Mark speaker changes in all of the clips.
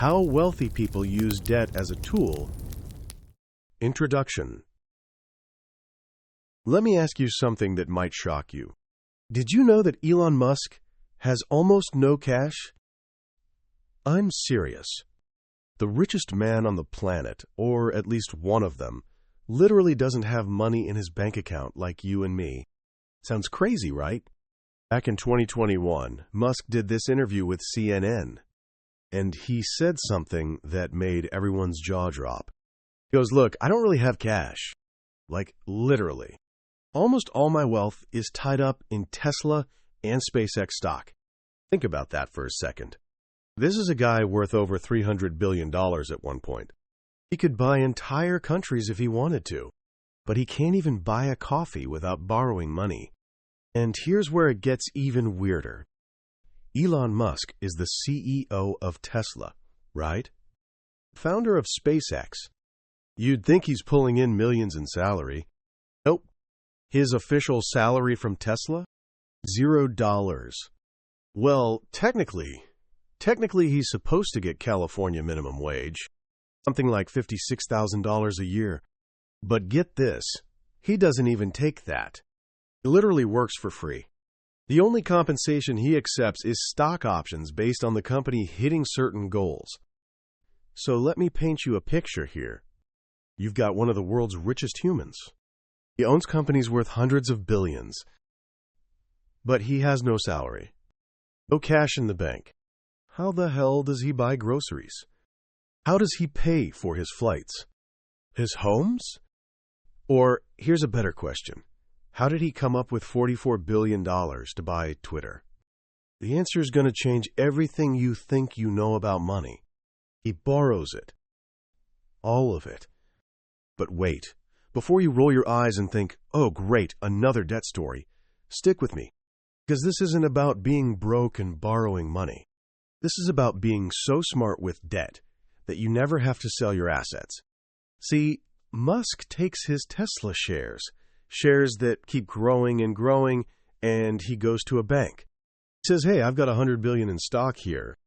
Speaker 1: How wealthy people use debt as a tool. Introduction. Let me ask you something that might shock you. Did you know that Elon Musk has almost no cash? I'm serious. The richest man on the planet, or at least one of them, literally doesn't have money in his bank account like you and me. Sounds crazy, right? Back in 2021, Musk did this interview with CNN, and he said something that made everyone's jaw drop. He goes, "Look, I don't really have cash." Like, literally. Almost all my wealth is tied up in Tesla and SpaceX stock. Think about that for a second. This is a guy worth over $300 billion at one point. He could buy entire countries if he wanted to, but he can't even buy a coffee without borrowing money. And here's where it gets even weirder. Elon Musk is the CEO of Tesla, right? Founder of SpaceX. You'd think he's pulling in millions in salary. Nope. His official salary from Tesla? $0. Well, technically he's supposed to get California minimum wage, something like $56,000 a year. But get this, he doesn't even take that. He literally works for free. The only compensation he accepts is stock options based on the company hitting certain goals. So let me paint you a picture here. You've got one of the world's richest humans. He owns companies worth hundreds of billions. But he has no salary. No cash in the bank. How the hell does he buy groceries? How does he pay for his flights? His homes? Or, here's a better question. How did he come up with $44 billion to buy Twitter? The answer is going to change everything you think you know about money. He borrows it. All of it. But wait, before you roll your eyes and think, "Oh great, another debt story," stick with me. Because this isn't about being broke and borrowing money. This is about being so smart with debt that you never have to sell your assets. See, Musk takes his Tesla shares that keep growing and growing, and he goes to a bank. He says, "Hey, I've got $100 billion in stock here.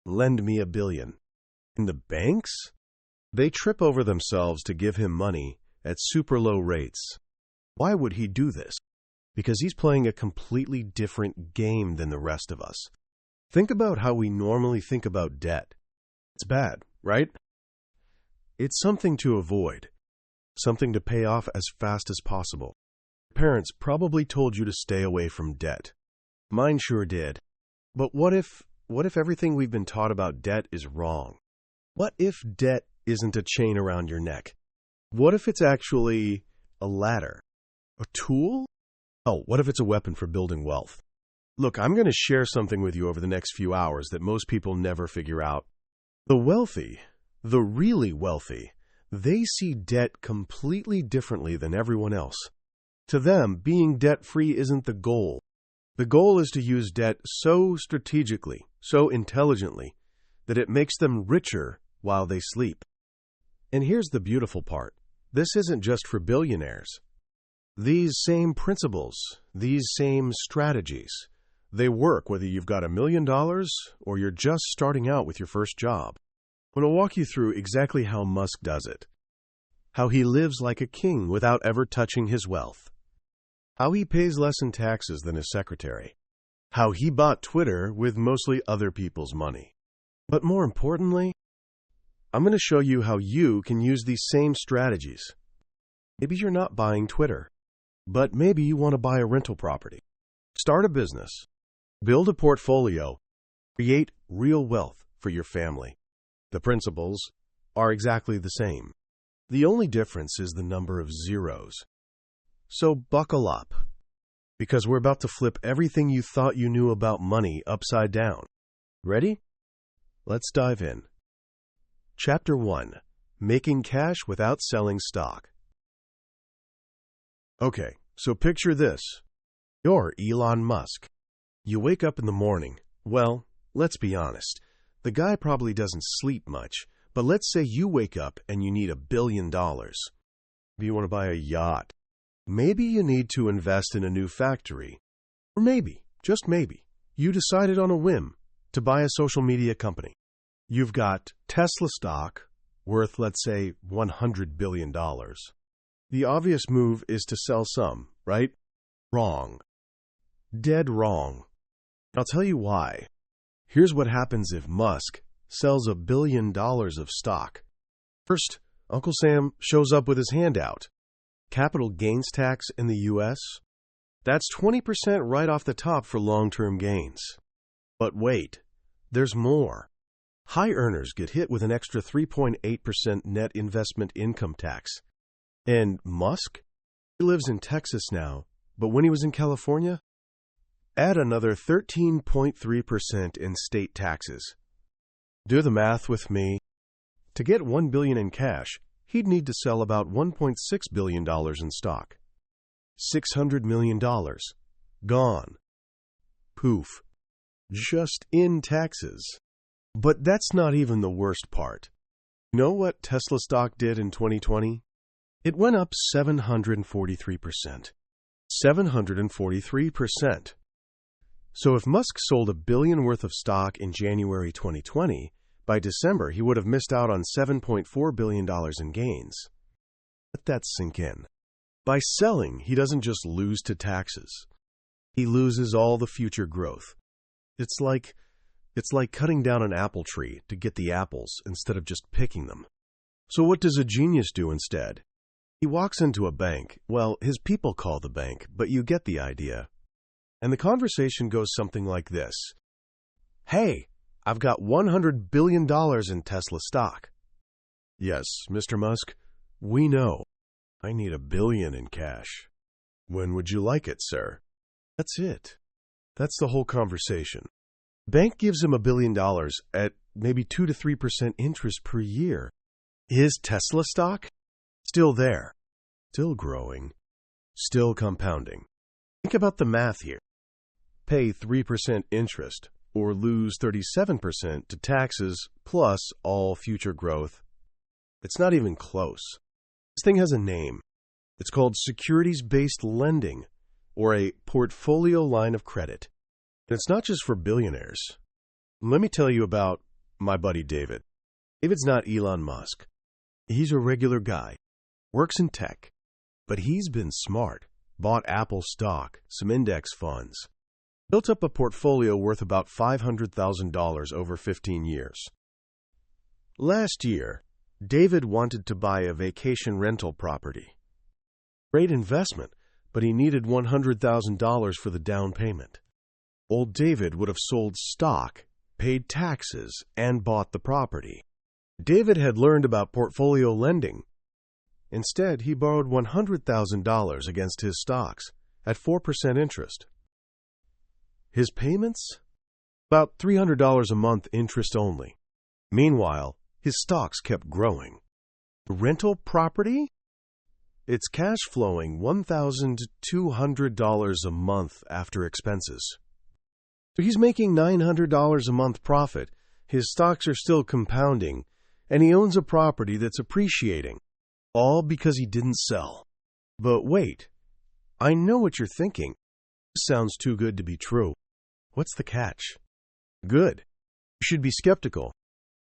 Speaker 1: Lend me $1 billion. And the banks? They trip over themselves to give him money at super low rates. Why would he do this? Because he's playing a completely different game than the rest of us. Think about how we normally think about debt. It's bad, right? It's something to avoid. Something to pay off as fast as possible. Parents probably told you to stay away from debt. Mine sure did. But what if everything we've been taught about debt is wrong? What if debt isn't a chain around your neck? What if it's actually a ladder? A tool? Oh, what if it's a weapon for building wealth? Look, I'm going to share something with you over the next few hours that most people never figure out. The wealthy, the really wealthy, they see debt completely differently than everyone else. To them, being debt-free isn't the goal. The goal is to use debt so strategically, so intelligently, that it makes them richer while they sleep. And here's the beautiful part. This isn't just for billionaires. These same principles, these same strategies, they work whether you've got $1 million or you're just starting out with your first job. I'm going to walk you through exactly how Musk does it. How he lives like a king without ever touching his wealth. How he pays less in taxes than his secretary. How he bought Twitter with mostly other people's money. But more importantly, I'm going to show you how you can use these same strategies. Maybe you're not buying Twitter, but maybe you want to buy a rental property. Start a business. Build a portfolio. Create real wealth for your family. The principles are exactly the same. The only difference is the number of zeros. So buckle up, because we're about to flip everything you thought you knew about money upside down. Ready? Let's dive in. Chapter 1. Making cash without selling stock. Okay, so picture this. You're Elon Musk. You wake up in the morning. Well, let's be honest. The guy probably doesn't sleep much, but let's say you wake up and you need $1 billion. Maybe you want to buy a yacht. Maybe you need to invest in a new factory. Or maybe, just maybe, you decided on a whim to buy a social media company. You've got Tesla stock worth, let's say, $100 billion. The obvious move is to sell some, right? Wrong. Dead wrong. I'll tell you why. Here's what happens if Musk sells $1 billion of stock. First, Uncle Sam shows up with his hand out. Capital gains tax in the U.S.? That's 20% right off the top for long-term gains. But wait, there's more. High earners get hit with an extra 3.8% net investment income tax. And Musk? He lives in Texas now, but when he was in California? Add another 13.3% in state taxes. Do the math with me. To get $1 billion in cash, he'd need to sell about $1.6 billion in stock. $600 million. Gone. Poof. Just in taxes. But that's not even the worst part. You know what Tesla stock did in 2020? It went up 743%. 743%. So if Musk sold $1 billion worth of stock in January 2020, by December he would have missed out on $7.4 billion in gains. Let that sink in. By selling, he doesn't just lose to taxes. He loses all the future growth. It's like cutting down an apple tree to get the apples instead of just picking them. So what does a genius do instead? He walks into a bank. Well, his people call the bank, but you get the idea. And the conversation goes something like this. Hey, I've got $100 billion in Tesla stock. Yes, Mr. Musk, we know. I need $1 billion in cash. When would you like it, sir? That's it. That's the whole conversation. Bank gives him $1 billion at maybe 2 to 3% interest per year. Is Tesla stock? Still there. Still growing. Still compounding. Think about the math here. Pay 3% interest or lose 37% to taxes plus all future growth. It's not even close. This thing has a name. It's called securities-based lending or a portfolio line of credit. And it's not just for billionaires. Let me tell you about my buddy David. David's not Elon Musk. He's a regular guy, works in tech, but he's been smart, bought Apple stock, some index funds, built up a portfolio worth about $500,000 over 15 years. Last year, David wanted to buy a vacation rental property. Great investment, but he needed $100,000 for the down payment. Old David would have sold stock, paid taxes, and bought the property. David had learned about portfolio lending. Instead, he borrowed $100,000 against his stocks at 4% interest. His payments? About $300 a month interest only. Meanwhile, his stocks kept growing. The rental property? It's cash flowing $1,200 a month after expenses. So he's making $900 a month profit, his stocks are still compounding, and he owns a property that's appreciating, all because he didn't sell. But wait, I know what you're thinking. This sounds too good to be true. What's the catch? Good. You should be skeptical,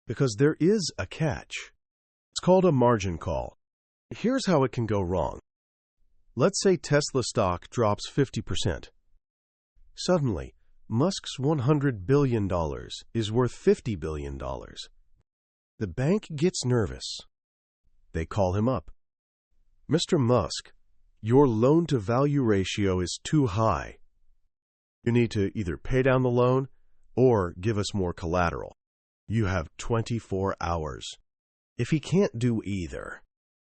Speaker 1: because there is a catch. It's called a margin call. Here's how it can go wrong. Let's say Tesla stock drops 50%. Suddenly, Musk's $100 billion is worth $50 billion. The bank gets nervous. They call him up. Mr. Musk, your loan-to-value ratio is too high. You need to either pay down the loan or give us more collateral. You have 24 hours. If he can't do either,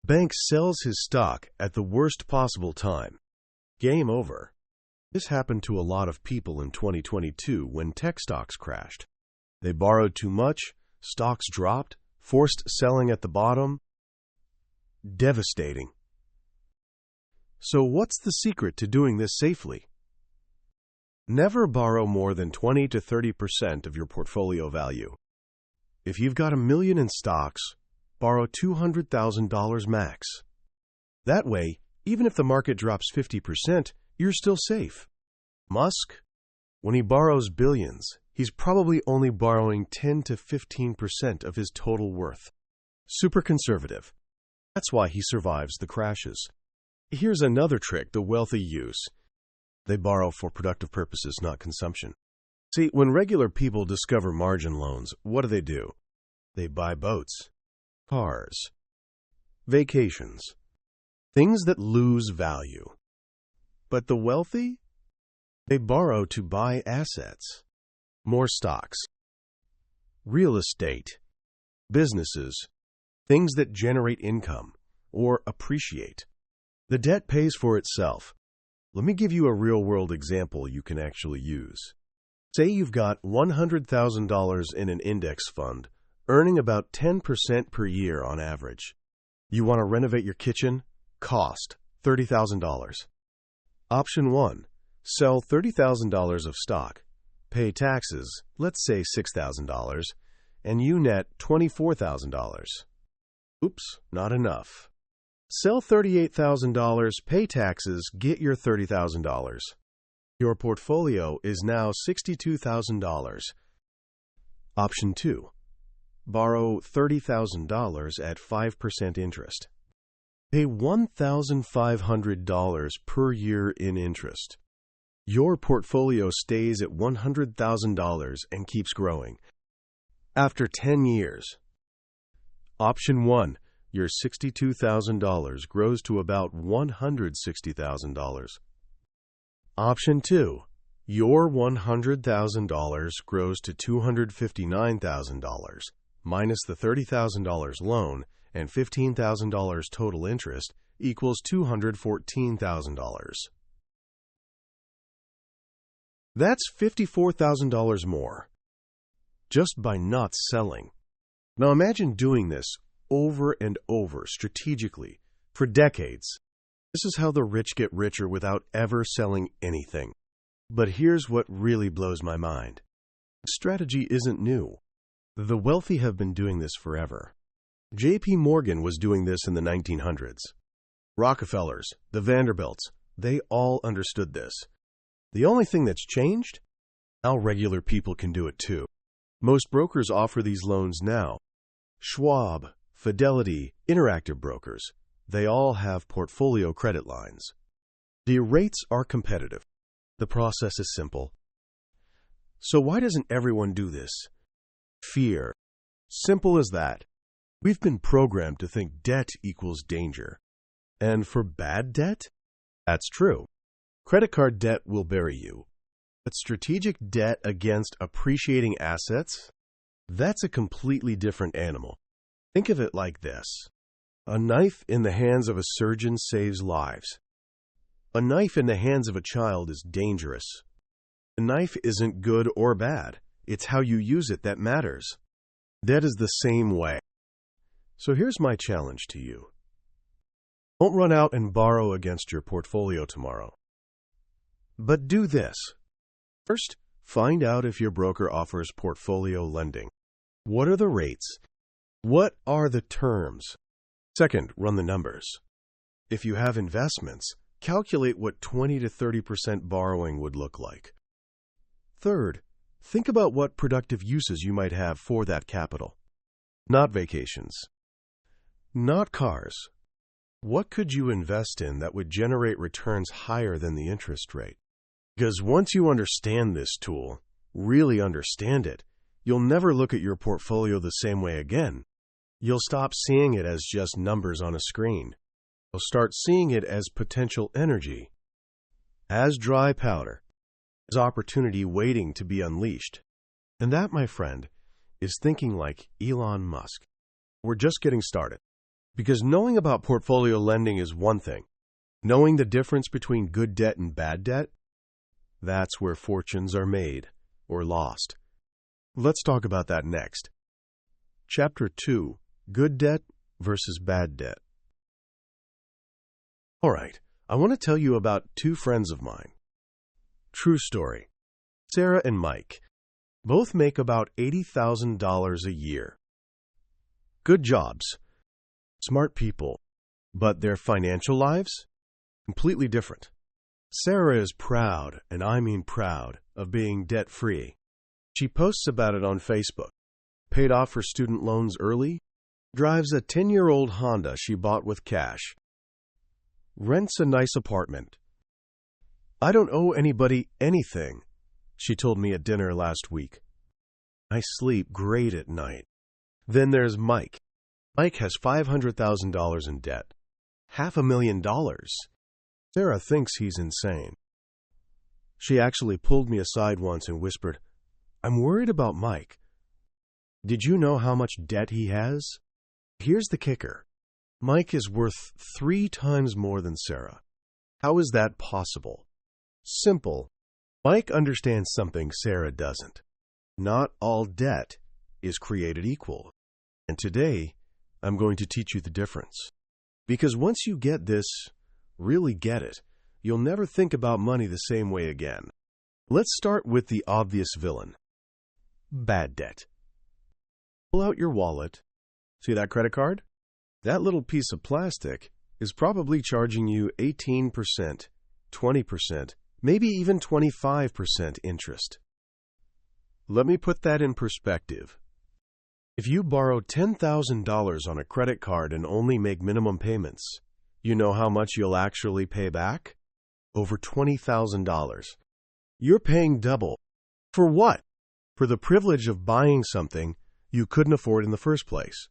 Speaker 1: bank sells his stock at the worst possible time. Game over. This happened to a lot of people in 2022 when tech stocks crashed. They borrowed too much, stocks dropped, forced selling at the bottom. Devastating. So what's the secret to doing this safely? Never borrow more than 20 to 30% of your portfolio value. If you've got $1 million in stocks, borrow $200,000 max. That way, even if the market drops 50%, you're still safe. Musk, when he borrows billions, he's probably only borrowing 10 to 15% of his total worth. Super conservative. That's why he survives the crashes. Here's another trick the wealthy use. They borrow for productive purposes, not consumption. See, when regular people discover margin loans, what do? They buy boats, cars, vacations, things that lose value. But the wealthy? They borrow to buy assets, more stocks, real estate, businesses, things that generate income or appreciate. The debt pays for itself. Let me give you a real-world example you can actually use. Say you've got $100,000 in an index fund, earning about 10% per year on average. You want to renovate your kitchen? Cost $30,000. Option 1. Sell $30,000 of stock. Pay taxes, let's say $6,000, and you net $24,000. Oops, not enough. Sell $38,000, pay taxes, get your $30,000. Your portfolio is now $62,000. Option 2. Borrow $30,000 at 5% interest. Pay $1,500 per year in interest. Your portfolio stays at $100,000 and keeps growing. After 10 years. Option 1. Your $62,000 grows to about $160,000. Option 2. Your $100,000 grows to $259,000, minus the $30,000 loan and $15,000 total interest equals $214,000. That's $54,000 more, just by not selling. Now imagine doing this over and over strategically for decades. This is how the rich get richer without ever selling anything. But here's what really blows my mind. The strategy isn't new. The wealthy have been doing this forever. J.P. Morgan was doing this in the 1900s. Rockefellers, the Vanderbilts, they all understood this. The only thing that's changed? Now regular people can do it too. Most brokers offer these loans now. Schwab, Fidelity, Interactive Brokers, they all have portfolio credit lines. The rates are competitive. The process is simple. So why doesn't everyone do this? Fear. Simple as that. We've been programmed to think debt equals danger. And for bad debt? That's true. Credit card debt will bury you. But strategic debt against appreciating assets? That's a completely different animal. Think of it like this. A knife in the hands of a surgeon saves lives. A knife in the hands of a child is dangerous. A knife isn't good or bad. It's how you use it that matters. That is the same way. So here's my challenge to you. Don't run out and borrow against your portfolio tomorrow. But do this. First, find out if your broker offers portfolio lending. What are the rates? What are the terms? Second, run the numbers. If you have investments, calculate what 20 to 30% borrowing would look like. Third, think about what productive uses you might have for that capital. Not vacations. Not cars. What could you invest in that would generate returns higher than the interest rate? Because once you understand this tool, really understand it, you'll never look at your portfolio the same way again. You'll stop seeing it as just numbers on a screen. You'll start seeing it as potential energy, as dry powder, as opportunity waiting to be unleashed. And that, my friend, is thinking like Elon Musk. We're just getting started. Because knowing about portfolio lending is one thing. Knowing the difference between good debt and bad debt, that's where fortunes are made or lost. Let's talk about that next. Chapter 2. Good debt versus bad debt. All right, I want to tell you about two friends of mine. True story. Sarah and Mike both make about $80,000 a year. Good jobs. Smart people. But their financial lives? Completely different. Sarah is proud, and I mean proud, of being debt-free. She posts about it on Facebook. Paid off her student loans early. Drives a 10-year-old Honda she bought with cash. Rents a nice apartment. I don't owe anybody anything, she told me at dinner last week. I sleep great at night. Then there's Mike. Mike has $500,000 in debt. $500,000. Sarah thinks he's insane. She actually pulled me aside once and whispered, "I'm worried about Mike. Did you know how much debt he has?" Here's the kicker. Mike is worth 3 times more than Sarah. How is that possible? Simple. Mike understands something Sarah doesn't. Not all debt is created equal. And today, I'm going to teach you the difference. Because once you get this, really get it, you'll never think about money the same way again. Let's start with the obvious villain. Bad debt. Pull out your wallet. See that credit card? That little piece of plastic is probably charging you 18%, 20%, maybe even 25% interest. Let me put that in perspective. If you borrow $10,000 on a credit card and only make minimum payments, you know how much you'll actually pay back? Over $20,000. You're paying double. For what? For the privilege of buying something you couldn't afford in the first place.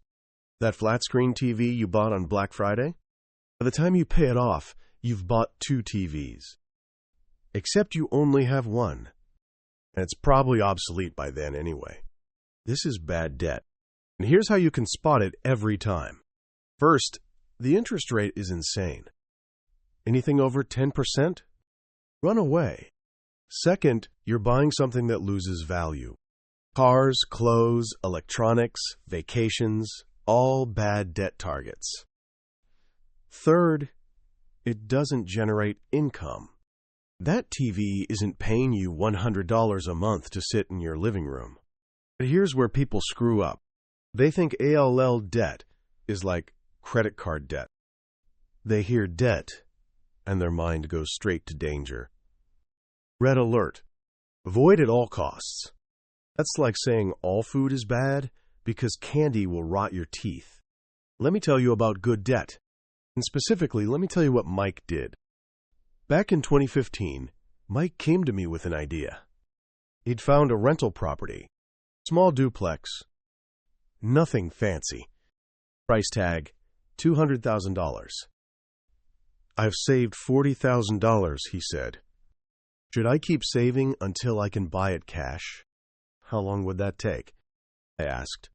Speaker 1: That flat-screen TV you bought on Black Friday? By the time you pay it off, you've bought 2 TVs. Except you only have one. And it's probably obsolete by then anyway. This is bad debt. And here's how you can spot it every time. First, the interest rate is insane. Anything over 10%? Run away. Second, you're buying something that loses value. Cars, clothes, electronics, vacations, all bad debt targets. Third, it doesn't generate income. That TV isn't paying you $100 a month to sit in your living room. But here's where people screw up. They think ALL debt is like credit card debt. They hear debt, and their mind goes straight to danger. Red alert. Avoid at all costs. That's like saying all food is bad because candy will rot your teeth. Let me tell you about good debt. And specifically, let me tell you what Mike did. Back in 2015, Mike came to me with an idea. He'd found a rental property. Small duplex. Nothing fancy. Price tag, $200,000. I've saved $40,000, he said. Should I keep saving until I can buy it cash? How long would that take? I asked.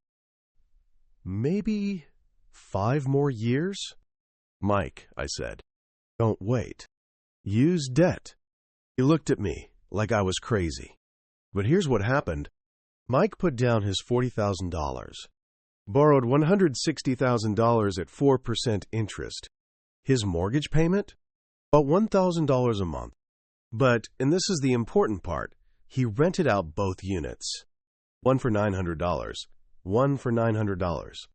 Speaker 1: Maybe 5 more years? Mike, I said, don't wait. Use debt. He looked at me like I was crazy. But here's what happened. Mike put down his $40,000, borrowed $160,000 at 4% interest. His mortgage payment? About $1,000 a month. But, and this is the important part, he rented out both units. One for $900, one for $900.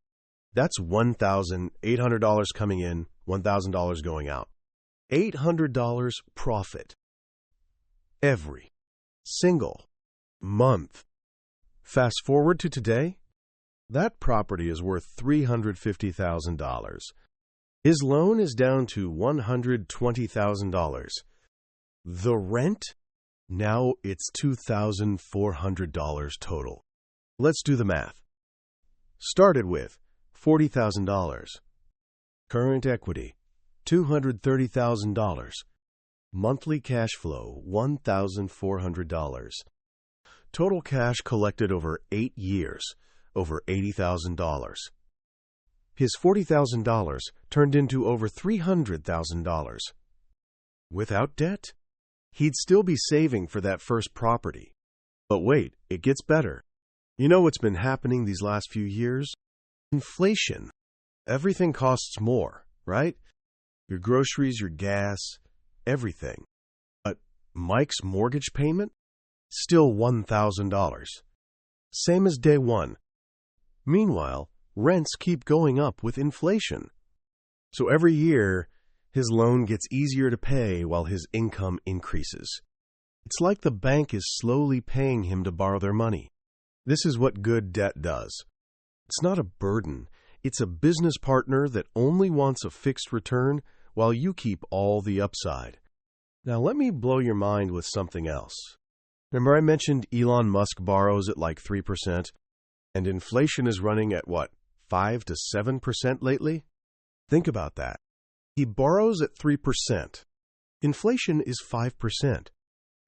Speaker 1: That's $1,800 coming in, $1,000 going out. $800 profit. Every single month. Fast forward to today, that property is worth $350,000. His loan is down to $120,000. The rent? Now it's $2,400 total. Let's do the math. Started with $40,000. Current equity, $230,000. Monthly cash flow, $1,400. Total cash collected over 8 years, over $80,000. His $40,000 turned into over $300,000. Without debt, he'd still be saving for that first property. But wait, it gets better. You know what's been happening these last few years? Inflation. Everything costs more, right? Your groceries, your gas, everything. But Mike's mortgage payment? Still $1,000. Same as day one. Meanwhile, rents keep going up with inflation. So every year, his loan gets easier to pay while his income increases. It's like the bank is slowly paying him to borrow their money. This is what good debt does. It's not a burden. It's a business partner that only wants a fixed return while you keep all the upside. Now let me blow your mind with something else. Remember I mentioned Elon Musk borrows at like 3%, and inflation is running at what, 5 to 7% lately? Think about that. He borrows at 3%. Inflation is 5%.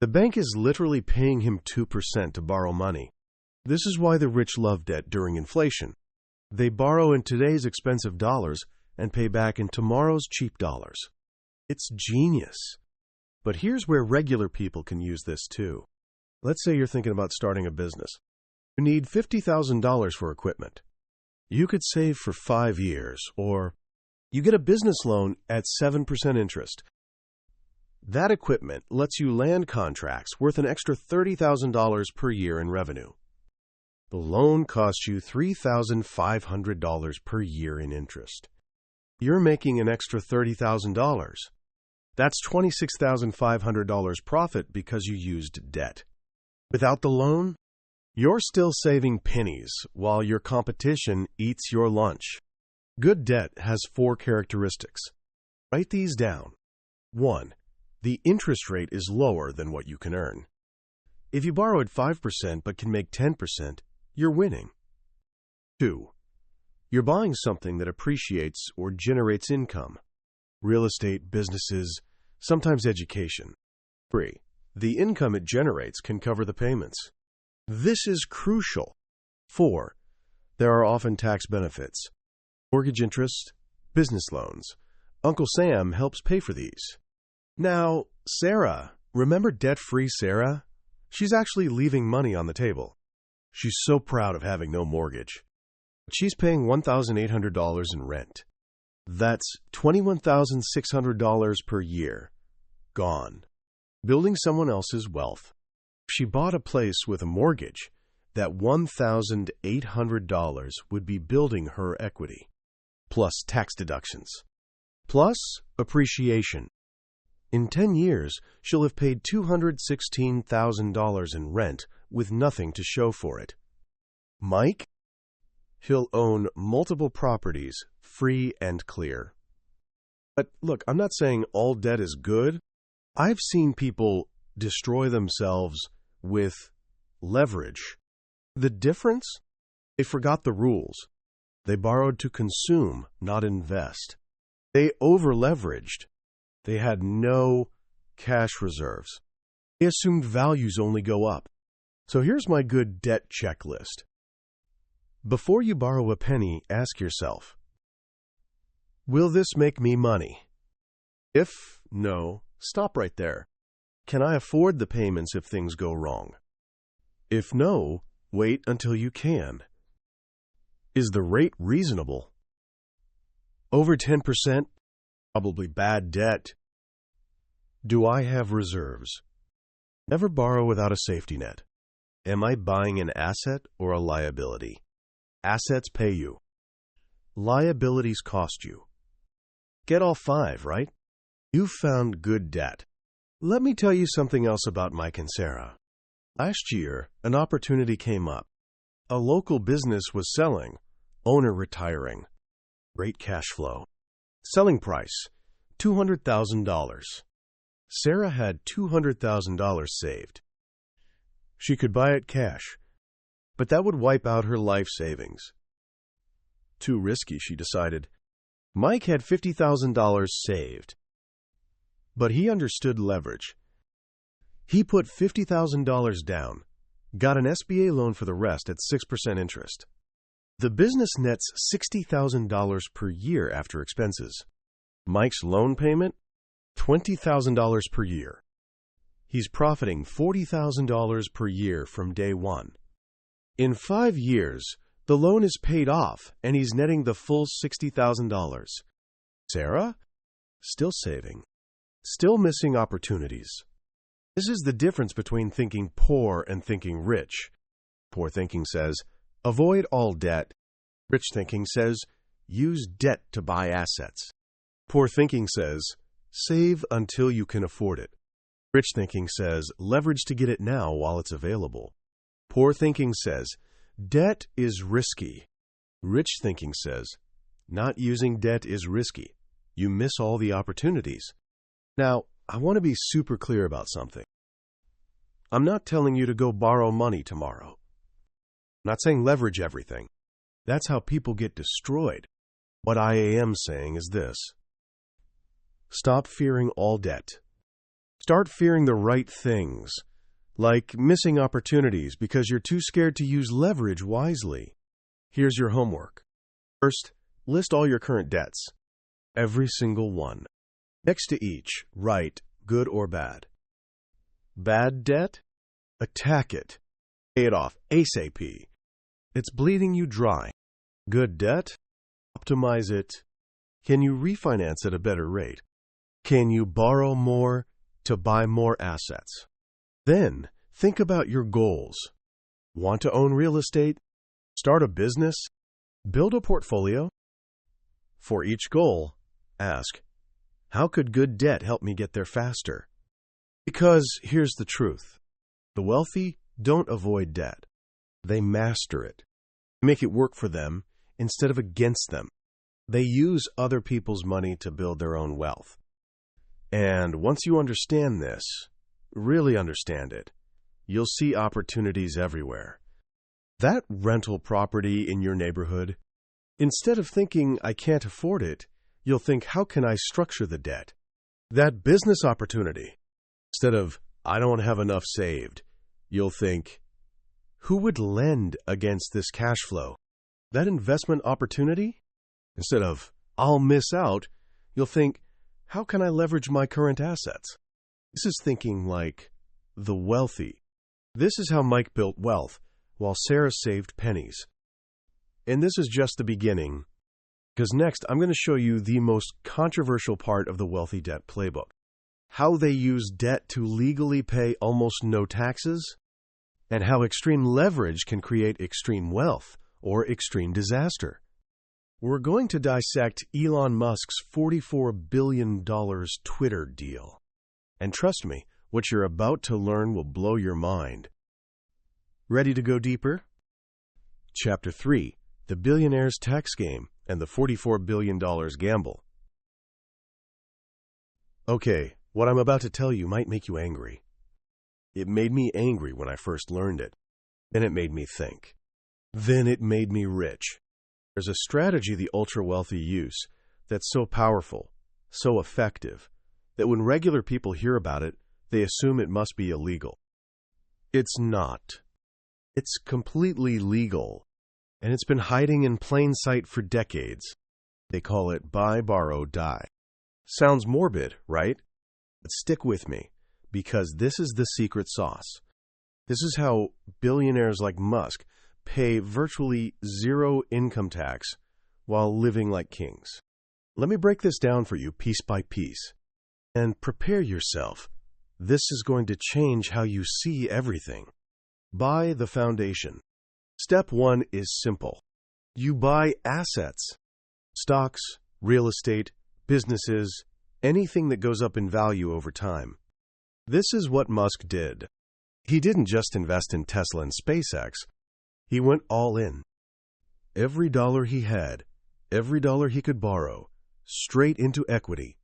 Speaker 1: The bank is literally paying him 2% to borrow money. This is why the rich love debt during inflation. They borrow in today's expensive dollars and pay back in tomorrow's cheap dollars. It's genius. But here's where regular people can use this too. Let's say you're thinking about starting a business. You need $50,000 for equipment. You could save for 5 years, or you get a business loan at 7% interest. That equipment lets you land contracts worth an extra $30,000 per year in revenue. The loan costs you $3,500 per year in interest. You're making an extra $30,000. That's $26,500 profit because you used debt. Without the loan, you're still saving pennies while your competition eats your lunch. Good debt has 4 characteristics. Write these down. 1. The interest rate is lower than what you can earn. If you borrow at 5% but can make 10%, you're winning. 2. You're buying something that appreciates or generates income. Real estate, businesses, sometimes education. 3. The income it generates can cover the payments. This is crucial. 4. There are often tax benefits. Mortgage interest, business loans. Uncle Sam helps pay for these. Now, Sarah, remember debt-free Sarah? She's actually leaving money on the table. She's so proud of having no mortgage. She's paying $1,800 in rent. That's $21,600 per year. Gone. Building someone else's wealth. If she bought a place with a mortgage, that $1,800 would be building her equity, plus tax deductions, plus appreciation. In 10 years, she'll have paid $216,000 in rent with nothing to show for it. Mike? He'll own multiple properties, free and clear. But look, I'm not saying all debt is good. I've seen people destroy themselves with leverage. The difference? They forgot the rules. They borrowed to consume, not invest. They over-leveraged. They had no cash reserves. They assumed values only go up. So here's my good debt checklist. Before you borrow a penny, ask yourself, will this make me money? If no, stop right there. Can I afford the payments if things go wrong? If no, wait until you can. Is the rate reasonable? Over 10%? Probably bad debt. Do I have reserves? Never borrow without a safety net. Am I buying an asset or a liability? Assets pay you. Liabilities cost you. Get all 5, right? You've found good debt. Let me tell you something else about Mike and Sarah. Last year, an opportunity came up. A local business was selling, owner retiring. Great cash flow. Selling price, $200,000. Sarah had $200,000 saved. She could buy it cash, but that would wipe out her life savings. Too risky, she decided. Mike had $50,000 saved, but he understood leverage. He put $50,000 down, got an SBA loan for the rest at 6% interest. The business nets $60,000 per year after expenses. Mike's loan payment? $20,000 per year. He's profiting $40,000 per year from day one. In 5 years, the loan is paid off and he's netting the full $60,000. Sarah? Still saving. Still missing opportunities. This is the difference between thinking poor and thinking rich. Poor thinking says, avoid all debt. Rich thinking says, use debt to buy assets. Poor thinking says, save until you can afford it. Rich thinking says, leverage to get it now while it's available. Poor thinking says, debt is risky. Rich thinking says, not using debt is risky. You miss all the opportunities. Now, I want to be super clear about something. I'm not telling you to go borrow money tomorrow. I'm not saying leverage everything. That's how people get destroyed. What I am saying is this. Stop fearing all debt. Start fearing the right things, like missing opportunities because you're too scared to use leverage wisely. Here's your homework. First, list all your current debts. Every single one. Next to each, write good or bad. Bad debt? Attack it. Pay it off ASAP. It's bleeding you dry. Good debt? Optimize it. Can you refinance at a better rate? Can you borrow more to buy more assets? Then, think about your goals. Want to own real estate? Start a business? Build a portfolio? For each goal, ask, how could good debt help me get there faster? Because here's the truth. The wealthy don't avoid debt. They master it. Make it work for them instead of against them. They use other people's money to build their own wealth. And once you understand this, really understand it, you'll see opportunities everywhere. That rental property in your neighborhood, instead of thinking, I can't afford it, you'll think, how can I structure the debt? That business opportunity, instead of, I don't have enough saved, you'll think, who would lend against this cash flow? That investment opportunity, instead of, I'll miss out, you'll think, how can I leverage my current assets? This is thinking like the wealthy. This is how Mike built wealth, while Sarah saved pennies. And this is just the beginning, because next I'm going to show you the most controversial part of the wealthy debt playbook. How they use debt to legally pay almost no taxes, and how extreme leverage can create extreme wealth or extreme disaster. We're going to dissect Elon Musk's $44 billion Twitter deal. And trust me, what you're about to learn will blow your mind. Ready to go deeper? Chapter 3, The Billionaire's Tax Game and the $44 billion Gamble. Okay, what I'm about to tell you might make you angry. It made me angry when I first learned it. Then it made me think. Then it made me rich. There's a strategy the ultra-wealthy use that's so powerful, so effective, that when regular people hear about it, they assume it must be illegal. It's not. It's completely legal, and it's been hiding in plain sight for decades. They call it buy, borrow, die. Sounds morbid, right? But stick with me, because this is the secret sauce. This is how billionaires like Musk pay virtually zero income tax while living like kings. Let me break this down for you piece by piece. And prepare yourself. This is going to change how you see everything. Buy the foundation. Step 1 is simple. You buy assets. Stocks, real estate, businesses, anything that goes up in value over time. This is what Musk did. He didn't just invest in Tesla and SpaceX. He went all in. Every dollar he had, every dollar he could borrow, straight into equity.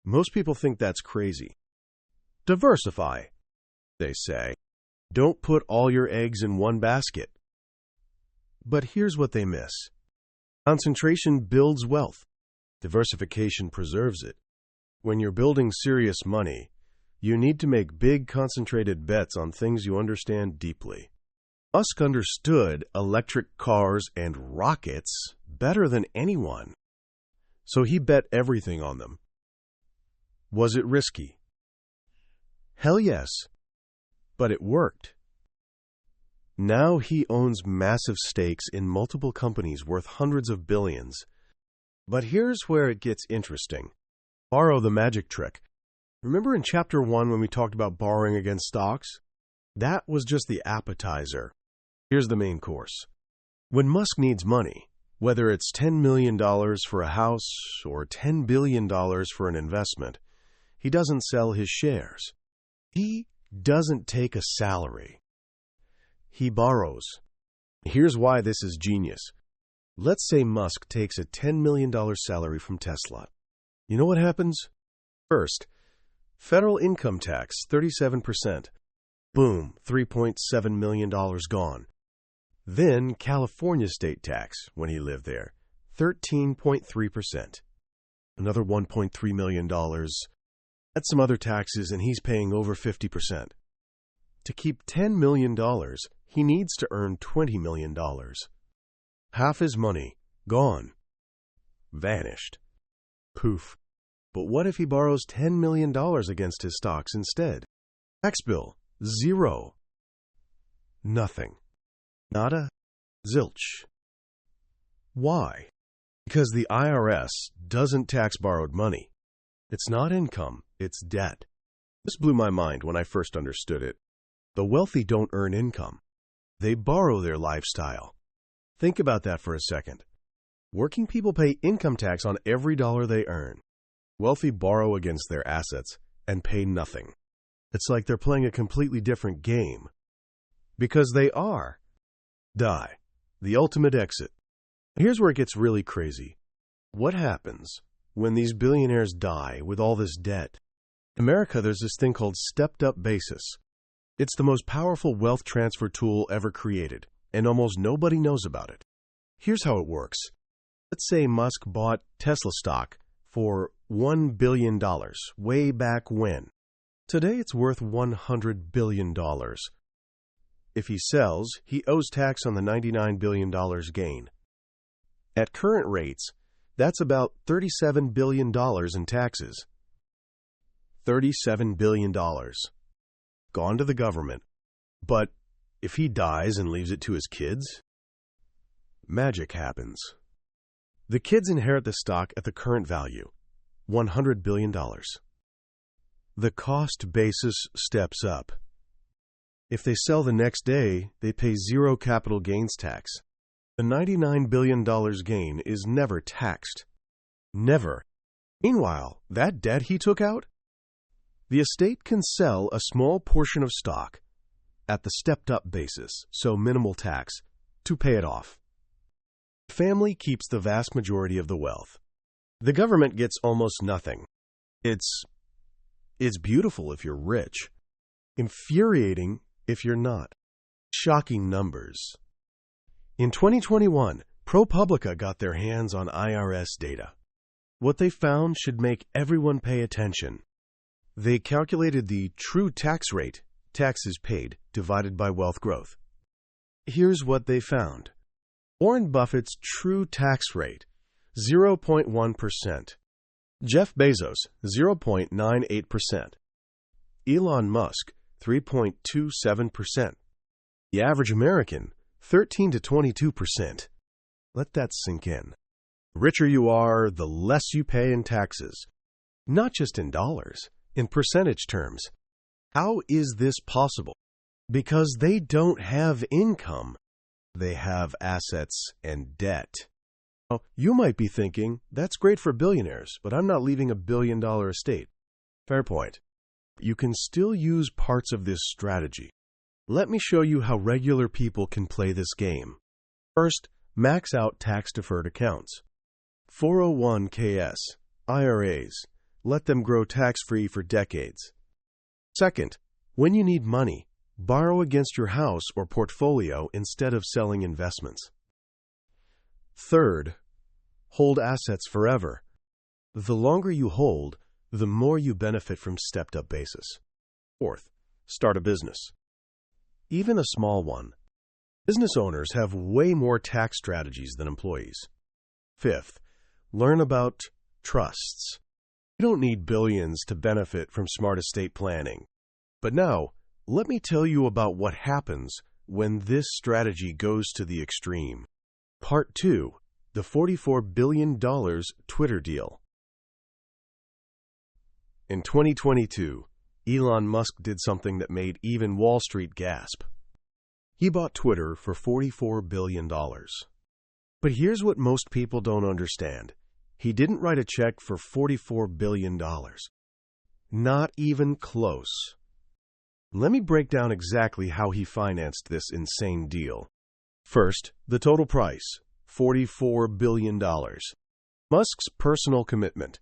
Speaker 1: Most people think that's crazy. Diversify, they say. Don't put all your eggs in one basket. But here's what they miss. Concentration builds wealth. Diversification preserves it. When you're building serious money, you need to make big concentrated bets on things you understand deeply. Musk understood electric cars and rockets better than anyone. So he bet everything on them. Was it risky? Hell yes. But it worked. Now he owns massive stakes in multiple companies worth hundreds of billions. But here's where it gets interesting. Borrow the magic trick. Remember in Chapter 1 when we talked about borrowing against stocks? That was just the appetizer. Here's the main course. When Musk needs money, whether it's $10 million for a house or $10 billion for an investment, he doesn't sell his shares. He doesn't take a salary. He borrows. Here's why this is genius. Let's say Musk takes a $10 million salary from Tesla. You know what happens? First, federal income tax, 37%. Boom, $3.7 million gone. Then California state tax, when he lived there, 13.3%. Another $1.3 million. Add some other taxes and he's paying over 50%. To keep $10 million, he needs to earn $20 million. Half his money, gone. Vanished. Poof. But what if he borrows $10 million against his stocks instead? Tax bill, zero. Nothing. Nada. Zilch. Why? Because the IRS doesn't tax borrowed money. It's not income, it's debt. This blew my mind when I first understood it. The wealthy don't earn income. They borrow their lifestyle. Think about that for a second. Working people pay income tax on every dollar they earn. Wealthy borrow against their assets and pay nothing. It's like they're playing a completely different game. Because they are. Die. The ultimate exit. Here's where it gets really crazy. What happens when these billionaires die with all this debt? In America, there's this thing called stepped-up basis. It's the most powerful wealth transfer tool ever created, and almost nobody knows about it. Here's how it works. Let's say Musk bought Tesla stock for $1 billion way back when. Today, it's worth $100 billion. If he sells, he owes tax on the $99 billion gain. At current rates, that's about $37 billion in taxes. $37 billion. Gone to the government. But if he dies and leaves it to his kids, magic happens. The kids inherit the stock at the current value, $100 billion. The cost basis steps up. If they sell the next day, they pay zero capital gains tax. The $99 billion gain is never taxed. Never. Meanwhile, that debt he took out? The estate can sell a small portion of stock at the stepped-up basis, so minimal tax, to pay it off. The family keeps the vast majority of the wealth. The government gets almost nothing. It's beautiful if you're rich. Infuriating if you're not. Shocking numbers. In 2021, ProPublica got their hands on IRS data. What they found should make everyone pay attention. They calculated the true tax rate, taxes paid, divided by wealth growth. Here's what they found. Warren Buffett's true tax rate, 0.1%. Jeff Bezos, 0.98%. Elon Musk, 3.27%. The average American, 13 to 22%. Let that sink in. The richer you are, the less you pay in taxes. Not just in dollars, in percentage terms. How is this possible? Because they don't have income. They have assets and debt. Now, you might be thinking, that's great for billionaires, but I'm not leaving a billion-dollar estate. Fair point. You can still use parts of this strategy. Let me show you how regular people can play this game. First, max out tax-deferred accounts. 401ks, IRAs. Let them grow tax-free for decades. Second, when you need money, borrow against your house or portfolio instead of selling investments. Third, hold assets forever. The longer you hold, the more you benefit from stepped-up basis. Fourth, start a business. Even a small one. Business owners have way more tax strategies than employees. Fifth, learn about trusts. You don't need billions to benefit from smart estate planning. But now, let me tell you about what happens when this strategy goes to the extreme. Part 2, the $44 billion Twitter deal. In 2022, Elon Musk did something that made even Wall Street gasp. He bought Twitter for $44 billion. But here's what most people don't understand. He didn't write a check for $44 billion. Not even close. Let me break down exactly how he financed this insane deal. First, the total price, $44 billion. Musk's personal commitment,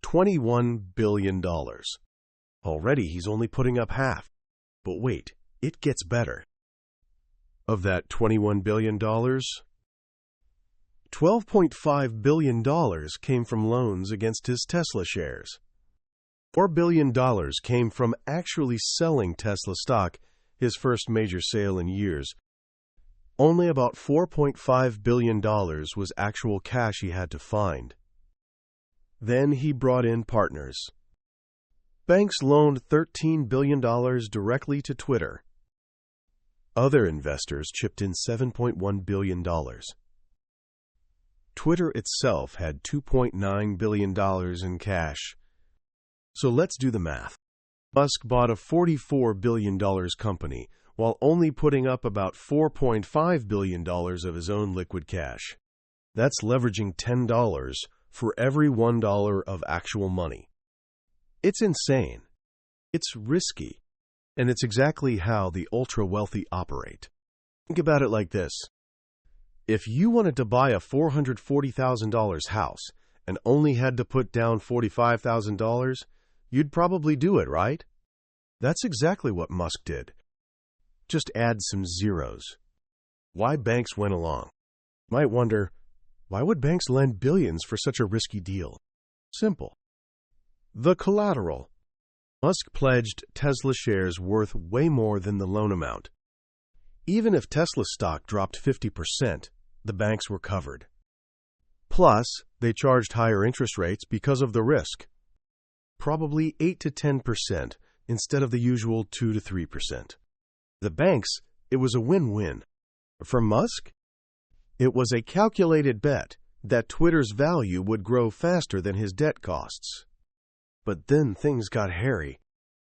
Speaker 1: $21 billion. Already he's only putting up half. But wait, it gets better. Of that $21 billion, $12.5 billion came from loans against his Tesla shares. $4 billion came from actually selling Tesla stock, his first major sale in years. Only about $4.5 billion was actual cash he had to find. Then he brought in partners. Banks loaned $13 billion directly to Twitter. Other investors chipped in $7.1 billion. Twitter itself had $2.9 billion in cash. So let's do the math. Musk bought a $44 billion company while only putting up about $4.5 billion of his own liquid cash. That's leveraging $10 for every $1 of actual money. It's insane. It's risky. And it's exactly how the ultra-wealthy operate. Think about it like this. If you wanted to buy a $440,000 house and only had to put down $45,000, you'd probably do it, right? That's exactly what Musk did. Just add some zeros. Why banks went along? You might wonder, why would banks lend billions for such a risky deal? Simple. The collateral. Musk pledged Tesla shares worth way more than the loan amount. Even if Tesla stock dropped 50%, the banks were covered. Plus, they charged higher interest rates because of the risk. Probably 8 to 10% instead of the usual 2 to 3%. The banks, it was a win-win. For Musk, it was a calculated bet that Twitter's value would grow faster than his debt costs. But then things got hairy,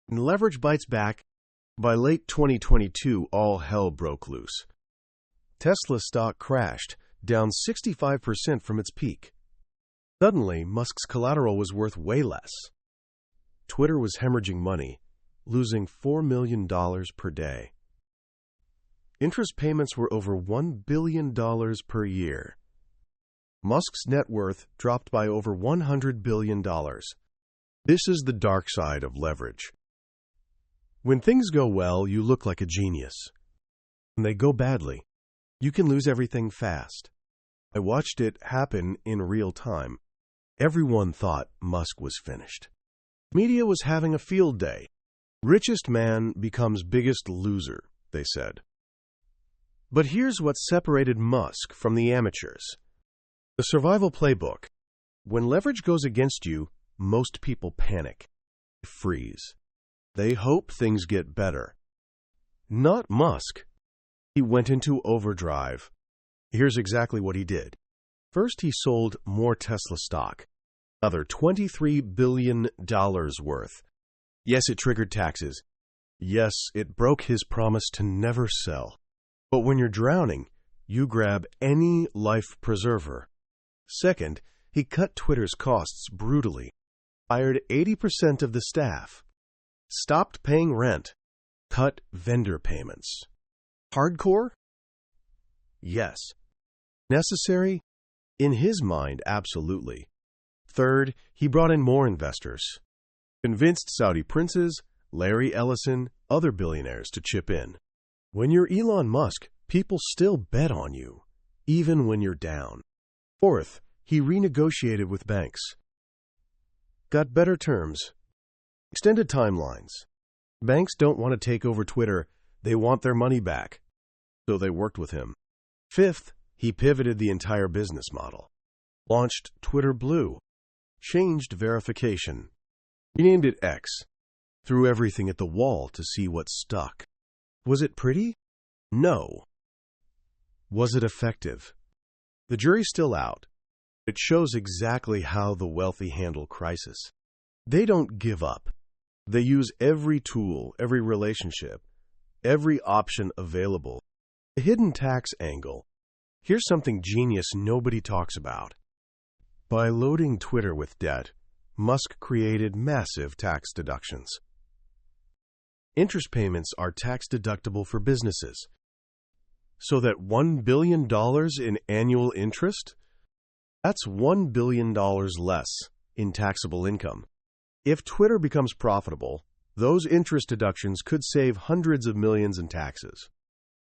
Speaker 1: and leverage bites back. By late 2022, all hell broke loose. Tesla stock crashed, down 65% from its peak. Suddenly, Musk's collateral was worth way less. Twitter was hemorrhaging money, losing $4 million per day. Interest payments were over $1 billion per year. Musk's net worth dropped by over $100 billion. This is the dark side of leverage. When things go well, you look like a genius. When they go badly, you can lose everything fast. I watched it happen in real time. Everyone thought Musk was finished. Media was having a field day. Richest man becomes biggest loser, they said. But here's what separated Musk from the amateurs. The survival playbook. When leverage goes against you, most people panic. They freeze. They hope things get better. Not Musk. He went into overdrive. Here's exactly what he did. First, he sold more Tesla stock. Another $23 billion worth. Yes, it triggered taxes. Yes, it broke his promise to never sell. But when you're drowning, you grab any life preserver. Second, he cut Twitter's costs brutally. Fired 80% of the staff. Stopped paying rent. Cut vendor payments. Hardcore? Yes. Necessary? In his mind, absolutely. Third, he brought in more investors. Convinced Saudi princes, Larry Ellison, other billionaires to chip in. When you're Elon Musk, people still bet on you, even when you're down. Fourth, he renegotiated with banks. Got better terms. Extended timelines. Banks don't want to take over Twitter. They want their money back. So they worked with him. Fifth, he pivoted the entire business model. Launched Twitter Blue. Changed verification. Renamed it X. Threw everything at the wall to see what stuck. Was it pretty? No. Was it effective? The jury's still out. It shows exactly how the wealthy handle crisis. They don't give up. They use every tool, every relationship, every option available. A hidden tax angle. Here's something genius nobody talks about. By loading Twitter with debt, Musk created massive tax deductions. Interest payments are tax-deductible for businesses. So that $1 billion in annual interest? That's $1 billion less in taxable income. If Twitter becomes profitable, those interest deductions could save hundreds of millions in taxes.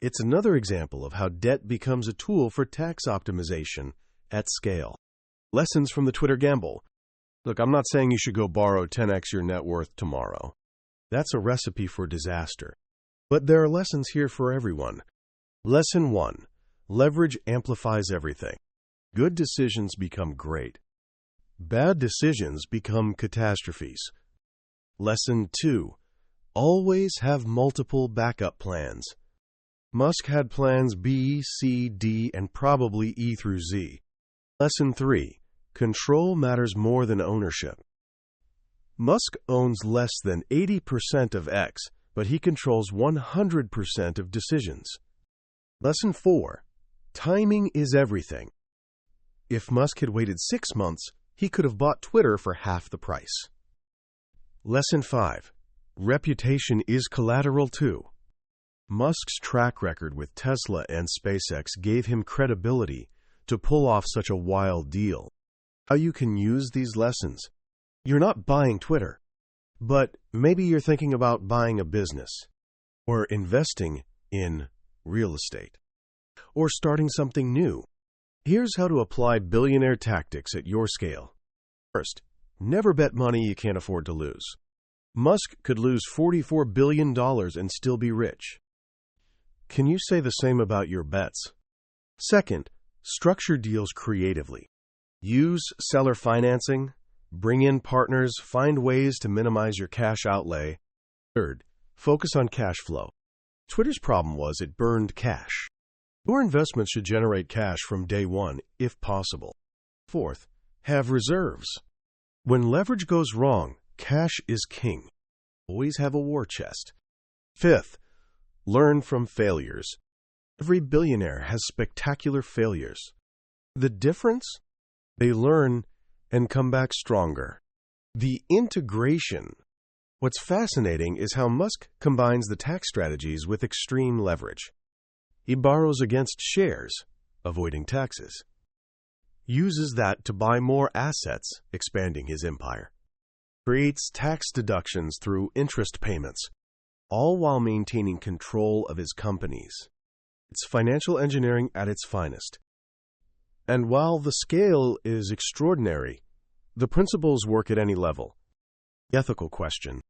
Speaker 1: It's another example of how debt becomes a tool for tax optimization at scale. Lessons from the Twitter gamble. Look, I'm not saying you should go borrow 10x your net worth tomorrow. That's a recipe for disaster. But there are lessons here for everyone. Lesson 1. Leverage amplifies everything. Good decisions become great. Bad decisions become catastrophes. Lesson 2. Always have multiple backup plans. Musk had plans B, C, D, and probably E through Z. Lesson 3. Control matters more than ownership. Musk owns less than 80% of X, but he controls 100% of decisions. Lesson 4. Timing is everything. If Musk had waited 6 months, he could have bought Twitter for half the price. Lesson 5. Reputation is collateral too. Musk's track record with Tesla and SpaceX gave him credibility to pull off such a wild deal. How you can use these lessons. You're not buying Twitter, but maybe you're thinking about buying a business, or investing in real estate, or starting something new. Here's how to apply billionaire tactics at your scale. First, never bet money you can't afford to lose. Musk could lose $44 billion and still be rich. Can you say the same about your bets? Second, structure deals creatively. Use seller financing, bring in partners, find ways to minimize your cash outlay. Third, focus on cash flow. Twitter's problem was it burned cash. Your investment should generate cash from day one, if possible. Fourth, have reserves. When leverage goes wrong, cash is king. Always have a war chest. Fifth, learn from failures. Every billionaire has spectacular failures. The difference? They learn and come back stronger. The integration. What's fascinating is how Musk combines the tax strategies with extreme leverage. He borrows against shares, avoiding taxes. Uses that to buy more assets, expanding his empire. Creates tax deductions through interest payments, all while maintaining control of his companies. It's financial engineering at its finest. And while the scale is extraordinary, the principles work at any level. The ethical question.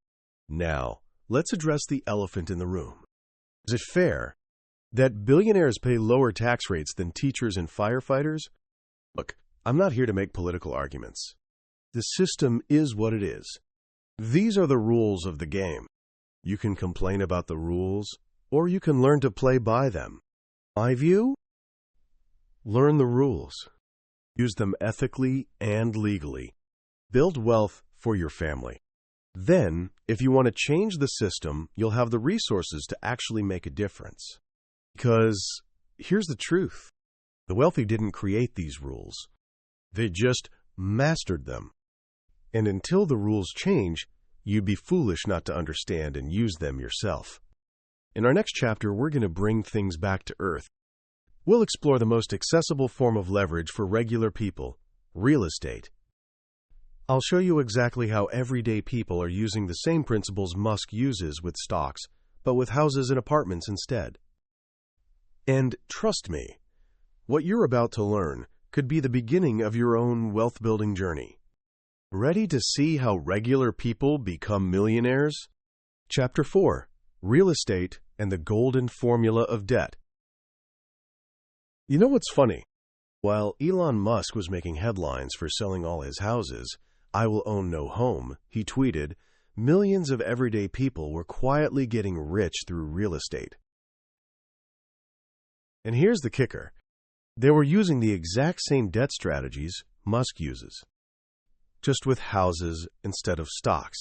Speaker 1: Now, let's address the elephant in the room. Is it fair that billionaires pay lower tax rates than teachers and firefighters? Look, I'm not here to make political arguments. The system is what it is. These are the rules of the game. You can complain about the rules, or you can learn to play by them. My view? Learn the rules. Use them ethically and legally. Build wealth for your family. Then, if you want to change the system, you'll have the resources to actually make a difference. Because here's the truth. The wealthy didn't create these rules. They just mastered them. And until the rules change, you'd be foolish not to understand and use them yourself. In our next chapter, we're going to bring things back to earth. We'll explore the most accessible form of leverage for regular people, real estate. I'll show you exactly how everyday people are using the same principles Musk uses with stocks, but with houses and apartments instead. And trust me, what you're about to learn could be the beginning of your own wealth-building journey. Ready to see how regular people become millionaires? Chapter 4. Real Estate and the Golden Formula of Debt. You know what's funny? While Elon Musk was making headlines for selling all his houses, "I will own no home," he tweeted, millions of everyday people were quietly getting rich through real estate. And here's the kicker. They were using the exact same debt strategies Musk uses, just with houses instead of stocks.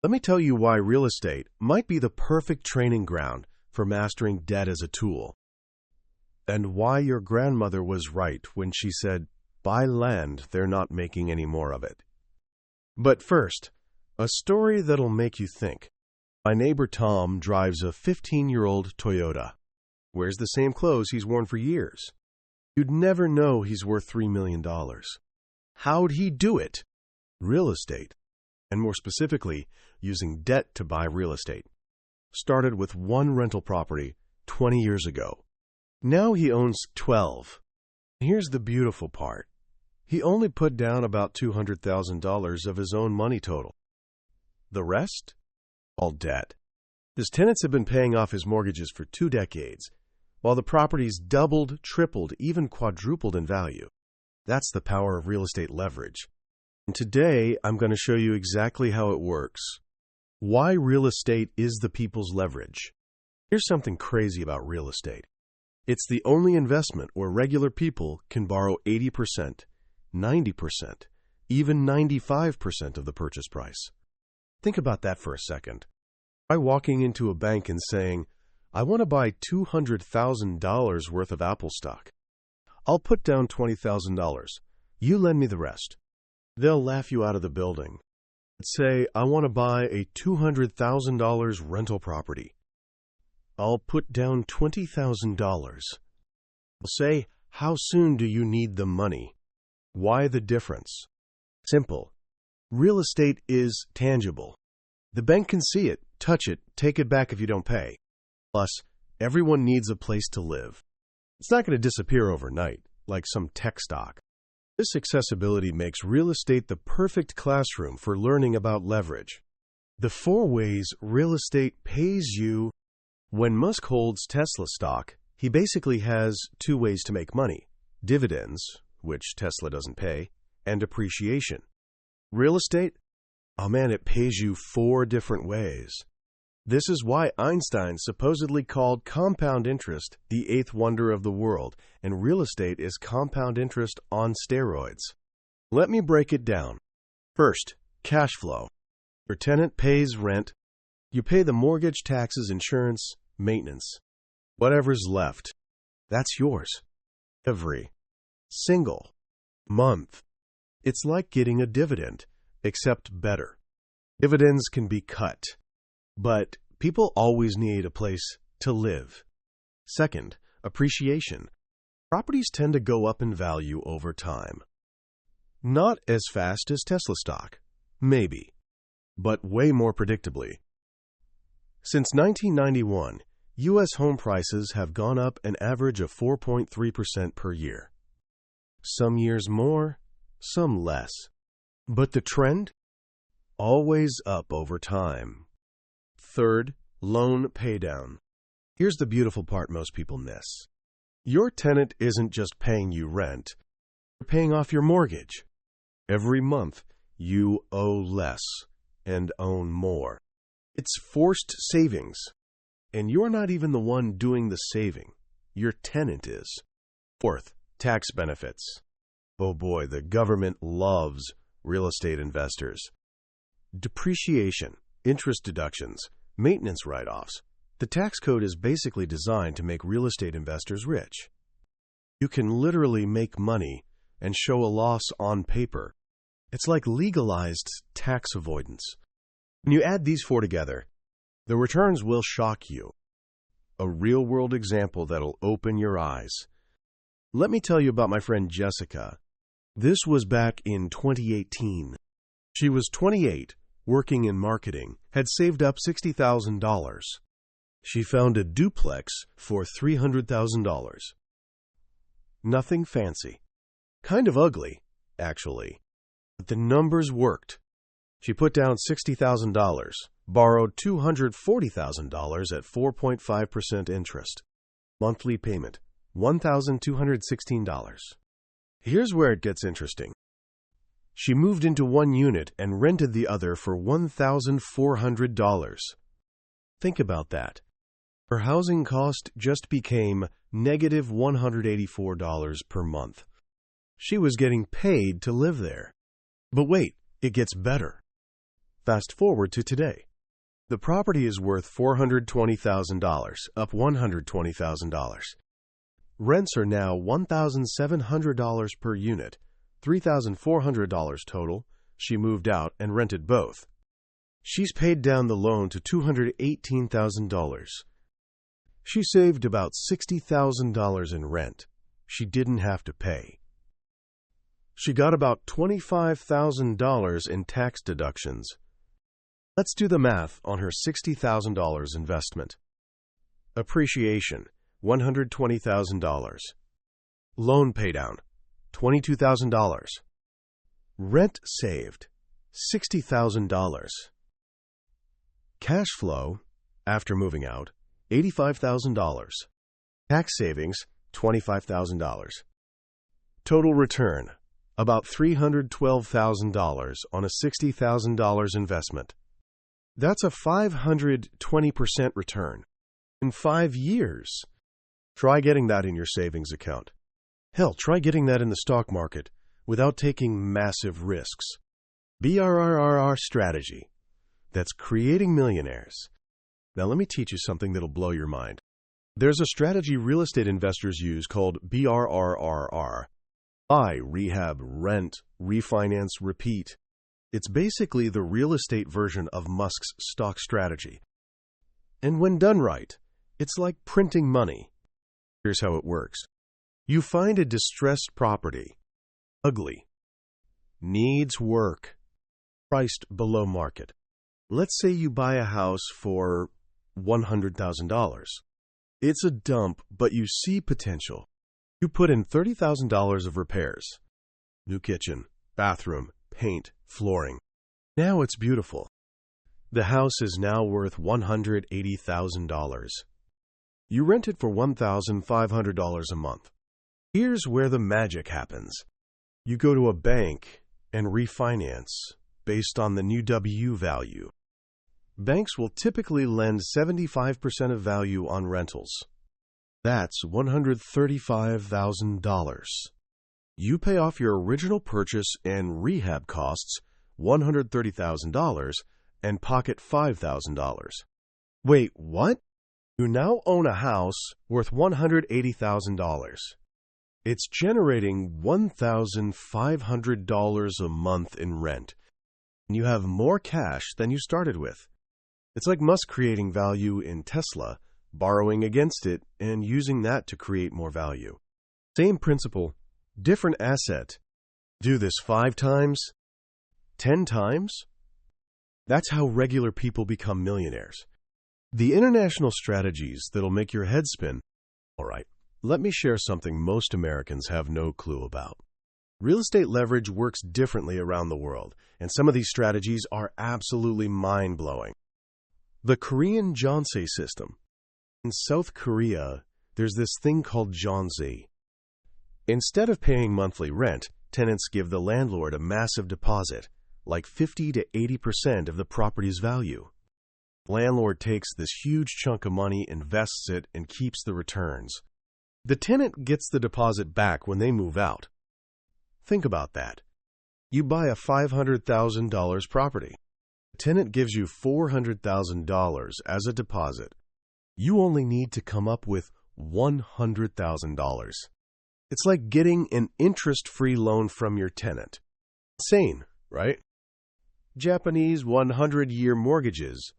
Speaker 1: Let me tell you why real estate might be the perfect training ground for mastering debt as a tool, and why your grandmother was right when she said, "Buy land, they're not making any more of it." But first, a story that'll make you think. My neighbor Tom drives a 15-year-old Toyota. Wears the same clothes he's worn for years. You'd never know he's worth $3 million. How'd he do it? Real estate. And more specifically, using debt to buy real estate. Started with one rental property 20 years ago. Now he owns 12. Here's the beautiful part. He only put down about $200,000 of his own money total. The rest? All debt. His tenants have been paying off his mortgages for 2 decades, while the properties doubled, tripled, even quadrupled in value. That's the power of real estate leverage. And today, I'm going to show you exactly how it works. Why real estate is the people's leverage. Here's something crazy about real estate. It's the only investment where regular people can borrow 80%, 90%, even 95% of the purchase price. Think about that for a second. By walking into a bank and saying, I want to buy $200,000 worth of Apple stock. I'll put down $20,000. You lend me the rest. They'll laugh you out of the building. Say, I want to buy a $200,000 rental property. I'll put down $20,000. Say, how soon do you need the money? Why the difference? Simple. Real estate is tangible. The bank can see it, touch it, take it back if you don't pay. Plus, everyone needs a place to live. It's not going to disappear overnight, like some tech stock. This accessibility makes real estate the perfect classroom for learning about leverage. The 4 ways real estate pays you. When Musk holds Tesla stock, he basically has 2 ways to make money: dividends, which Tesla doesn't pay, and appreciation. Real estate? Oh man, it pays you 4 different ways. This is why Einstein supposedly called compound interest the 8th wonder of the world, and real estate is compound interest on steroids. Let me break it down. First, cash flow. Your tenant pays rent. You pay the mortgage, taxes, insurance, maintenance. Whatever's left, that's yours. Every single month. It's like getting a dividend, except better. Dividends can be cut. But people always need a place to live. Second, appreciation. Properties tend to go up in value over time. Not as fast as Tesla stock, maybe, but way more predictably. Since 1991, U.S. home prices have gone up an average of 4.3% per year. Some years more, some less. But the trend? Always up over time. Third, loan paydown. Here's the beautiful part most people miss. Your tenant isn't just paying you rent, they're paying off your mortgage. Every month, you owe less and own more. It's forced savings, and you're not even the one doing the saving. Your tenant is. Fourth, tax benefits. Oh boy, the government loves real estate investors. Depreciation, interest deductions, maintenance write-offs. The tax code is basically designed to make real estate investors rich. You can literally make money and show a loss on paper. It's like legalized tax avoidance. When you add these 4 together, the returns will shock you. A real-world example that'll open your eyes. Let me tell you about my friend Jessica. This was back in 2018. She was 28. Working in marketing, had saved up $60,000. She found a duplex for $300,000. Nothing fancy. Kind of ugly, actually. But the numbers worked. She put down $60,000, borrowed $240,000 at 4.5% interest. Monthly payment, $1,216. Here's where it gets interesting. She moved into one unit and rented the other for $1,400. Think about that. Her housing cost just became negative $184 per month. She was getting paid to live there. But wait, it gets better. Fast forward to today. The property is worth $420,000, up $120,000. Rents are now $1,700 per unit, $3,400 total. She moved out and rented both. She's paid down the loan to $218,000. She saved about $60,000 in rent she didn't have to pay. She got about $25,000 in tax deductions. Let's do the math on her $60,000 investment. Appreciation, $120,000. Loan paydown, $22,000. Rent saved, $60,000. Cash flow, after moving out, $85,000. Tax savings, $25,000. Total return, about $312,000 on a $60,000 investment. That's a 520% return in 5 years. Try getting that in your savings account. Hell, try getting that in the stock market without taking massive risks. BRRRR strategy. That's creating millionaires. Now let me teach you something that'll blow your mind. There's a strategy real estate investors use called BRRRR. Buy, rehab, rent, refinance, repeat. It's basically the real estate version of Musk's stock strategy. And when done right, it's like printing money. Here's how it works. You find a distressed property, ugly, needs work, priced below market. Let's say you buy a house for $100,000. It's a dump, but you see potential. You put in $30,000 of repairs. New kitchen, bathroom, paint, flooring. Now it's beautiful. The house is now worth $180,000. You rent it for $1,500 a month. Here's where the magic happens. You go to a bank and refinance based on the new W value. Banks will typically lend 75% of value on rentals. That's $135,000. You pay off your original purchase and rehab costs, $130,000, and pocket $5,000. Wait, what? You now own a house worth $180,000. It's generating $1,500 a month in rent, and you have more cash than you started with. It's like Musk creating value in Tesla, borrowing against it, and using that to create more value. Same principle, different asset. Do this 5 times, 10 times? That's how regular people become millionaires. The international strategies that'll make your head spin. All right, let me share something most Americans have no clue about. Real estate leverage works differently around the world, and some of these strategies are absolutely mind-blowing. The Korean Jeonse system. In South Korea, there's this thing called Jeonse. Instead of paying monthly rent, tenants give the landlord a massive deposit, like 50 to 80% of the property's value. The landlord takes this huge chunk of money, invests it, and keeps the returns. The tenant gets the deposit back when they move out. Think about that. You buy a $500,000 property. The tenant gives you $400,000 as a deposit. You only need to come up with $100,000. It's like getting an interest-free loan from your tenant. Insane, right? Japanese 100-year mortgages.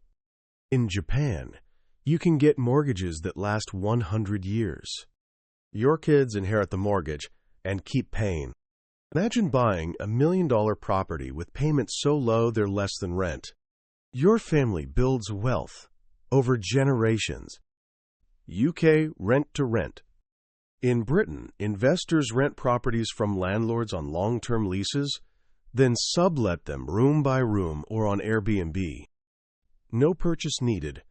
Speaker 1: In Japan, you can get mortgages that last 100 years. Your kids inherit the mortgage and keep paying. Imagine buying $1 million property with payments so low they're less than rent. Your family builds wealth over generations. UK rent to rent. In Britain, investors rent properties from landlords on long-term leases, then sublet them room by room or on Airbnb. No purchase needed.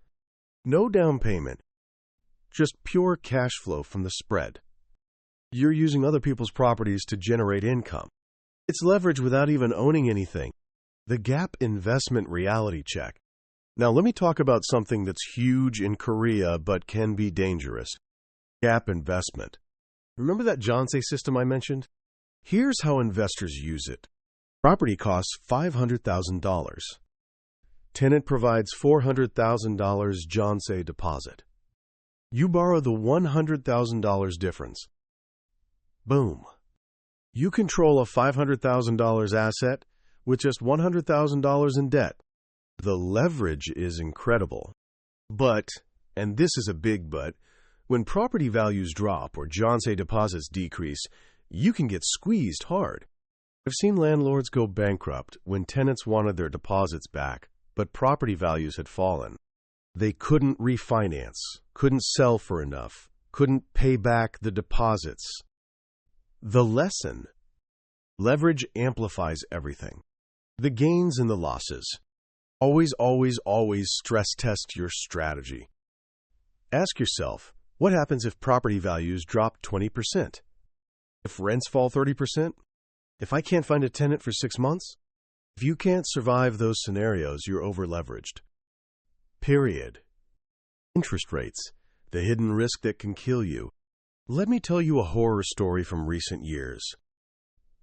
Speaker 1: No down payment. Just pure cash flow from the spread. You're using other people's properties to generate income. It's leverage without even owning anything. The gap investment reality check. Now let me talk about something that's huge in Korea but can be dangerous. Gap investment. Remember that Jeonse system I mentioned? Here's how investors use it. Property costs $500,000. Tenant provides $400,000 Jeonse deposit. You borrow the $100,000 difference. Boom. You control a $500,000 asset with just $100,000 in debt. The leverage is incredible. But, and this is a big but, when property values drop or Johnson deposits decrease, you can get squeezed hard. I've seen landlords go bankrupt when tenants wanted their deposits back, but property values had fallen. They couldn't refinance, couldn't sell for enough, couldn't pay back the deposits. The lesson: leverage amplifies everything. The gains and the losses. Always, always, always stress test your strategy. Ask yourself, what happens if property values drop 20%? If rents fall 30%? If I can't find a tenant for 6 months? If you can't survive those scenarios, you're over-leveraged. Period. Interest rates, the hidden risk that can kill you. Let me tell you a horror story from recent years.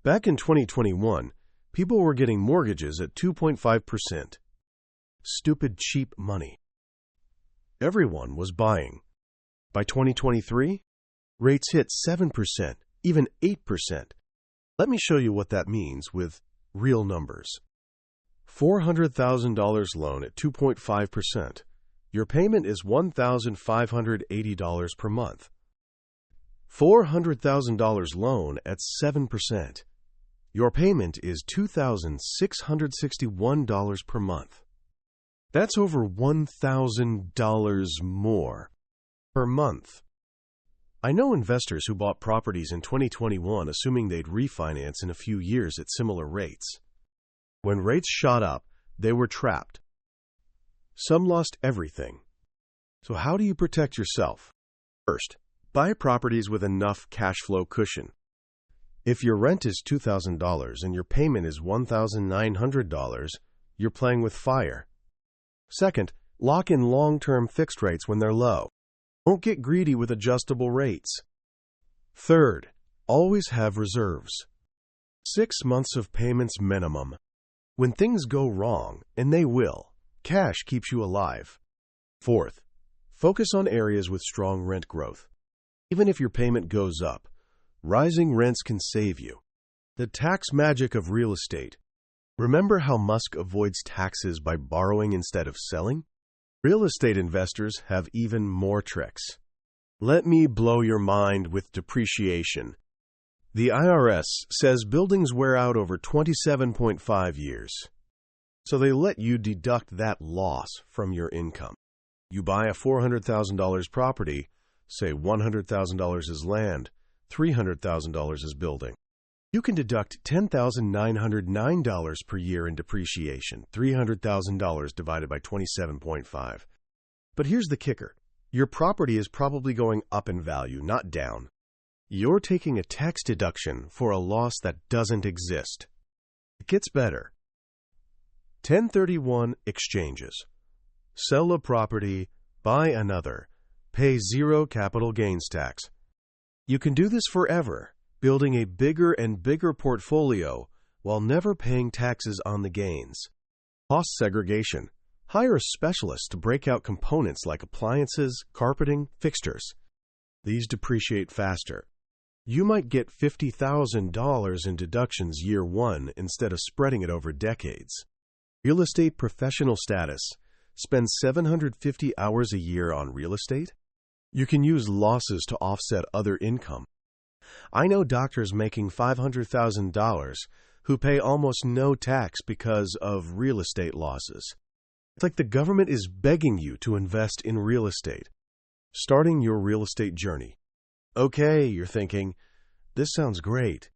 Speaker 1: Back in 2021, people were getting mortgages at 2.5%. Stupid, cheap money. Everyone was buying. By 2023, rates hit 7%, even 8%. Let me show you what that means with real numbers. $400,000 loan at 2.5%. Your payment is $1,580 per month. $400,000 loan at 7%. Your payment is $2,661 per month. That's over $1,000 more per month. I know investors who bought properties in 2021 assuming they'd refinance in a few years at similar rates. When rates shot up, they were trapped. Some lost everything. So how do you protect yourself? First, buy properties with enough cash flow cushion. If your rent is $2,000 and your payment is $1,900, you're playing with fire. Second, lock in long-term fixed rates when they're low. Don't get greedy with adjustable rates. Third, always have reserves. 6 months of payments minimum. When things go wrong, and they will, cash keeps you alive. Fourth, focus on areas with strong rent growth. Even if your payment goes up, rising rents can save you. The tax magic of real estate. Remember how Musk avoids taxes by borrowing instead of selling? Real estate investors have even more tricks. Let me blow your mind with depreciation. The IRS says buildings wear out over 27.5 years. So they let you deduct that loss from your income. You buy a $400,000 property, say $100,000 is land, $300,000 is building. You can deduct $10,909 per year in depreciation, $300,000 divided by 27.5. But here's the kicker. Your property is probably going up in value, not down. You're taking a tax deduction for a loss that doesn't exist. It gets better. 1031 exchanges. Sell a property, buy another, pay 0 capital gains tax. You can do this forever, building a bigger and bigger portfolio while never paying taxes on the gains. Cost segregation. Hire a specialist to break out components like appliances, carpeting, fixtures. These depreciate faster. You might get $50,000 in deductions year one instead of spreading it over decades. Real estate professional status. Spend 750 hours a year on real estate? You can use losses to offset other income. I know doctors making $500,000 who pay almost no tax because of real estate losses. It's like the government is begging you to invest in real estate. Starting your real estate journey. Okay, you're thinking, this sounds great.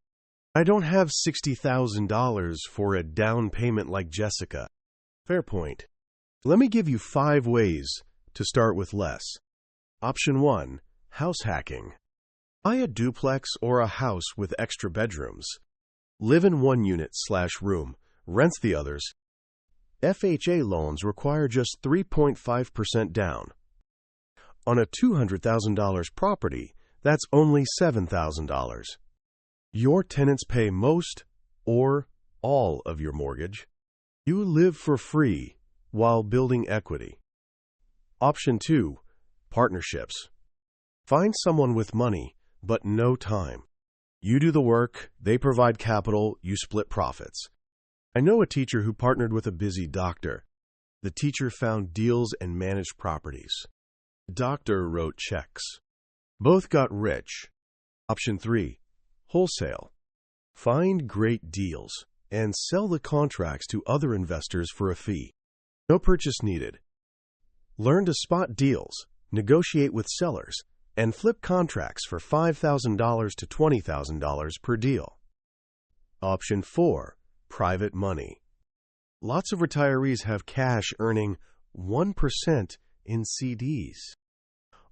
Speaker 1: I don't have $60,000 for a down payment like Jessica. Fair point. Let me give you 5 ways to start with less. Option 1, house hacking. Buy a duplex or a house with extra bedrooms. Live in one unit/room, rent the others. FHA loans require just 3.5% down. On a $200,000 property, that's only $7,000. Your tenants pay most or all of your mortgage. You live for free while building equity. Option 2, partnerships. Find someone with money but no time. You do the work, they provide capital, you split profits. I know a teacher who partnered with a busy doctor. The teacher found deals and managed properties. The doctor wrote checks. Both got rich. Option 3. Wholesale. Find great deals and sell the contracts to other investors for a fee. No purchase needed. Learn to spot deals, negotiate with sellers, and flip contracts for $5,000 to $20,000 per deal. Option 4. Private money. Lots of retirees have cash earning 1% in CDs.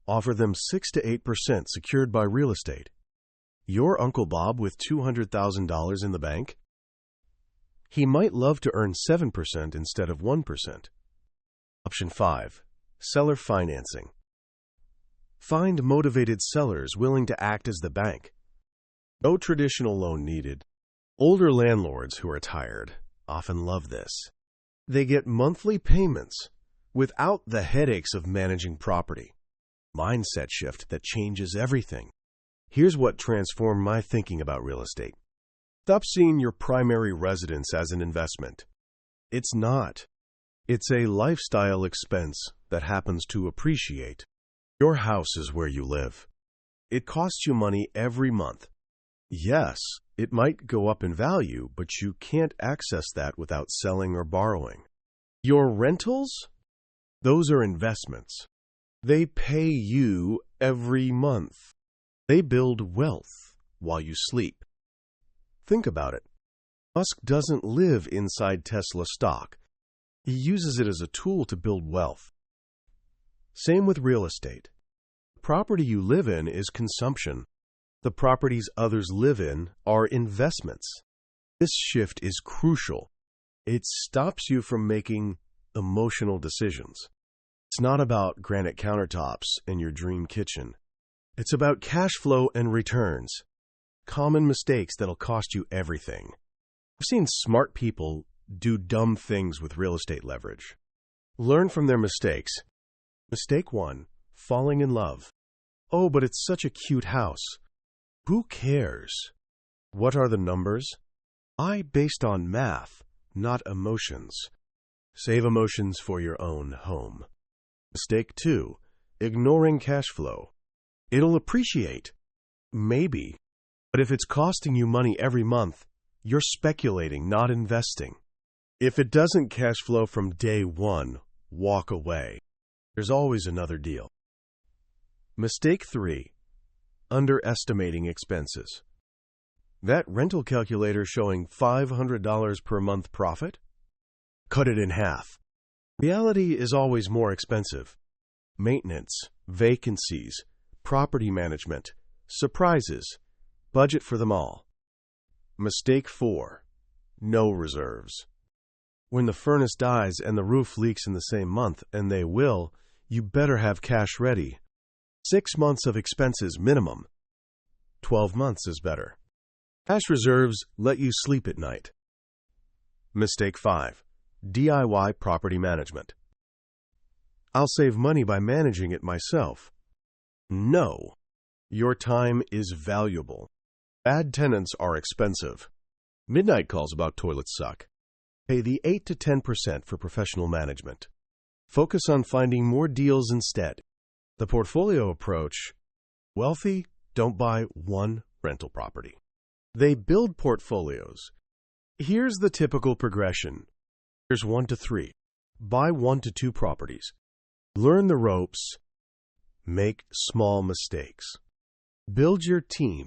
Speaker 1: Offer them 6 to 8% secured by real estate. Your Uncle Bob with $200,000 in the bank? He might love to earn 7% instead of 1%. Option 5. Seller financing. Find motivated sellers willing to act as the bank. No traditional loan needed. Older landlords who are tired often love this. They get monthly payments without the headaches of managing property. Mindset shift that changes everything. Here's what transformed my thinking about real estate. Stop seeing your primary residence as an investment. It's not. It's a lifestyle expense that happens to appreciate. Your house is where you live. It costs you money every month. Yes, it might go up in value, but you can't access that without selling or borrowing. Your rentals? Those are investments. They pay you every month. They build wealth while you sleep. Think about it. Musk doesn't live inside Tesla stock. He uses it as a tool to build wealth. Same with real estate. The property you live in is consumption. The properties others live in are investments. This shift is crucial. It stops you from making emotional decisions. It's not about granite countertops and your dream kitchen. It's about cash flow and returns. Common mistakes that'll cost you everything. I've seen smart people do dumb things with real estate leverage. Learn from their mistakes. Mistake 1. Falling in love. Oh, but it's such a cute house. Who cares? What are the numbers? Buy based on math, not emotions. Save emotions for your own home. Mistake 2. Ignoring cash flow. It'll appreciate. Maybe. But if it's costing you money every month, you're speculating, not investing. If it doesn't cash flow from day one, walk away. There's always another deal. Mistake 3. Underestimating expenses. That rental calculator showing $500 per month profit? Cut it in half. Reality is always more expensive. Maintenance, vacancies, property management, surprises. Budget for them all. Mistake 4. No reserves. When the furnace dies and the roof leaks in the same month, and they will, you better have cash ready. 6 months of expenses minimum. 12 months is better. Cash reserves let you sleep at night. Mistake 5. DIY property management. I'll save money by managing it myself. No. Your time is valuable. Bad tenants are expensive. Midnight calls about toilets suck. Pay the 8 to 10% for professional management. Focus on finding more deals instead. The portfolio approach. Wealthy don't buy one rental property. They build portfolios. Here's the typical progression. Here's 1 to 3. Buy 1 to 2 properties. Learn the ropes. Make small mistakes. Build your team.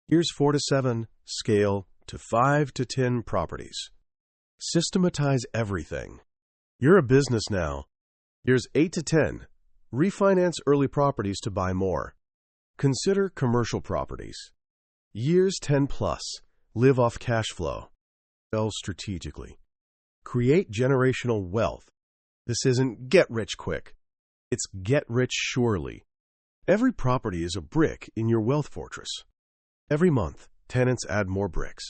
Speaker 1: Here's 4 to 7. Scale to 5 to 10 properties. Systematize everything. You're a business now. Here's 8 to 10. Refinance early properties to buy more. Consider commercial properties. Years 10 plus. Live off cash flow. Sell strategically. Create generational wealth. This isn't get rich quick. It's get rich surely. Every property is a brick in your wealth fortress. Every month, tenants add more bricks.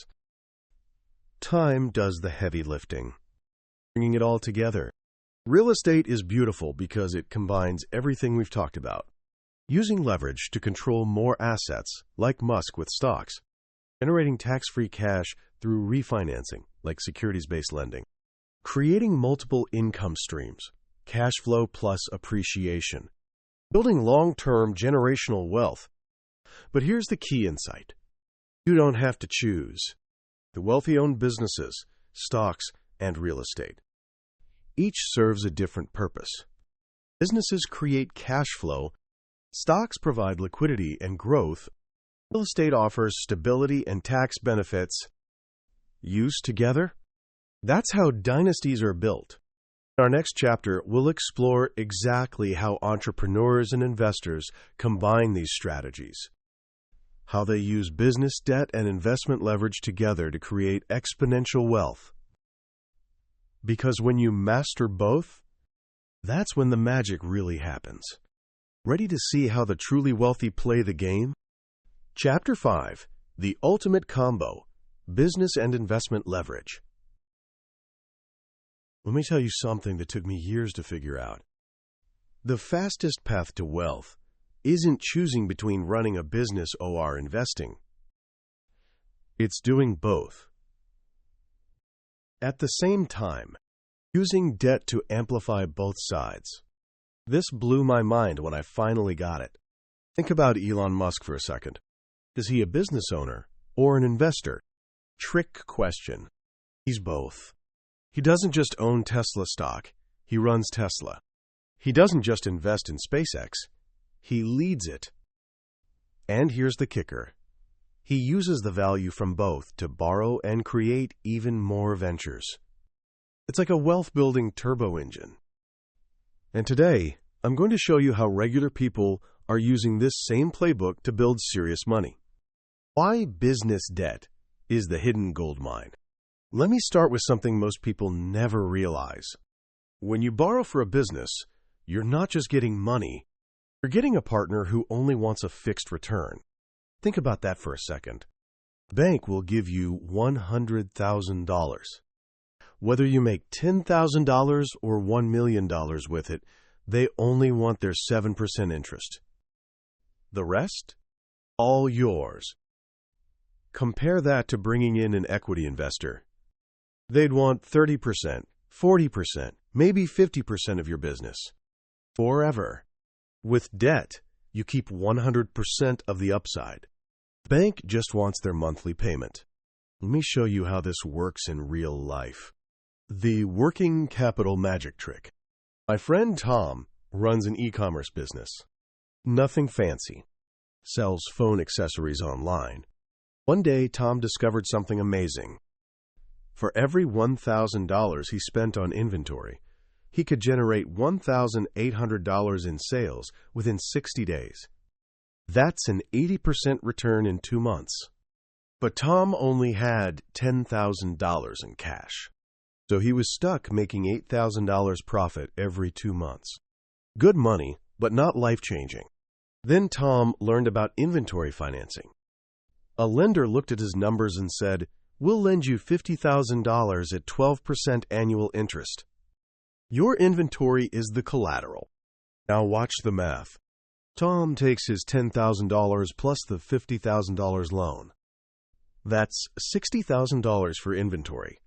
Speaker 1: Time does the heavy lifting, bringing it all together. Real estate is beautiful because it combines everything we've talked about. Using leverage to control more assets, like Musk with stocks. Generating tax-free cash through refinancing, like securities-based lending. creating multiple income streams, cash flow plus appreciation, building long-term generational wealth. But here's the key insight. You don't have to choose. The wealthy own businesses, stocks, and real estate. Each serves a different purpose. Businesses create cash flow. Stocks provide liquidity and growth. Real estate offers stability and tax benefits. Used together? That's how dynasties are built. In our next chapter, we'll explore exactly how entrepreneurs and investors combine these strategies, how they use business debt and investment leverage together to create exponential wealth. Because when you master both, that's when the magic really happens. Ready to see how the truly wealthy play the game? Chapter 5, The Ultimate Combo, Business and Investment Leverage. Let me tell you something that took me years to figure out. The fastest path to wealth isn't choosing between running a business or investing. It's doing both. At the same time, using debt to amplify both sides. This blew my mind when I finally got it. Think about Elon Musk for a second. Is he a business owner or an investor? Trick question. He's both. He doesn't just own Tesla stock, he runs Tesla. He doesn't just invest in SpaceX, he leads it. And here's the kicker. He uses the value from both to borrow and create even more ventures. It's like a wealth-building turbo engine. And today, I'm going to show you how regular people are using this same playbook to build serious money. Why business debt is the hidden gold mine. Let me start with something most people never realize. When you borrow for a business, you're not just getting money, you're getting a partner who only wants a fixed return. Think about that for a second. The bank will give you $100,000. Whether you make $10,000 or $1 million with it, they only want their 7% interest. The rest? All yours. Compare that to bringing in an equity investor. They'd want 30%, 40%, maybe 50% of your business. Forever. With debt, you keep 100% of the upside. The bank just wants their monthly payment. Let me show you how this works in real life. The working capital magic trick. My friend Tom runs an e-commerce business. Nothing fancy. Sells phone accessories online. One day, Tom discovered something amazing. For every $1,000 he spent on inventory, he could generate $1,800 in sales within 60 days. That's an 80% return in 2 months. But Tom only had $10,000 in cash. So he was stuck making $8,000 profit every 2 months. Good money, but not life-changing. Then Tom learned about inventory financing. A lender looked at his numbers and said, "We'll lend you $50,000 at 12% annual interest. Your inventory is the collateral. Now watch the math." Tom takes his $10,000 plus the $50,000 loan. That's $60,000 for inventory.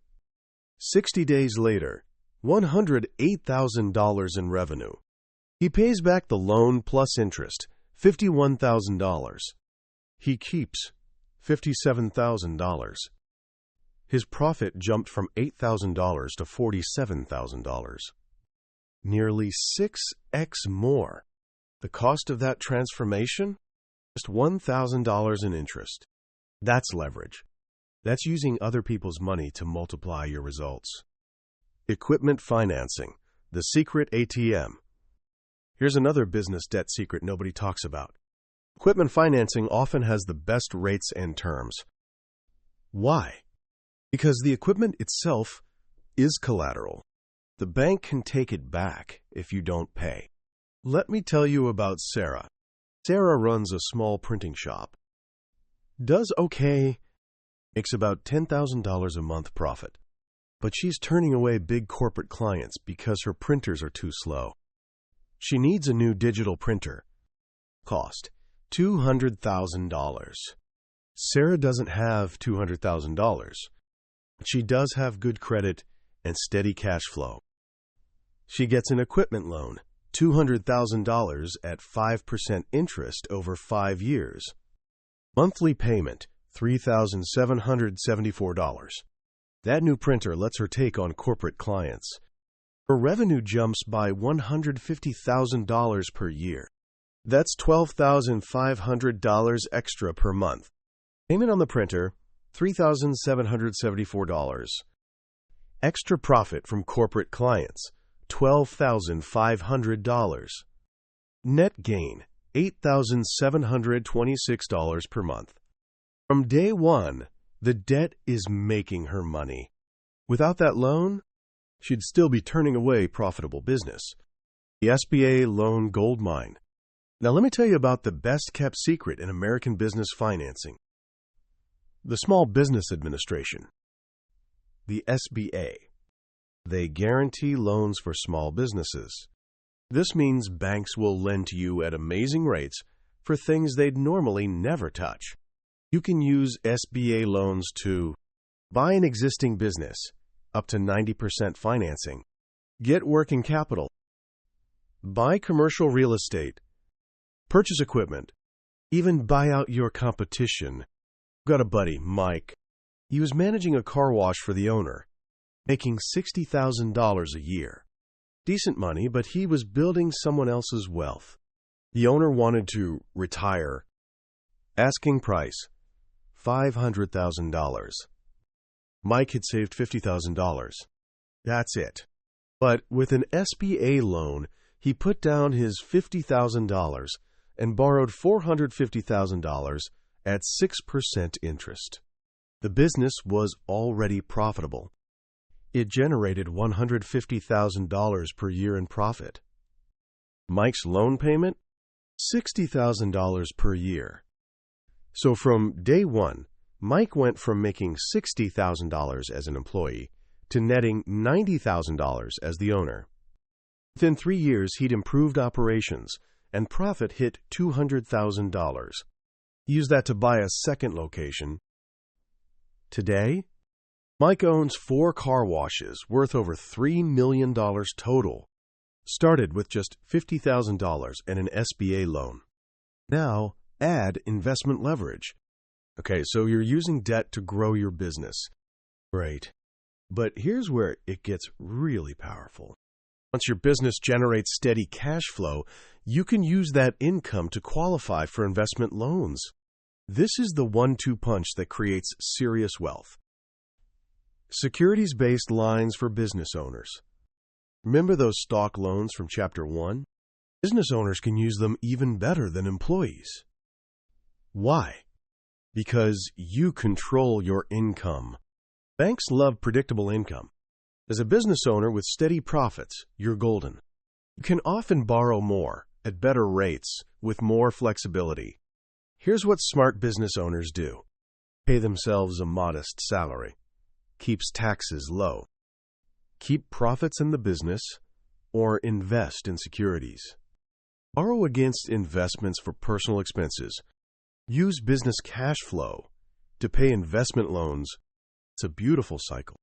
Speaker 1: 60 days later, $108,000 in revenue. He pays back the loan plus interest, $51,000. He keeps $57,000. His profit jumped from $8,000 to $47,000. Nearly 6x more. The cost of that transformation? Just $1,000 in interest. That's leverage. That's using other people's money to multiply your results. Equipment financing, the secret ATM. Here's another business debt secret nobody talks about. Equipment financing often has the best rates and terms. Why? Because the equipment itself is collateral. The bank can take it back if you don't pay. Let me tell you about Sarah. Sarah runs a small printing shop. Does okay, makes about $10,000 a month profit. But she's turning away big corporate clients because her printers are too slow. She needs a new digital printer. Cost $200,000. Sarah doesn't have $200,000. She does have good credit and steady cash flow. She gets an equipment loan, $200,000 at 5% interest over 5 years. Monthly payment, $3,774. That new printer lets her take on corporate clients. Her revenue jumps by $150,000 per year. That's $12,500 extra per month. Payment on the printer, $3,774. Extra profit from corporate clients, $12,500. Net gain, $8,726 per month. From day one, the debt is making her money. Without that loan, she'd still be turning away profitable business. The SBA loan goldmine. Now let me tell you about the best-kept secret in American business financing. The Small Business Administration, the SBA. They guarantee loans for small businesses. This means banks will lend to you at amazing rates for things they'd normally never touch. You can use SBA loans to buy an existing business, up to 90% financing, get working capital, buy commercial real estate, purchase equipment, even buy out your competition. Got a buddy, Mike. He was managing a car wash for the owner, making $60,000 a year. Decent money, but he was building someone else's wealth. The owner wanted to retire. Asking price, $500,000. Mike had saved $50,000. That's it. But with an SBA loan, he put down his $50,000 and borrowed $450,000 at 6% interest. The business was already profitable. It generated $150,000 per year in profit. Mike's loan payment? $60,000 per year. So from day one, Mike went from making $60,000 as an employee to netting $90,000 as the owner. Within 3 years, he'd improved operations, and profit hit $200,000. Use that to buy a second location. Today, Mike owns 4 car washes worth over $3 million total. Started with just $50,000 and an SBA loan. Now, add investment leverage. Okay, so you're using debt to grow your business. Great. But here's where it gets really powerful. Once your business generates steady cash flow, you can use that income to qualify for investment loans. This is the 1-2 punch that creates serious wealth. Securities-based lines for business owners. Remember those stock loans from Chapter 1? Business owners can use them even better than employees. Why? Because you control your income. Banks love predictable income. As a business owner with steady profits, you're golden. You can often borrow more, at better rates, with more flexibility. Here's what smart business owners do. Pay themselves a modest salary. Keeps taxes low. Keep profits in the business, or invest in securities. Borrow against investments for personal expenses. Use business cash flow to pay investment loans. It's a beautiful cycle.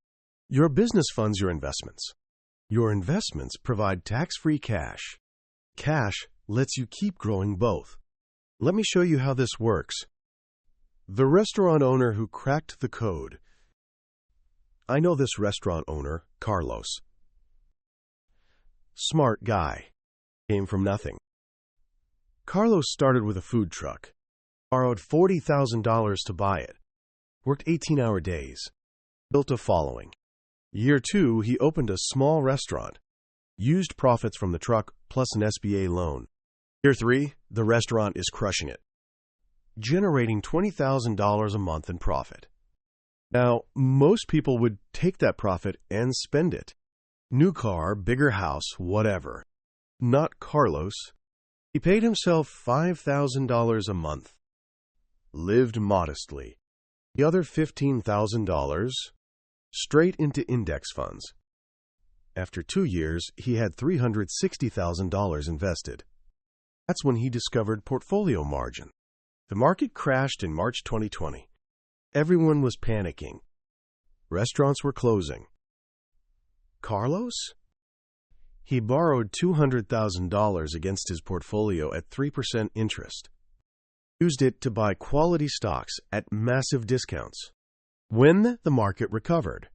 Speaker 1: Your business funds your investments. Your investments provide tax-free cash. Cash lets you keep growing both. Let me show you how this works. The restaurant owner who cracked the code. I know this restaurant owner, Carlos. Smart guy. Came from nothing. Carlos started with a food truck. Borrowed $40,000 to buy it. Worked 18-hour days. Built a following. Year 2, he opened a small restaurant. Used profits from the truck plus an SBA loan. Year 3, the restaurant is crushing it. Generating $20,000 a month in profit. Now, most people would take that profit and spend it. New car, bigger house, whatever. Not Carlos. He paid himself $5,000 a month. Lived modestly. The other $15,000 straight into index funds. After 2 years, he had $360,000 invested. That's when he discovered portfolio margin. The market crashed in March 2020. Everyone was panicking. Restaurants were closing. Carlos? He borrowed $200,000 against his portfolio at 3% interest. Used it to buy quality stocks at massive discounts. When the market recovered,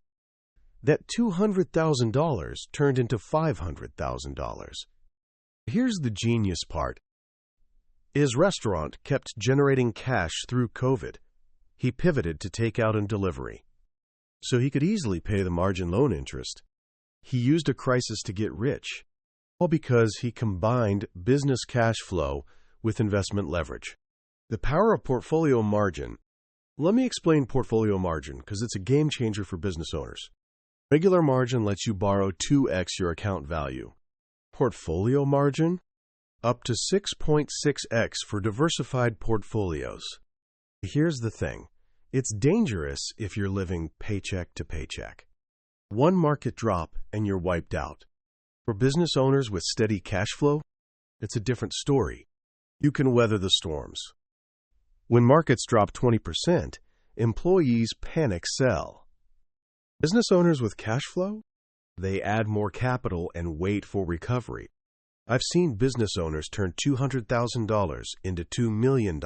Speaker 1: that $200,000 turned into $500,000. Here's the genius part. His restaurant kept generating cash through COVID. He pivoted to takeout and delivery, so he could easily pay the margin loan interest. He used a crisis to get rich, all because he combined business cash flow with investment leverage. The power of portfolio margin. Let me explain portfolio margin because it's a game changer for business owners. Regular margin lets you borrow 2x your account value. Portfolio margin? Up to 6.6x for diversified portfolios. Here's the thing. It's dangerous if you're living paycheck to paycheck. One market drop and you're wiped out. For business owners with steady cash flow, it's a different story. You can weather the storms. When markets drop 20%, employees panic sell. Business owners with cash flow, they add more capital and wait for recovery. I've seen business owners turn $200,000 into $2 million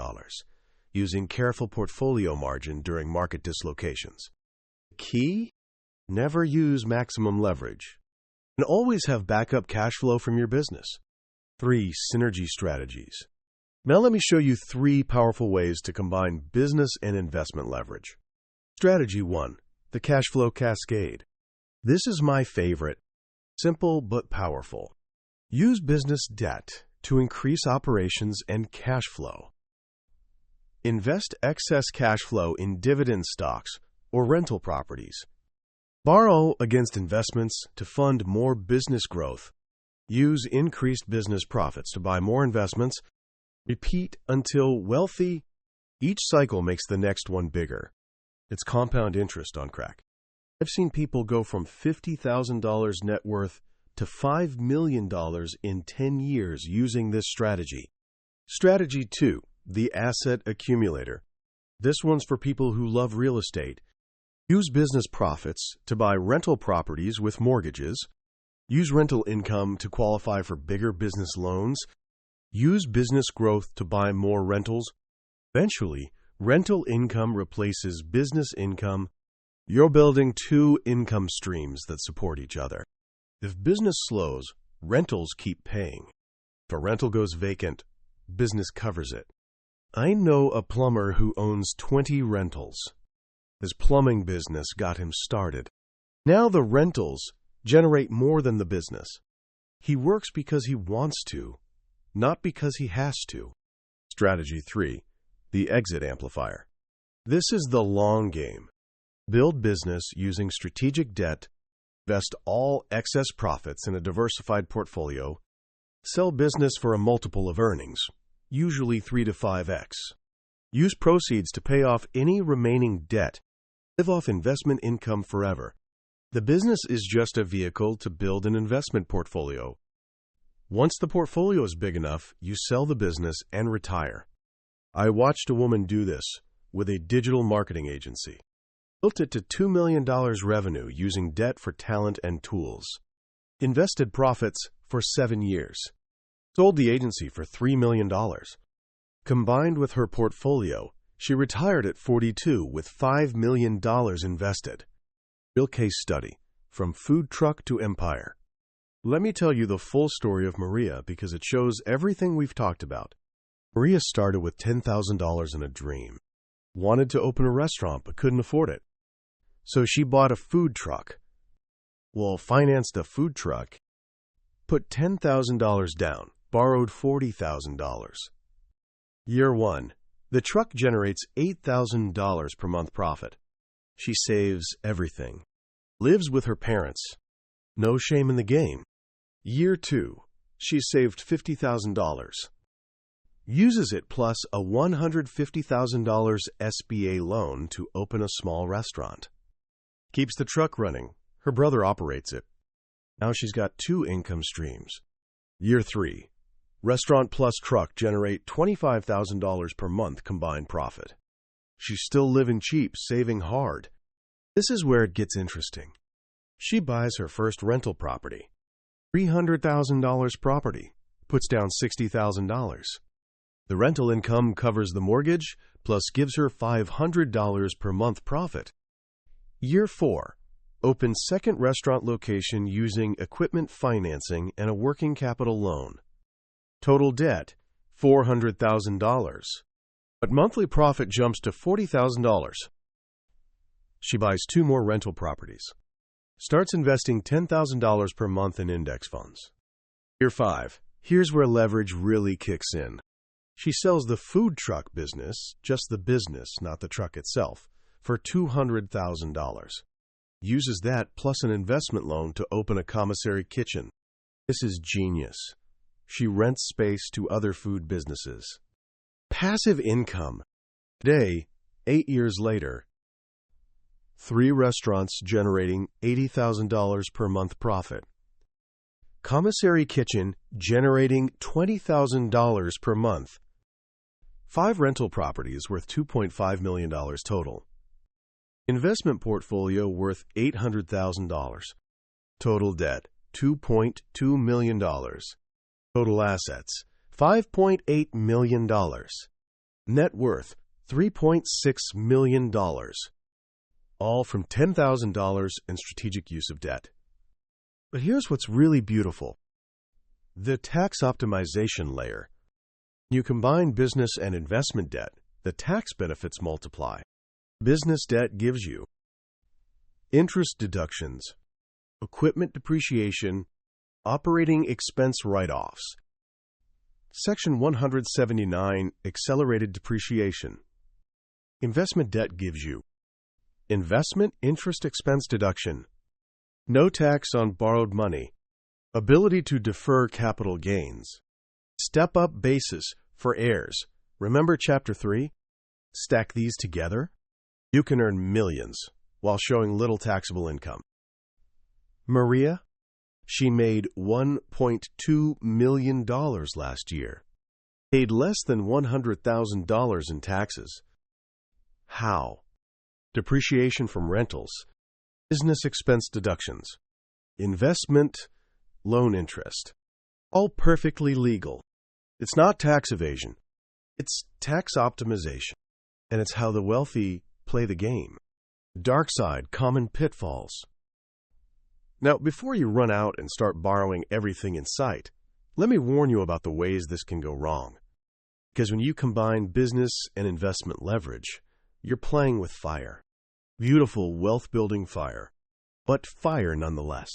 Speaker 1: using careful portfolio margin during market dislocations. Key? Never use maximum leverage. And always have backup cash flow from your business. 3 synergy strategies. Now let me show you 3 powerful ways to combine business and investment leverage. Strategy 1. The cash flow cascade. This is my favorite. Simple but powerful. Use business debt to increase operations and cash flow. Invest excess cash flow in dividend stocks or rental properties. Borrow against investments to fund more business growth. Use increased business profits to buy more investments. Repeat until wealthy. Each cycle makes the next one bigger. It's compound interest on crack. I've seen people go from $50,000 net worth to $5 million in 10 years using this strategy. Strategy 2. The asset accumulator. This one's for people who love real estate. Use business profits to buy rental properties with mortgages. Use rental income to qualify for bigger business loans. Use business growth to buy more rentals. Eventually, rental income replaces business income. You're building 2 income streams that support each other. If business slows, rentals keep paying. If a rental goes vacant, business covers it. I know a plumber who owns 20 rentals. His plumbing business got him started. Now the rentals generate more than the business. He works because he wants to, not because he has to. Strategy 3. The exit amplifier. This is the long game. Build business using strategic debt. Invest all excess profits in a diversified portfolio. Sell business for a multiple of earnings, usually 3 to 5x. Use proceeds to pay off any remaining debt. Live off investment income forever. The business is just a vehicle to build an investment portfolio. Once the portfolio is big enough, you sell the business and retire. I watched a woman do this with a digital marketing agency. Built it to $2 million revenue using debt for talent and tools. Invested profits for 7 years. Sold the agency for $3 million. Combined with her portfolio, she retired at 42 with $5 million invested. Real case study, from food truck to empire. Let me tell you the full story of Maria because it shows everything we've talked about. Maria started with $10,000 in a dream. Wanted to open a restaurant but couldn't afford it. So she bought a food truck. Financed a food truck. Put $10,000 down, borrowed $40,000. Year 1. The truck generates $8,000 per month profit. She saves everything. Lives with her parents. No shame in the game. Year 2. She saved $50,000. Uses it plus a $150,000 SBA loan to open a small restaurant. Keeps the truck running. Her brother operates it. Now she's got 2 income streams. Year 3. Restaurant plus truck generate $25,000 per month combined profit. She's still living cheap, saving hard. This is where it gets interesting. She buys her first rental property. $300,000 property, puts down $60,000. The rental income covers the mortgage, plus gives her $500 per month profit. Year 4. Opens second restaurant location using equipment financing and a working capital loan. Total debt, $400,000. But monthly profit jumps to $40,000. She buys 2 more rental properties. Starts investing $10,000 per month in index funds. Year 5. Here's where leverage really kicks in. She sells the food truck business, just the business, not the truck itself, for $200,000. Uses that plus an investment loan to open a commissary kitchen. This is genius. She rents space to other food businesses. Passive income. Today, 8 years later, 3 restaurants generating $80,000 per month profit. Commissary kitchen generating $20,000 per month. 5 rental properties worth $2.5 million total. Investment portfolio worth $800,000. Total debt, $2.2 million. Total assets, $5.8 million. Net worth, $3.6 million. All from $10,000 in strategic use of debt. But here's what's really beautiful. The tax optimization layer. You combine business and investment debt, the tax benefits multiply. Business debt gives you interest deductions, equipment depreciation, operating expense write-offs. Section 179, accelerated depreciation. Investment debt gives you investment interest expense deduction, no tax on borrowed money, ability to defer capital gains, step-up basis for heirs. Remember Chapter 3? Stack these together, you can earn millions while showing little taxable income. Maria? She made $1.2 million last year. Paid less than $100,000 in taxes. How? Depreciation from rentals, business expense deductions, investment, loan interest. All perfectly legal. It's not tax evasion. It's tax optimization. And it's how the wealthy play the game. Dark side, common pitfalls. Now, before you run out and start borrowing everything in sight, let me warn you about the ways this can go wrong. Because when you combine business and investment leverage, you're playing with fire. Beautiful, wealth-building fire, but fire nonetheless.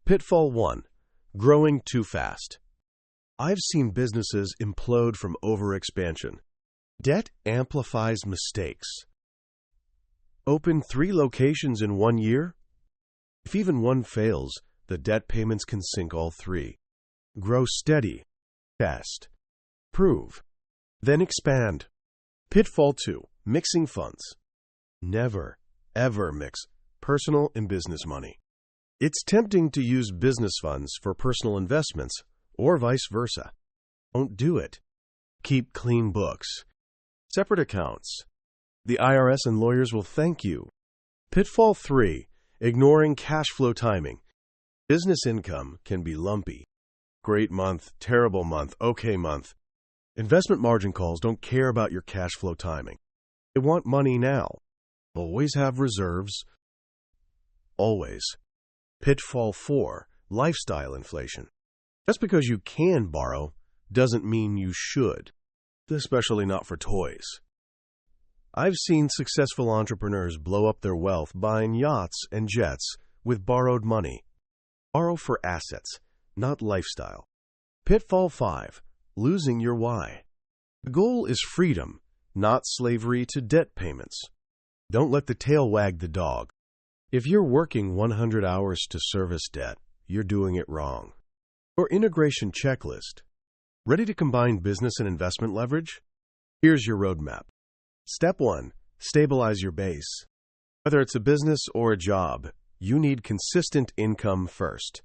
Speaker 1: Pitfall 1. Growing too fast. I've seen businesses implode from overexpansion. Debt amplifies mistakes. Open 3 locations in 1 year? If even one fails, the debt payments can sink all 3. Grow steady. Test. Prove. Then expand. Pitfall 2. Mixing funds. Never, ever mix personal and business money. It's tempting to use business funds for personal investments, or vice versa. Don't do it. Keep clean books. Separate accounts. The IRS and lawyers will thank you. Pitfall 3. Ignoring cash flow timing. Business income can be lumpy. Great month, terrible month, okay month. Investment margin calls don't care about your cash flow timing. They want money now. Always have reserves. Always. Pitfall 4. Lifestyle inflation. Just because you can borrow doesn't mean you should, especially not for toys. I've seen successful entrepreneurs blow up their wealth buying yachts and jets with borrowed money. Borrow for assets, not lifestyle. Pitfall 5. Losing your why. The goal is freedom, not slavery to debt payments. Don't let the tail wag the dog. If you're working 100 hours to service debt, you're doing it wrong. Your integration checklist. Ready to combine business and investment leverage? Here's your roadmap. Step 1. Stabilize your base. Whether it's a business or a job, you need consistent income first.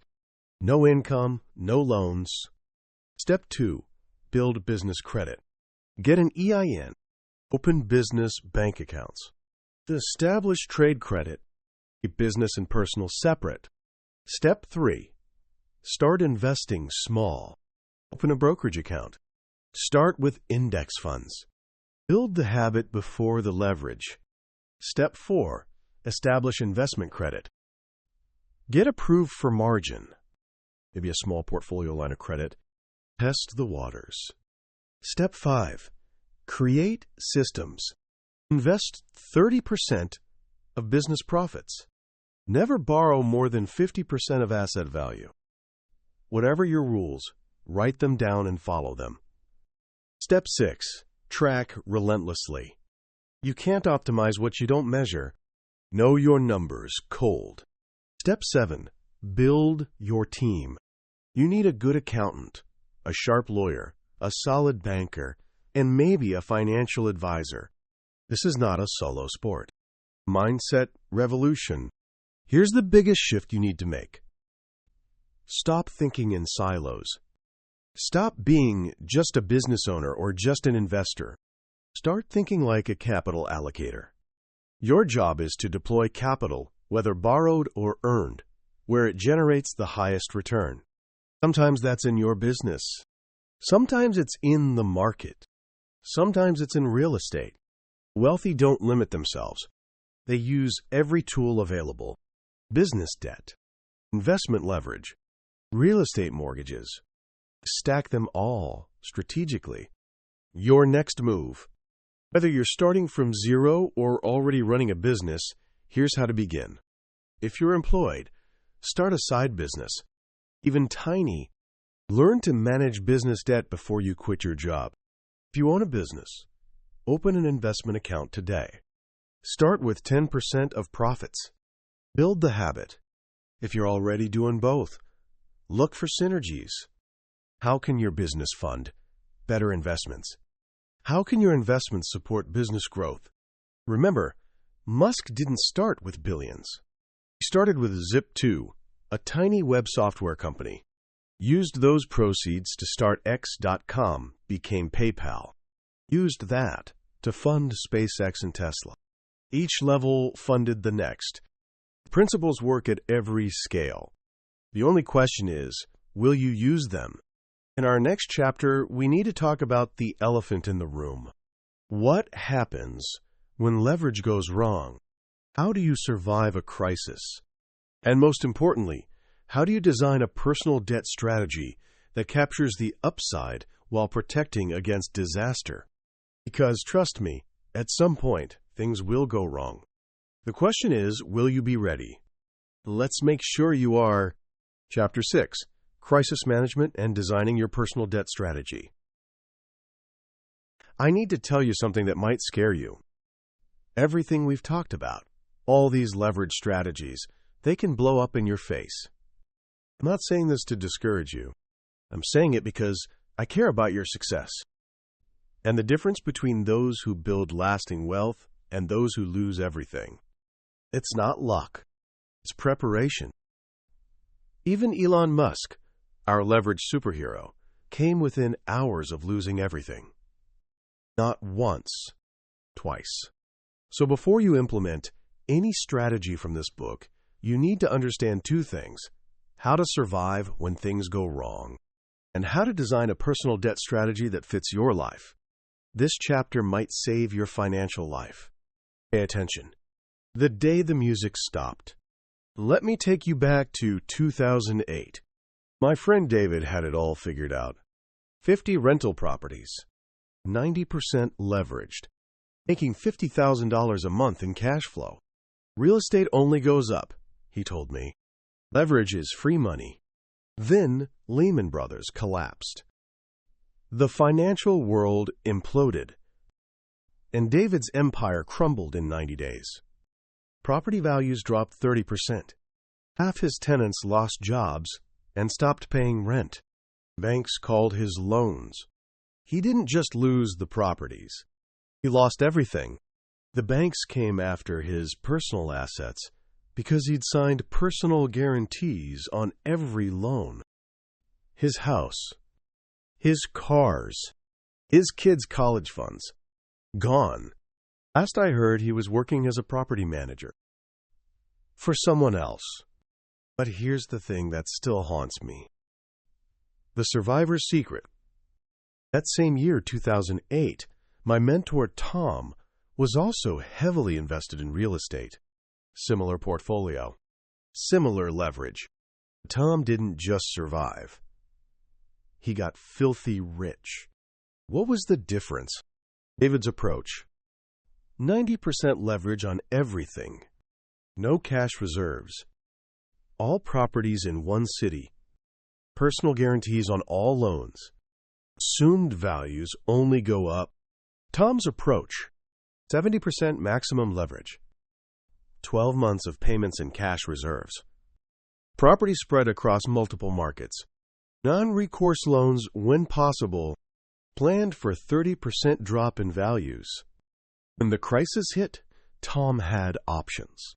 Speaker 1: No income, no loans. Step 2. Build business credit. Get an EIN. Open business bank accounts. Establish trade credit. Keep business and personal separate. Step 3. Start investing small. Open a brokerage account. Start with index funds. Build the habit before the leverage. Step 4. Establish investment credit. Get approved for margin. Maybe a small portfolio line of credit. Test the waters. Step 5. Create systems. Invest 30% of business profits. Never borrow more than 50% of asset value. Whatever your rules, write them down and follow them. Step 6. Track relentlessly. You can't optimize what you don't measure. Know your numbers cold. Step 7. Build your team. You need a good accountant, a sharp lawyer, a solid banker, and maybe a financial advisor. This is not a solo sport. Mindset revolution. Here's the biggest shift you need to make. Stop thinking in silos. Stop being just a business owner or just an investor. Start thinking like a capital allocator. Your job is to deploy capital, whether borrowed or earned, where it generates the highest return. Sometimes that's in your business. Sometimes it's in the market. Sometimes it's in real estate. Wealthy don't limit themselves. They use every tool available. Business debt, investment leverage, real estate mortgages. Stack them all strategically. Your next move. Whether you're starting from zero or already running a business, here's how to begin. If you're employed, start a side business. Even tiny. Learn to manage business debt before you quit your job. If you own a business, open an investment account today. Start with 10% of profits. Build the habit. If you're already doing both, look for synergies. How can your business fund better investments? How can your investments support business growth? Remember, Musk didn't start with billions. He started with Zip2, a tiny web software company. Used those proceeds to start X.com, became PayPal. Used that to fund SpaceX and Tesla. Each level funded the next. Principles work at every scale. The only question is, will you use them? In our next chapter, we need to talk about the elephant in the room. What happens when leverage goes wrong? How do you survive a crisis? And most importantly, how do you design a personal debt strategy that captures the upside while protecting against disaster? Because, trust me, at some point, things will go wrong. The question is, will you be ready? Let's make sure you are. Chapter 6. Crisis Management and Designing Your Personal Debt Strategy. I need to tell you something that might scare you. Everything we've talked about, all these leverage strategies, they can blow up in your face. I'm not saying this to discourage you. I'm saying it because I care about your success. And the difference between those who build lasting wealth and those who lose everything. It's not luck. It's preparation. Even Elon Musk, our leverage superhero, came within hours of losing everything. Not once, twice. So before you implement any strategy from this book, you need to understand two things: how to survive when things go wrong, and how to design a personal debt strategy that fits your life. This chapter might save your financial life. Pay attention. The day the music stopped. Let me take you back to 2008. My friend David had it all figured out. 50 rental properties, 90% leveraged, making $50,000 a month in cash flow. Real estate only goes up, he told me. Leverage is free money. Then Lehman Brothers collapsed. The financial world imploded, and David's empire crumbled in 90 days. Property values dropped 30%. Half his tenants lost jobs and stopped paying rent. Banks called his loans. He didn't just lose the properties. He lost everything. The banks came after his personal assets because he'd signed personal guarantees on every loan. His house, his cars, his kids' college funds, gone. Last I heard, he was working as a property manager. for someone else. But here's the thing that still haunts me. The survivor's secret. That same year, 2008, my mentor Tom was also heavily invested in real estate. Similar portfolio. Similar leverage. Tom didn't just survive. He got filthy rich. What was the difference? David's approach. 90% leverage on everything. No cash reserves. All properties in one city. Personal guarantees on all loans. Assumed values only go up. Tom's approach. 70% maximum leverage. 12 months of payments in cash reserves. Property spread across multiple markets. Non-recourse loans, when possible, planned for 30% drop in values. When the crisis hit, Tom had options.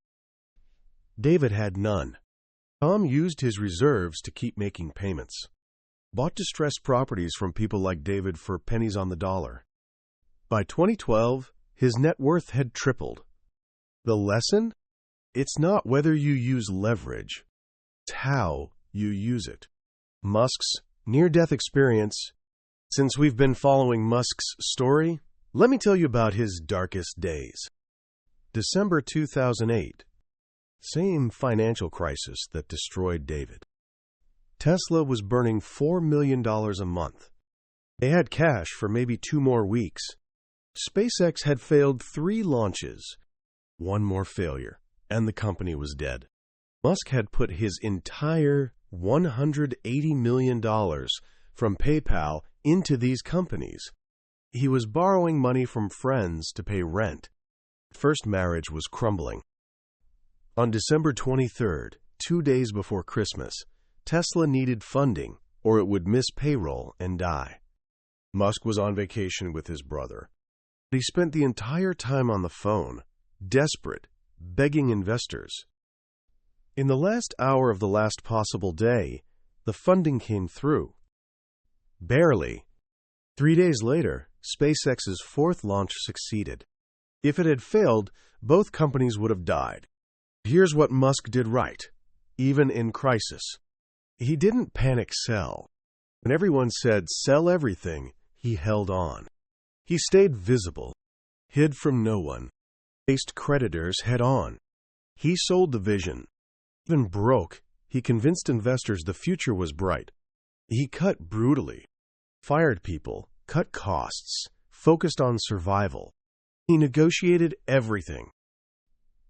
Speaker 1: David had none. Tom used his reserves to keep making payments. Bought distressed properties from people like David for pennies on the dollar. By 2012, his net worth had tripled. The lesson? It's not whether you use leverage, it's how you use it. Musk's near-death experience. Since we've been following Musk's story, let me tell you about his darkest days. December 2008. Same financial crisis that destroyed David. Tesla was burning $4 million a month. They had cash for maybe 2 more weeks. SpaceX had failed 3 launches. 1 more failure, and the company was dead. Musk had put his entire $180 million from PayPal into these companies. He was borrowing money from friends to pay rent. First marriage was crumbling. On December 23rd, 2 days before Christmas, Tesla needed funding or it would miss payroll and die. Musk was on vacation with his brother. He spent the entire time on the phone, desperate, begging investors. In the last hour of the last possible day, the funding came through. Barely. 3 days later, SpaceX's 4th launch succeeded. If it had failed, both companies would have died. Here's what Musk did right, even in crisis. He didn't panic sell. When everyone said sell everything, he held on. He stayed visible, hid from no one, faced creditors head on. He sold the vision. Even broke, he convinced investors the future was bright. He cut brutally, fired people, cut costs, focused on survival. He negotiated everything.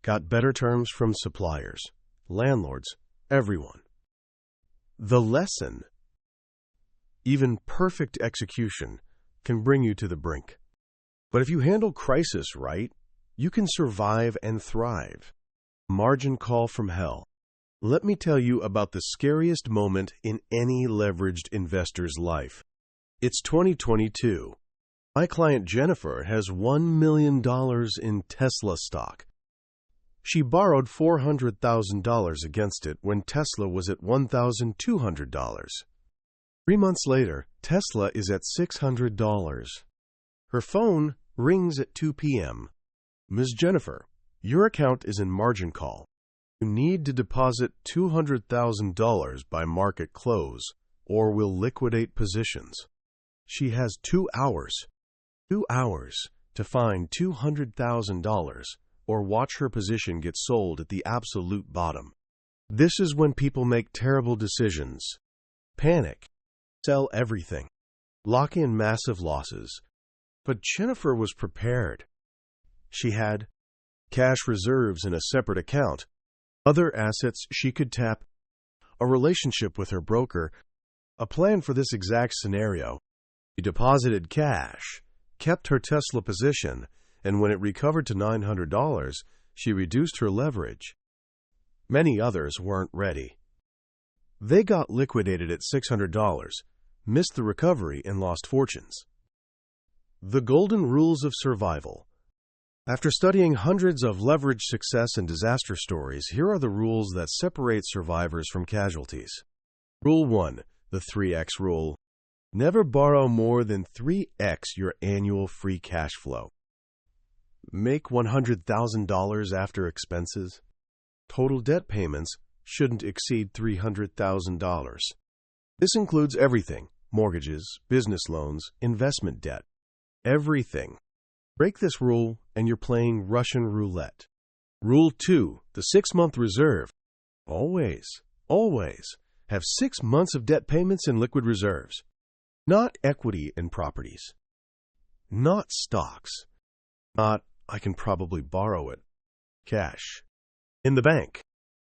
Speaker 1: Got better terms from suppliers, landlords, everyone. The lesson: even perfect execution can bring you to the brink. But if you handle crisis right, you can survive and thrive. Margin call from hell. Let me tell you about the scariest moment in any leveraged investor's life. It's 2022. My client Jennifer has $1 million in Tesla stock. She borrowed $400,000 against it when Tesla was at $1,200. 3 months later, Tesla is at $600. Her phone rings at 2 p.m. Ms. Jennifer, your account is in margin call. You need to deposit $200,000 by market close, or we'll liquidate positions. She has 2 hours. 2 hours to find $200,000 or watch her position get sold at the absolute bottom. This is when people make terrible decisions. Panic. Sell everything. Lock in massive losses. But Jennifer was prepared. She had cash reserves in a separate account, other assets she could tap, a relationship with her broker, a plan for this exact scenario. She deposited cash, kept her Tesla position, and when it recovered to $900, she reduced her leverage. Many others weren't ready. They got liquidated at $600, missed the recovery, and lost fortunes. The golden rules of survival. After studying hundreds of leverage success and disaster stories, here are the rules that separate survivors from casualties. Rule 1, the 3x rule. Never borrow more than 3x your annual free cash flow. Make $100,000 after expenses. Total debt payments shouldn't exceed $300,000. This includes everything: mortgages, business loans, investment debt. Everything. Break this rule and you're playing Russian roulette. Rule 2, the 6-month reserve. Always have 6 months of debt payments in liquid reserves. Not equity in properties. Not stocks. Not, I can probably borrow it. Cash. In the bank.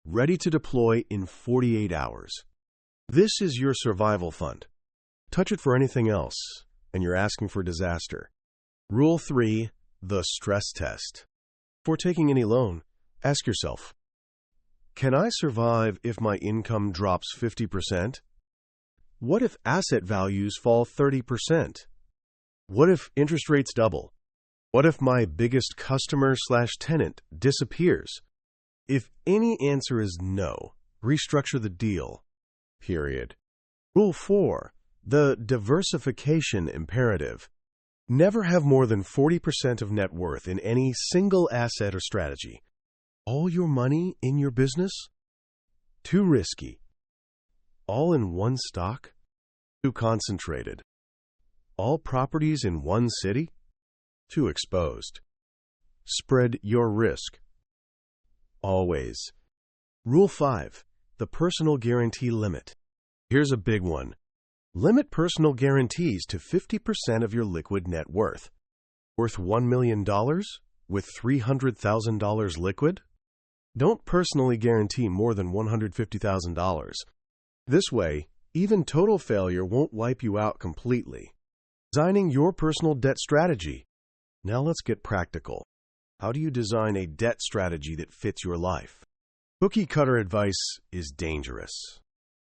Speaker 1: Ready to deploy in 48 hours. This is your survival fund. Touch it for anything else, and you're asking for disaster. Rule 3, the stress test. Before taking any loan, ask yourself, can I survive if my income drops 50%? What if asset values fall 30%? What if interest rates double? What if my biggest customer/tenant disappears? If any answer is no, restructure the deal. Period. Rule 4, the diversification imperative. Never have more than 40% of net worth in any single asset or strategy. All your money in your business? Too risky. All in one stock? Too concentrated. All properties in one city? Too exposed. Spread your risk. Always. Rule 5, the personal guarantee limit. Here's a big one. Limit personal guarantees to 50% of your liquid net worth. Worth $1 million with $300,000 liquid? Don't personally guarantee more than $150,000. This way, even total failure won't wipe you out completely. Designing your personal debt strategy. Now let's get practical. How do you design a debt strategy that fits your life? Cookie-cutter advice is dangerous.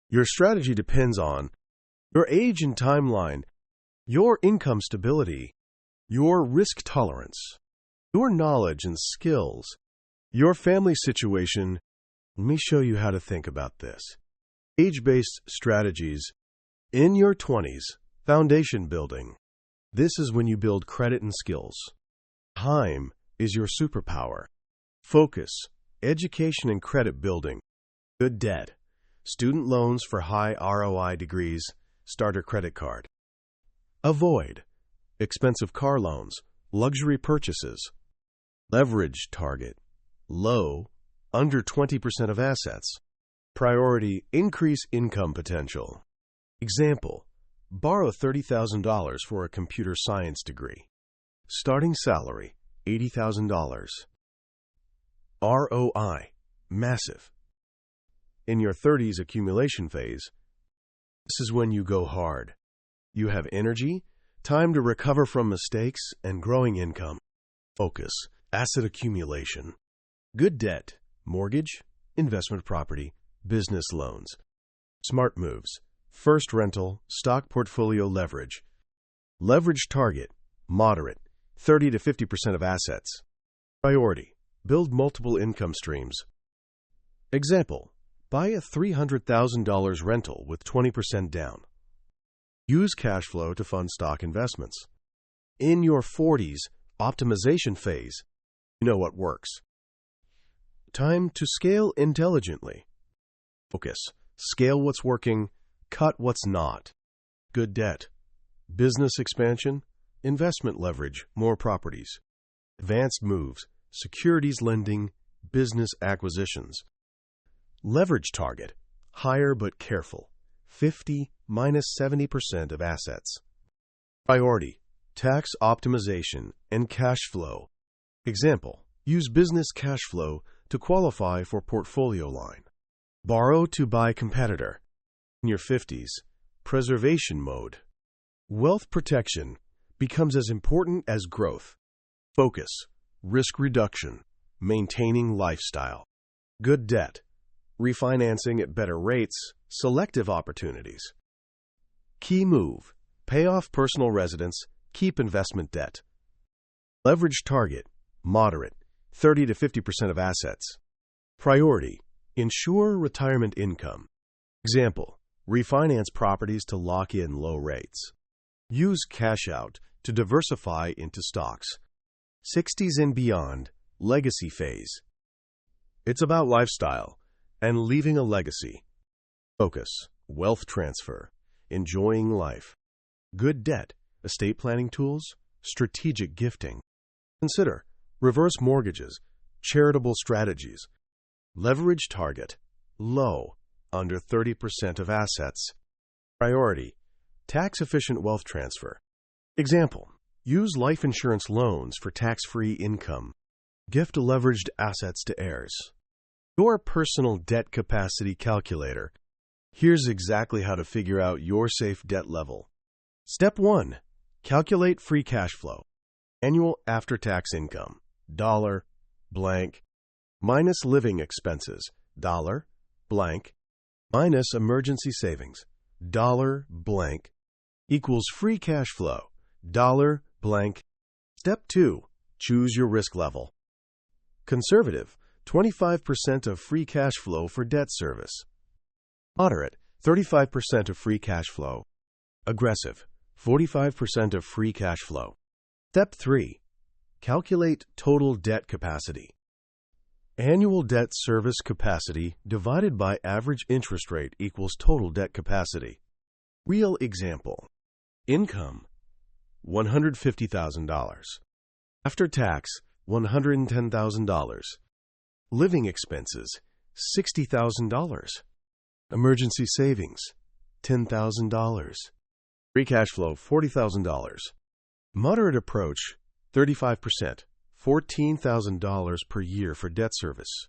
Speaker 1: Your strategy depends on your age and timeline, your income stability, your risk tolerance, your knowledge and skills, your family situation. Let me show you how to think about this. Age-based strategies. In your 20s, foundation building. This is when you build credit and skills. Time is your superpower. Focus, education and credit building. Good debt. Student loans for high ROI degrees. Starter credit card. Avoid expensive car loans, luxury purchases. Leverage target. Low, under 20% of assets. Priority, increase income potential. Example, borrow $30,000 for a computer science degree. Starting salary, $80,000. ROI, massive. In your 30s accumulation phase, this is when you go hard. You have energy, time to recover from mistakes, and growing income. Focus, asset accumulation. Good debt, mortgage, investment property, business loans. Smart moves, first rental, stock portfolio leverage. Leverage target, moderate, 30 to 50% of assets. Priority, build multiple income streams. Example, buy a $300,000 rental with 20% down. Use cash flow to fund stock investments. In your 40s, optimization phase, you know what works. Time to scale intelligently. Focus. Scale what's working, cut what's not. Good debt. Business expansion, investment leverage, more properties. Advanced moves, securities lending, business acquisitions. Leverage target, higher but careful, 50 minus 70% of assets. Priority, tax optimization and cash flow. Example, use business cash flow to qualify for portfolio line. Borrow to buy competitor. In your 50s, preservation mode. Wealth protection becomes as important as growth. Focus, risk reduction, maintaining lifestyle. Good debt, refinancing at better rates, selective opportunities. Key move, pay off personal residence, keep investment debt. Leverage target, moderate, 30 to 50% of assets. Priority, ensure retirement income. Example, refinance properties to lock in low rates. Use cash out to diversify into stocks. 60s and beyond, legacy phase. It's about lifestyle and leaving a legacy. Focus, wealth transfer, enjoying life. Good debt, estate planning tools, strategic gifting. Consider reverse mortgages, charitable strategies. Leverage target, low, under 30% of assets. Priority, tax-efficient wealth transfer. Example, use life insurance loans for tax-free income. Gift leveraged assets to heirs. Your personal debt capacity calculator. Here's exactly how to figure out your safe debt level. Step 1. Calculate free cash flow. Annual after-tax income, dollar, blank, minus living expenses, dollar, blank, minus emergency savings, dollar, blank, equals free cash flow, dollar, blank. Step 2. Choose your risk level. Conservative, 25% of free cash flow for debt service. Moderate, 35% of free cash flow. Aggressive, 45% of free cash flow. Step 3. Calculate total debt capacity. Annual debt service capacity divided by average interest rate equals total debt capacity. Real example. Income, $150,000. After tax, $110,000. Living expenses, $60,000. Emergency savings, $10,000. Free cash flow, $40,000. Moderate approach, 35%, $14,000 per year for debt service.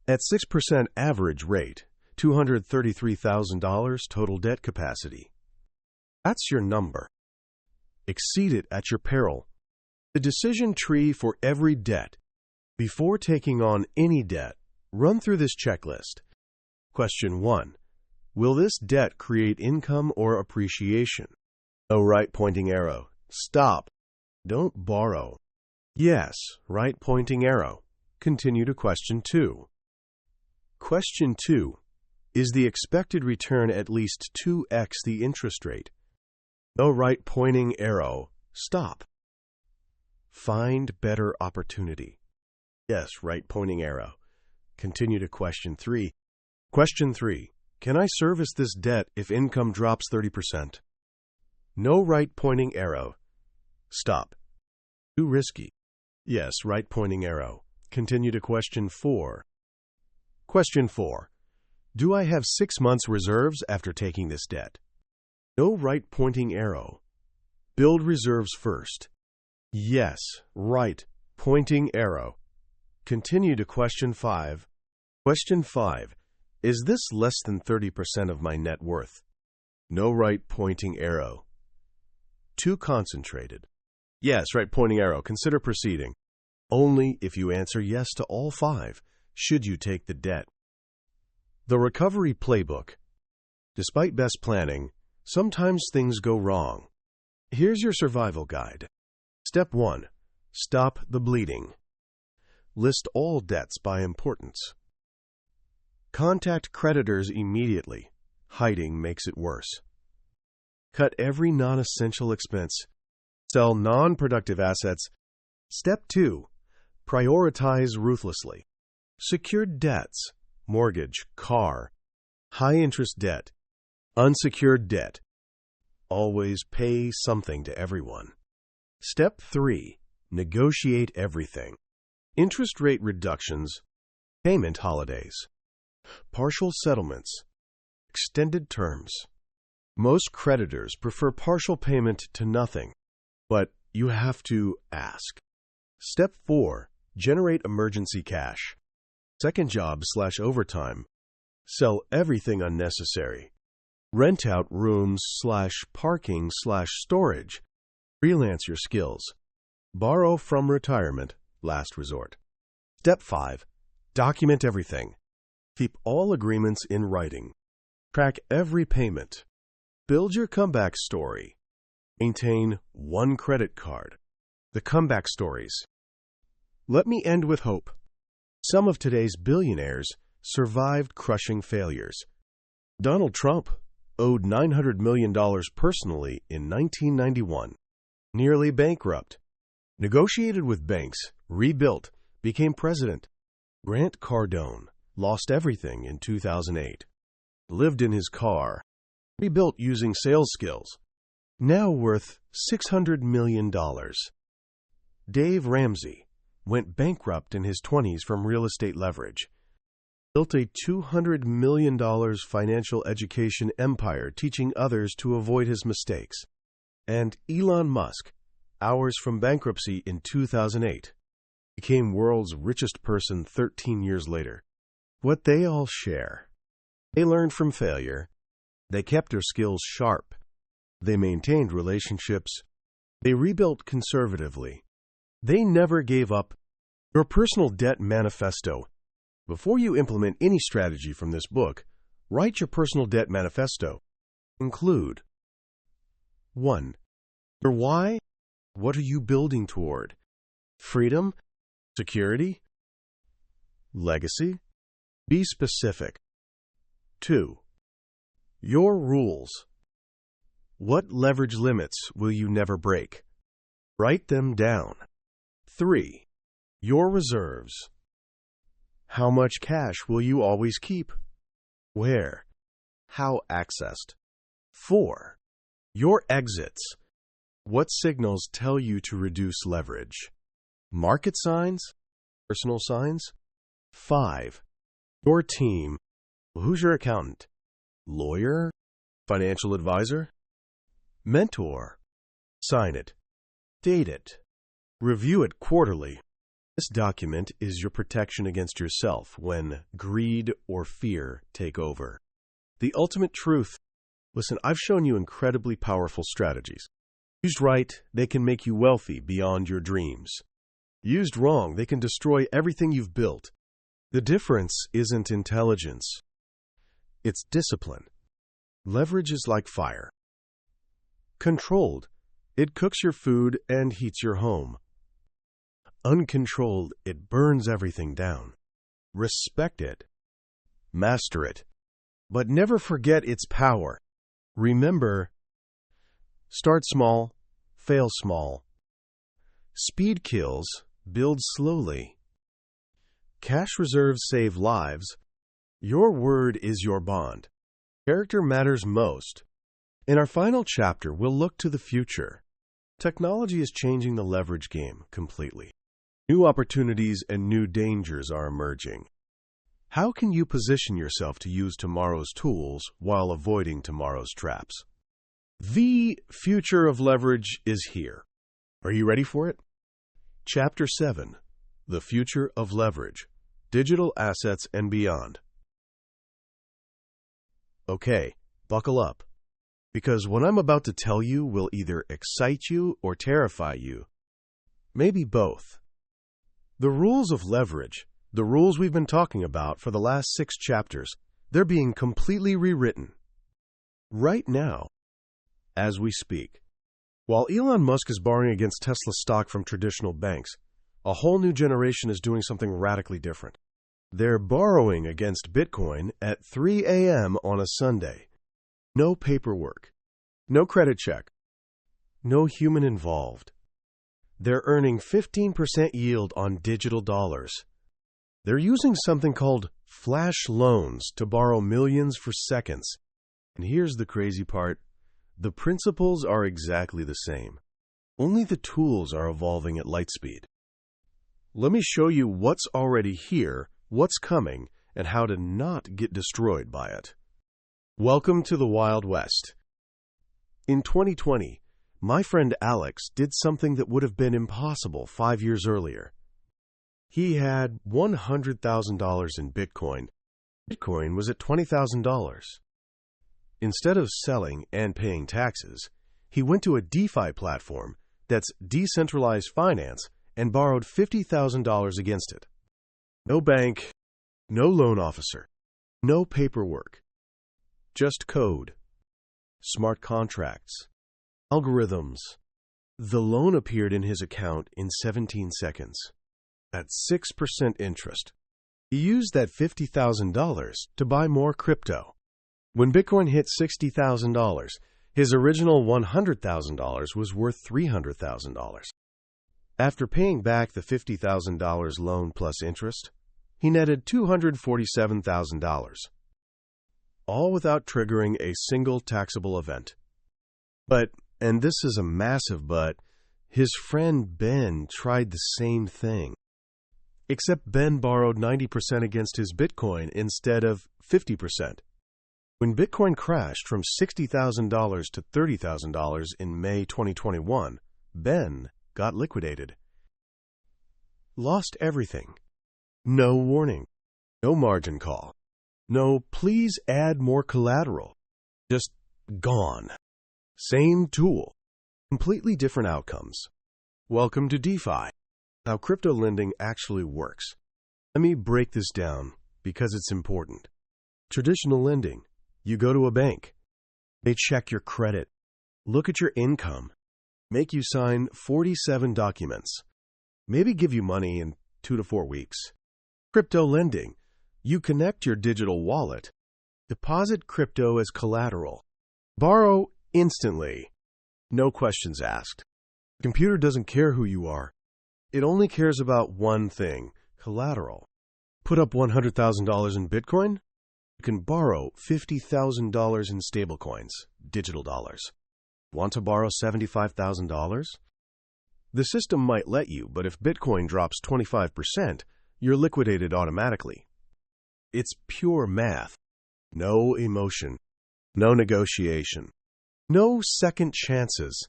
Speaker 1: At 6% average rate, $233,000 total debt capacity. That's your number. Exceed it at your peril. The decision tree for every debt. Before taking on any debt, run through this checklist. Question 1. Will this debt create income or appreciation? No right pointing arrow. Stop. Don't borrow. Yes, right pointing arrow. Continue to question 2. Question 2. Is the expected return at least 2x the interest rate? No right pointing arrow. Stop. Find better opportunity. Yes, right pointing arrow. Continue to question 3. Question 3. Can I service this debt if income drops 30%? No right pointing arrow. Stop. Too risky. Yes, right pointing arrow. Continue to question 4. Question 4. Do I have 6 months reserves after taking this debt? No right pointing arrow. Build reserves first. Yes, right pointing arrow. Continue to question 5. Question 5. Is this less than 30% of my net worth? No right pointing arrow. Too concentrated. Yes, right pointing arrow. Consider proceeding. Only if you answer yes to all 5 should you take the debt. The Recovery Playbook. Despite best planning, sometimes things go wrong. Here's your survival guide. Step 1. Stop the bleeding. List all debts by importance. Contact creditors immediately. Hiding makes it worse. Cut every non-essential expense. Sell non-productive assets. Step 2. Prioritize ruthlessly. Secured debts, mortgage, car, high-interest debt, unsecured debt. Always pay something to everyone. Step 3. Negotiate everything. Interest rate reductions, payment holidays, partial settlements, extended terms. Most creditors prefer partial payment to nothing, but you have to ask. Step 4. Generate emergency cash. Second job/overtime. Sell everything unnecessary. Rent out rooms/parking/storage. Freelance your skills. Borrow from retirement, last resort. Step 5. Document everything. Keep all agreements in writing. Track every payment. Build your comeback story. Maintain one credit card. The comeback stories. Let me end with hope. Some of today's billionaires survived crushing failures. Donald Trump owed $900 million personally in 1991. Nearly bankrupt. Negotiated with banks, rebuilt, became president. Grant Cardone lost everything in 2008. Lived in his car, rebuilt using sales skills. Now worth $600 million. Dave Ramsey went bankrupt in his 20s from real estate leverage. Built a $200 million financial education empire teaching others to avoid his mistakes. And Elon Musk, hours from bankruptcy in 2008, became world's richest person 13 years later. What they all share: they learned from failure, they kept their skills sharp, they maintained relationships, they rebuilt conservatively, they never gave up. Your personal debt manifesto. Before you implement any strategy from this book, write your personal debt manifesto. Include: 1. Your why. What are you building toward? Freedom? Security? Legacy? Be specific. 2. Your rules. What leverage limits will you never break? Write them down. 3. Your reserves. How much cash will you always keep? Where? How accessed? 4. Your exits. What signals tell you to reduce leverage? Market signs? Personal signs? 5. Your team. Who's your accountant? Lawyer? Financial advisor? Mentor? Sign it. Date it. Review it quarterly. This document is your protection against yourself when greed or fear take over. The ultimate truth. Listen, I've shown you incredibly powerful strategies. Used right, they can make you wealthy beyond your dreams. Used wrong, they can destroy everything you've built. The difference isn't intelligence. It's discipline. Leverage is like fire. Controlled, it cooks your food and heats your home. Uncontrolled, it burns everything down. Respect it. Master it. But never forget its power. Remember, start small, fail small. Speed kills, build slowly. Cash reserves save lives. Your word is your bond. Character matters most. In our final chapter, we'll look to the future. Technology is changing the leverage game completely. New opportunities and new dangers are emerging. How can you position yourself to use tomorrow's tools while avoiding tomorrow's traps? The future of leverage is here. Are you ready for it? Chapter 7. The Future of Leverage. Digital Assets and Beyond. Okay, buckle up. Because what I'm about to tell you will either excite you or terrify you. Maybe both. The rules of leverage, the rules we've been talking about for the last 6 chapters, they're being completely rewritten. Right now, as we speak. While Elon Musk is borrowing against Tesla stock from traditional banks, a whole new generation is doing something radically different. They're borrowing against Bitcoin at 3 a.m. on a Sunday. No paperwork, no credit check, no human involved. They're earning 15% yield on digital dollars. They're using something called flash loans to borrow millions for seconds. And here's the crazy part. The principles are exactly the same. Only the tools are evolving at light speed. Let me show you what's already here, what's coming, and how to not get destroyed by it. Welcome to the Wild West. In 2020, my friend Alex did something that would have been impossible 5 years earlier. He had $100,000 in Bitcoin. Bitcoin was at $20,000. Instead of selling and paying taxes, he went to a DeFi platform that's decentralized finance and borrowed $50,000 against it. No bank, no loan officer, no paperwork. Just code, smart contracts, algorithms. The loan appeared in his account in 17 seconds at 6% interest. He used that $50,000 to buy more crypto. When Bitcoin hit $60,000, his original $100,000 was worth $300,000. After paying back the $50,000 loan plus interest, he netted $247,000, all without triggering a single taxable event. But, and this is a massive but, his friend Ben tried the same thing. Except Ben borrowed 90% against his Bitcoin instead of 50%. When Bitcoin crashed from $60,000 to $30,000 in May 2021, Ben got liquidated. Lost everything. No warning. No margin call. No, please add more collateral. Just gone. Same tool. Completely different outcomes. Welcome to DeFi. How crypto lending actually works. Let me break this down because it's important. Traditional lending. You go to a bank. They check your credit. Look at your income. Make you sign 47 documents. Maybe give you money in 2 to 4 weeks. Crypto lending. You connect your digital wallet. Deposit crypto as collateral. Borrow instantly. No questions asked. The computer doesn't care who you are. It only cares about one thing, collateral. Put up $100,000 in Bitcoin? You can borrow $50,000 in stablecoins, digital dollars. Want to borrow $75,000? The system might let you, but if Bitcoin drops 25%, you're liquidated automatically. It's pure math. No emotion. No negotiation. No second chances.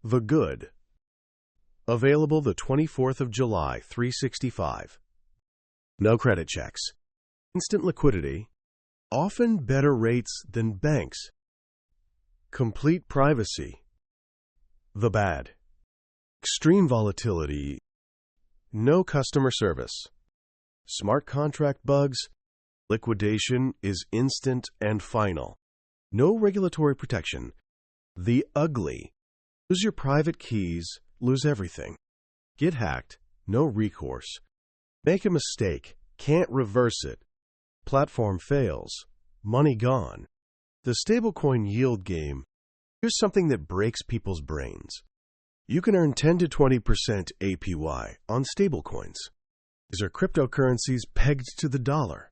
Speaker 1: The good. Available the 24th of July, 365. No credit checks. Instant liquidity. Often better rates than banks. Complete privacy. The bad. Extreme volatility. No customer service. Smart contract bugs. Liquidation is instant and final. No regulatory protection. The ugly. Lose your private keys. Lose everything. Get hacked. No recourse. Make a mistake. Can't reverse it. Platform fails. Money gone. The stablecoin yield game. Here's something that breaks people's brains. You can earn 10 to 20% APY on stablecoins. These are cryptocurrencies pegged to the dollar.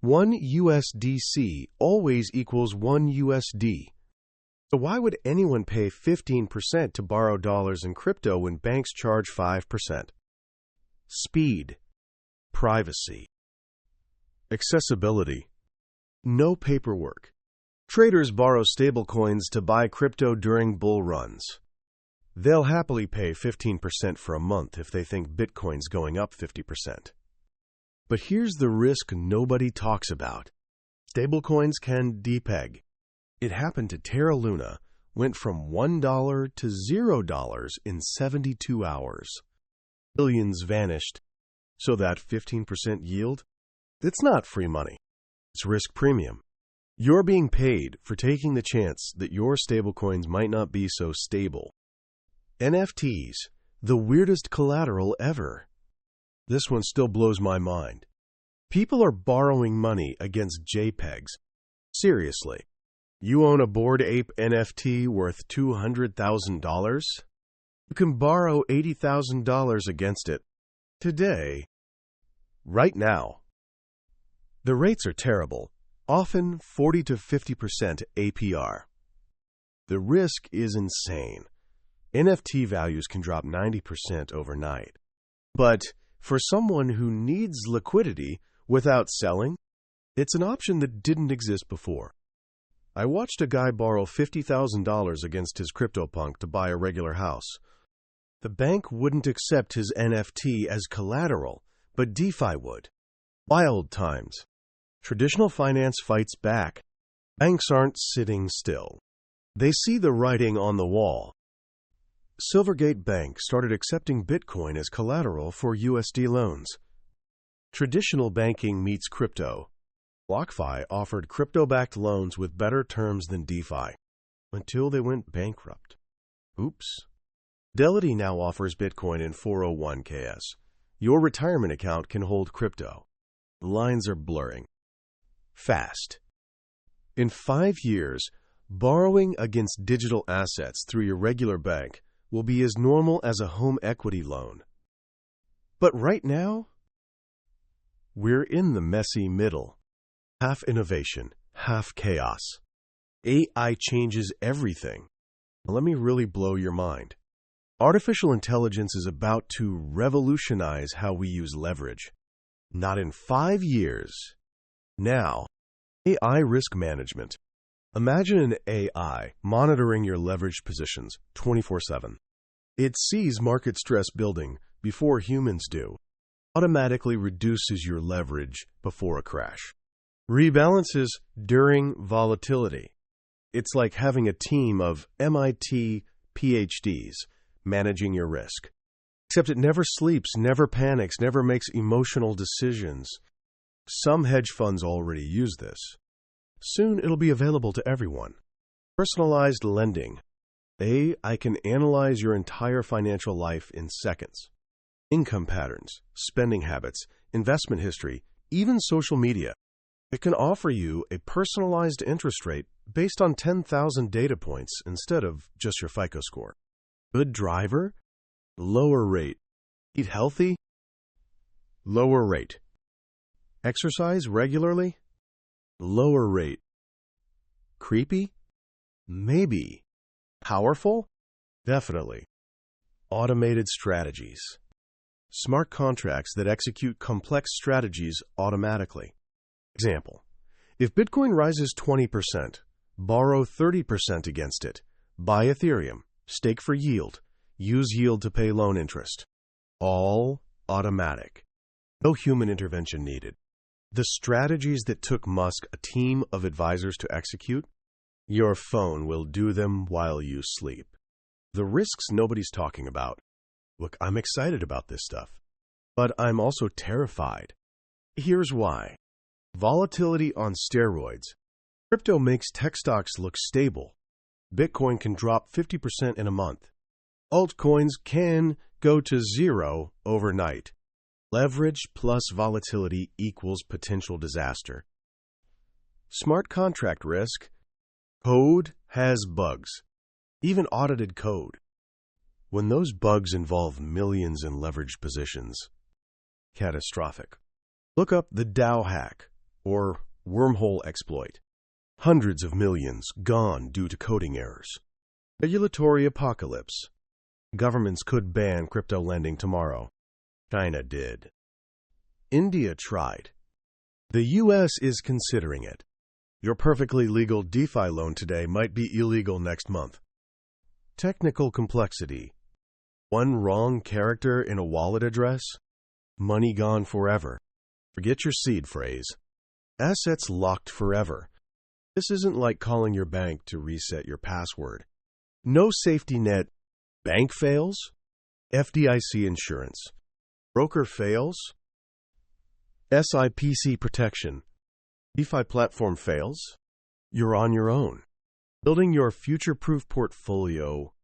Speaker 1: 1 USDC always equals 1 USD. So why would anyone pay 15% to borrow dollars in crypto when banks charge 5%? Speed. Privacy. Accessibility. No paperwork. Traders borrow stablecoins to buy crypto during bull runs. They'll happily pay 15% for a month if they think Bitcoin's going up 50%. But here's the risk nobody talks about. Stablecoins can depeg. It happened to Terra Luna, went from $1 to $0 in 72 hours. Billions vanished. So that 15% yield? It's not free money. It's risk premium. You're being paid for taking the chance that your stablecoins might not be so stable. NFTs, the weirdest collateral ever. This one still blows my mind. People are borrowing money against JPEGs. Seriously. You own a Bored Ape NFT worth $200,000? You can borrow $80,000 against it. Today. Right now. The rates are terrible, often 40 to 50% APR. The risk is insane. NFT values can drop 90% overnight. But for someone who needs liquidity without selling, it's an option that didn't exist before. I watched a guy borrow $50,000 against his CryptoPunk to buy a regular house. The bank wouldn't accept his NFT as collateral, but DeFi would. Wild times. Traditional finance fights back. Banks aren't sitting still. They see the writing on the wall. Silvergate Bank started accepting Bitcoin as collateral for USD loans. Traditional banking meets crypto. BlockFi offered crypto-backed loans with better terms than DeFi, until they went bankrupt. Oops. Fidelity now offers Bitcoin in 401ks. Your retirement account can hold crypto. The lines are blurring. Fast. In 5 years, borrowing against digital assets through your regular bank will be as normal as a home equity loan. But right now, We're in the messy middle. Half innovation, half chaos. AI changes everything. Let me really blow your mind. Artificial intelligence is about to revolutionize how we use leverage. Not in 5 years. Now, AI risk management. Imagine an AI monitoring your leveraged positions 24/7. It sees market stress building before humans do, automatically reduces your leverage before a crash, rebalances during volatility. It's like having a team of MIT PhDs managing your risk. Except it never sleeps, never panics, never makes emotional decisions. Some hedge funds already use this. Soon it'll be available to everyone. Personalized lending. AI can analyze your entire financial life in seconds. Income patterns, spending habits, investment history, even social media. It can offer you a personalized interest rate based on 10,000 data points instead of just your FICO score. Good driver? Lower rate. Eat healthy? Lower rate. Exercise regularly? Lower rate. Creepy? Maybe. Powerful? Definitely. Automated strategies. Smart contracts that execute complex strategies automatically. Example: if Bitcoin rises 20%, borrow 30% against it. Buy Ethereum, stake for yield, use yield to pay loan interest. All automatic. No human intervention needed. The strategies that took Musk a team of advisors to execute, your phone will do them while you sleep. The risks nobody's talking about. Look, I'm excited about this stuff, but I'm also terrified. Here's why. Volatility on steroids. Crypto makes tech stocks look stable. Bitcoin can drop 50% in a month. Altcoins can go to zero overnight. Leverage plus volatility equals potential disaster. Smart contract risk. Code has bugs. Even audited code. When those bugs involve millions in leveraged positions, catastrophic. Look up the Dow hack or wormhole exploit. Hundreds of millions gone due to coding errors. Regulatory apocalypse. Governments could ban crypto lending tomorrow. China did. India tried. The U.S. is considering it. Your perfectly legal DeFi loan today might be illegal next month. Technical complexity. One wrong character in a wallet address? Money gone forever. Forget your seed phrase. Assets locked forever. This isn't like calling your bank to reset your password. No safety net. Bank fails? FDIC insurance. Broker fails? SIPC protection. DeFi platform fails? You're on your own. Building your future-proof portfolio.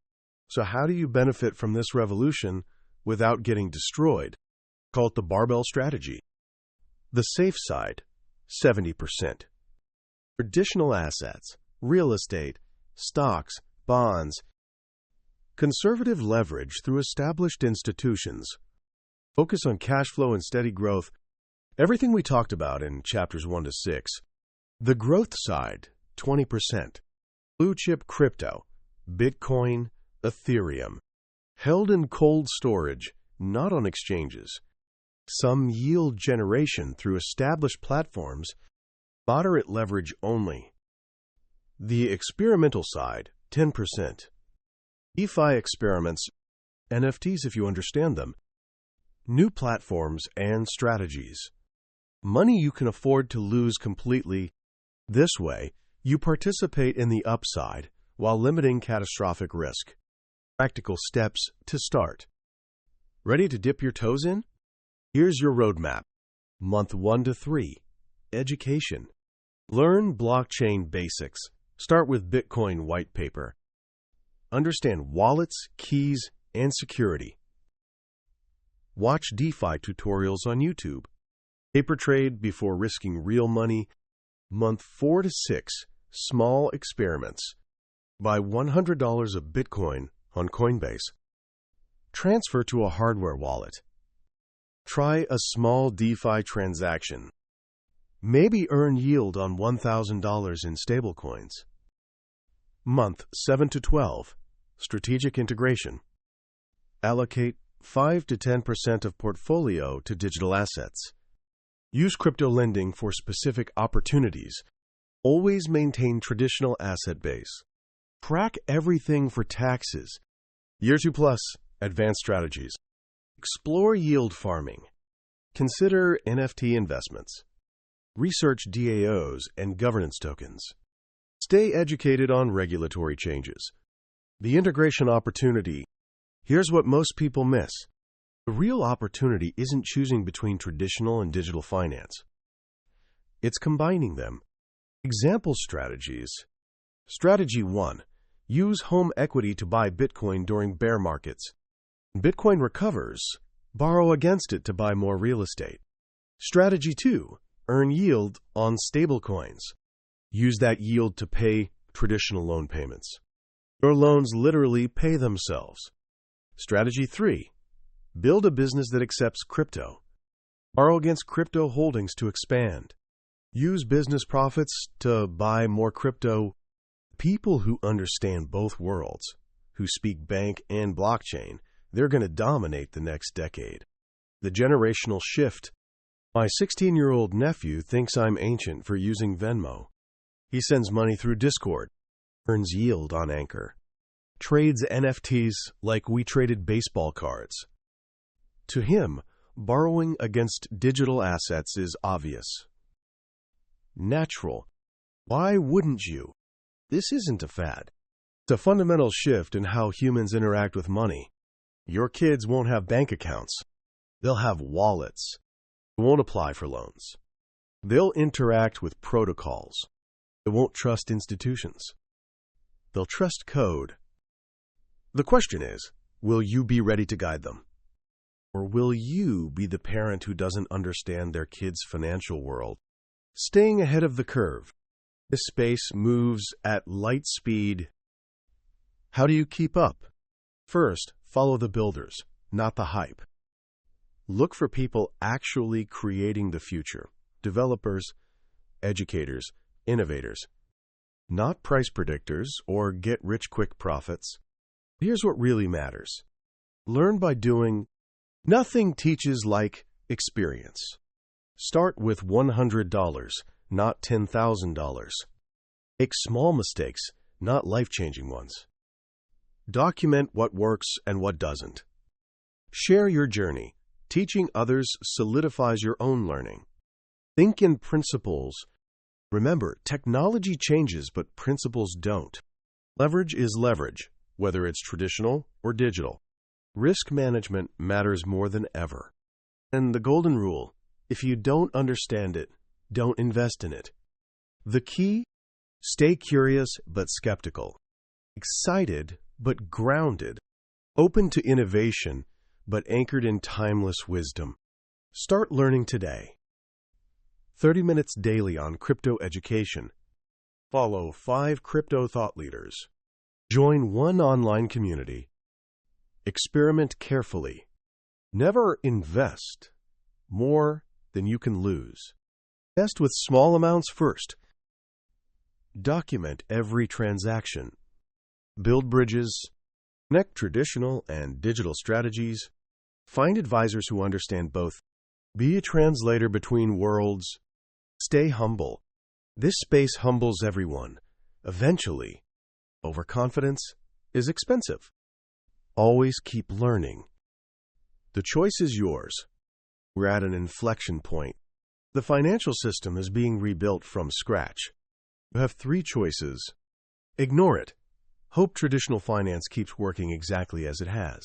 Speaker 1: So how do you benefit from this revolution without getting destroyed? Call it the barbell strategy. The safe side, 70%. Traditional assets, real estate, stocks, bonds. Conservative leverage through established institutions. Focus on cash flow and steady growth. Everything we talked about in chapters 1 to 6. The growth side, 20%. Blue chip crypto, Bitcoin, Ethereum. Held in cold storage, not on exchanges. Some yield generation through established platforms. Moderate leverage only. The experimental side, 10%. DeFi experiments, NFTs if you understand them. New platforms and strategies. Money you can afford to lose completely. This way, you participate in the upside while limiting catastrophic risk. Practical steps to start. Ready to dip your toes in? Here's your roadmap. Month 1 to 3. Education. Learn blockchain basics. Start with Bitcoin white paper. Understand wallets, keys, and security. Watch DeFi tutorials on YouTube. Paper trade before risking real money. Month 4 to 6. Small experiments. Buy $100 of Bitcoin on Coinbase. Transfer to a hardware wallet. Try a small DeFi transaction. Maybe earn yield on $1,000 in stablecoins. Month 7 to 12. Strategic integration. Allocate 5 to 10% of portfolio to digital assets. Use crypto lending for specific opportunities. Always maintain traditional asset base. Track everything for taxes. Year 2 plus. Advanced strategies. Explore yield farming. Consider NFT investments. Research DAOs and governance tokens. Stay educated on regulatory changes. The integration opportunity. Here's what most people miss. The real opportunity isn't choosing between traditional and digital finance. It's combining them. Example strategies. Strategy 1. Use home equity to buy Bitcoin during bear markets. When Bitcoin recovers, borrow against it to buy more real estate. Strategy 2. Earn yield on stablecoins. Use that yield to pay traditional loan payments. Your loans literally pay themselves. Strategy 3. Build a business that accepts crypto. Borrow against crypto holdings to expand. Use business profits to buy more crypto. People who understand both worlds, who speak bank and blockchain, they're going to dominate the next decade. The generational shift. My 16-year-old nephew thinks I'm ancient for using Venmo. He sends money through Discord, earns yield on Anchor, trades NFTs like we traded baseball cards. To him, borrowing against digital assets is obvious. Natural. Why wouldn't you? This isn't a fad. It's a fundamental shift in how humans interact with money. Your kids won't have bank accounts. They'll have wallets. They won't apply for loans. They'll interact with protocols. They won't trust institutions. They'll trust code. The question is, will you be ready to guide them? Or will you be the parent who doesn't understand their kid's financial world? Staying ahead of the curve. This space moves at light speed. How do you keep up? First, follow the builders, not the hype. Look for people actually creating the future. Developers, educators, innovators. Not price predictors or get-rich-quick profits. Here's what really matters. Learn by doing. Nothing teaches like experience. Start with $100, not $10,000. Make small mistakes, not life-changing ones. Document what works and what doesn't. Share your journey. Teaching others solidifies your own learning. Think in principles. Remember, technology changes, but principles don't. Leverage is leverage, whether it's traditional or digital. Risk management matters more than ever. And the golden rule, if you don't understand it, don't invest in it. The key? Stay curious but skeptical. Excited but grounded. Open to innovation but anchored in timeless wisdom. Start learning today. 30 minutes daily on crypto education. Follow 5 crypto thought leaders. Join one online community. Experiment carefully. Never invest more than you can lose. Invest with small amounts first. Document every transaction. Build bridges. Connect traditional and digital strategies. Find advisors who understand both. Be a translator between worlds. Stay humble. This space humbles everyone. Eventually, overconfidence is expensive. Always keep learning. The choice is yours. We're at an inflection point. The financial system is being rebuilt from scratch. You have 3 choices. Ignore it. Hope traditional finance keeps working exactly as it has.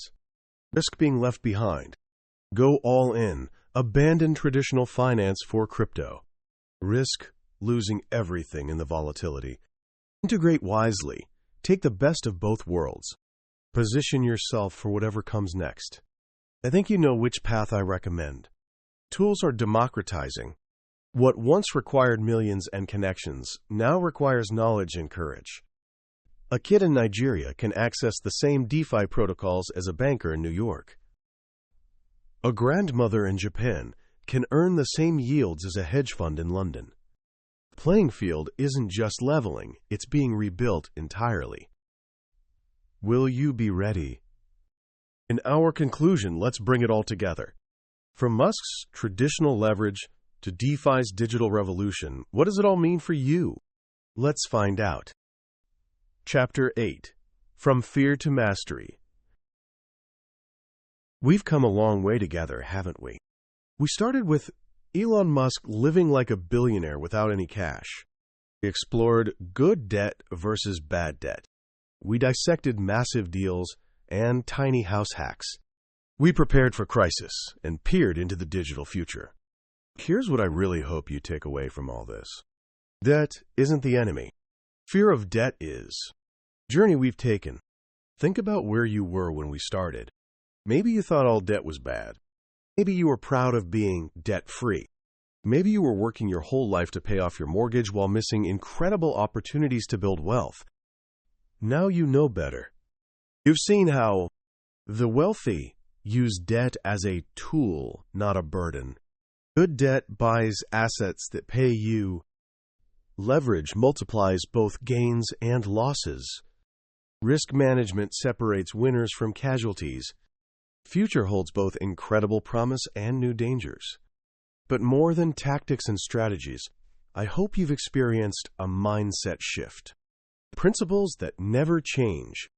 Speaker 1: Risk being left behind. Go all in. Abandon traditional finance for crypto. Risk losing everything in the volatility. Integrate wisely. Take the best of both worlds. Position yourself for whatever comes next. I think you know which path I recommend. Tools are democratizing. What once required millions and connections now requires knowledge and courage. A kid in Nigeria can access the same DeFi protocols as a banker in New York. A grandmother in Japan can earn the same yields as a hedge fund in London. The playing field isn't just leveling, it's being rebuilt entirely. Will you be ready? In our conclusion, let's bring it all together. From Musk's traditional leverage to DeFi's digital revolution, what does it all mean for you? Let's find out. Chapter 8. From Fear to Mastery. We've come a long way together, haven't we? We started with Elon Musk living like a billionaire without any cash. We explored good debt versus bad debt. We dissected massive deals and tiny house hacks. We prepared for crisis and peered into the digital future. Here's what I really hope you take away from all this. Debt isn't the enemy. Fear of debt is. Journey we've taken. Think about where you were when we started. Maybe you thought all debt was bad. Maybe you were proud of being debt-free. Maybe you were working your whole life to pay off your mortgage while missing incredible opportunities to build wealth. Now you know better. You've seen how the wealthy use debt as a tool, not a burden. Good debt buys assets that pay you. Leverage multiplies both gains and losses. Risk management separates winners from casualties. Future holds both incredible promise and new dangers. But more than tactics and strategies, I hope you've experienced a mindset shift. Principles that never change.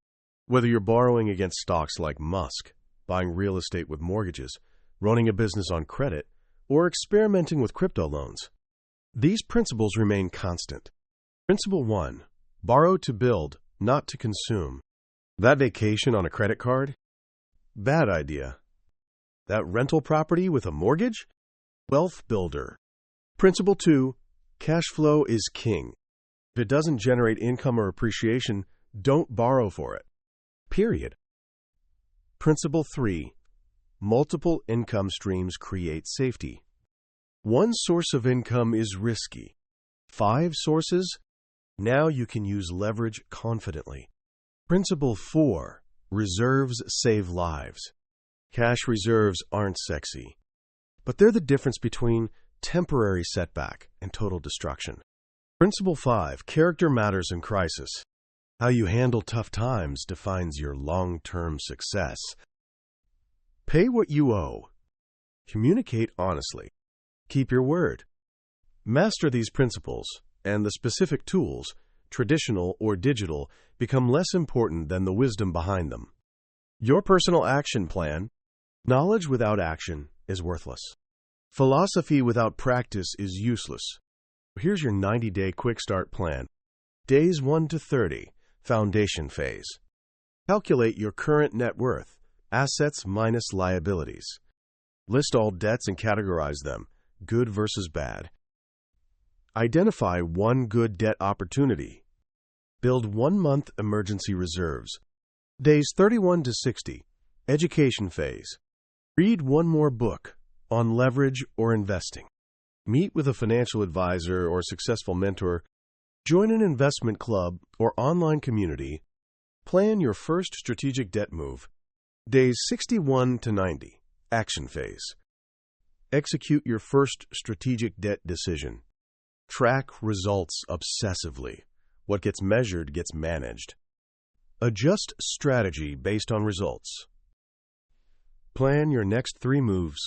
Speaker 1: Whether you're borrowing against stocks like Musk, buying real estate with mortgages, running a business on credit, or experimenting with crypto loans, these principles remain constant. Principle 1. Borrow to build, not to consume. That vacation on a credit card? Bad idea. That rental property with a mortgage? Wealth builder. Principle 2. Cash flow is king. If it doesn't generate income or appreciation, don't borrow for it. Period. Principle 3. Multiple income streams create safety. One source of income is risky. 5 sources? Now you can use leverage confidently. Principle 4. Reserves save lives. Cash reserves aren't sexy, but they're the difference between temporary setback and total destruction. Principle 5. Character matters in crisis. How you handle tough times defines your long-term success. Pay what you owe. Communicate honestly. Keep your word. Master these principles, and the specific tools, traditional or digital, become less important than the wisdom behind them. Your personal action plan. Knowledge without action is worthless. Philosophy without practice is useless. Here's your 90-day quick start plan. Days 1 to 30, foundation phase. Calculate your current net worth, assets minus liabilities. List all debts and categorize them, good versus bad. Identify one good debt opportunity. Build 1-month emergency reserves. Days 31 to 60, education phase. Read one more book on leverage or investing. Meet with a financial advisor or successful mentor. Join an investment club or online community. Plan your first strategic debt move. Days 61 to 90, action phase. Execute your first strategic debt decision. Track results obsessively. What gets measured gets managed. Adjust strategy based on results. Plan your next 3 moves.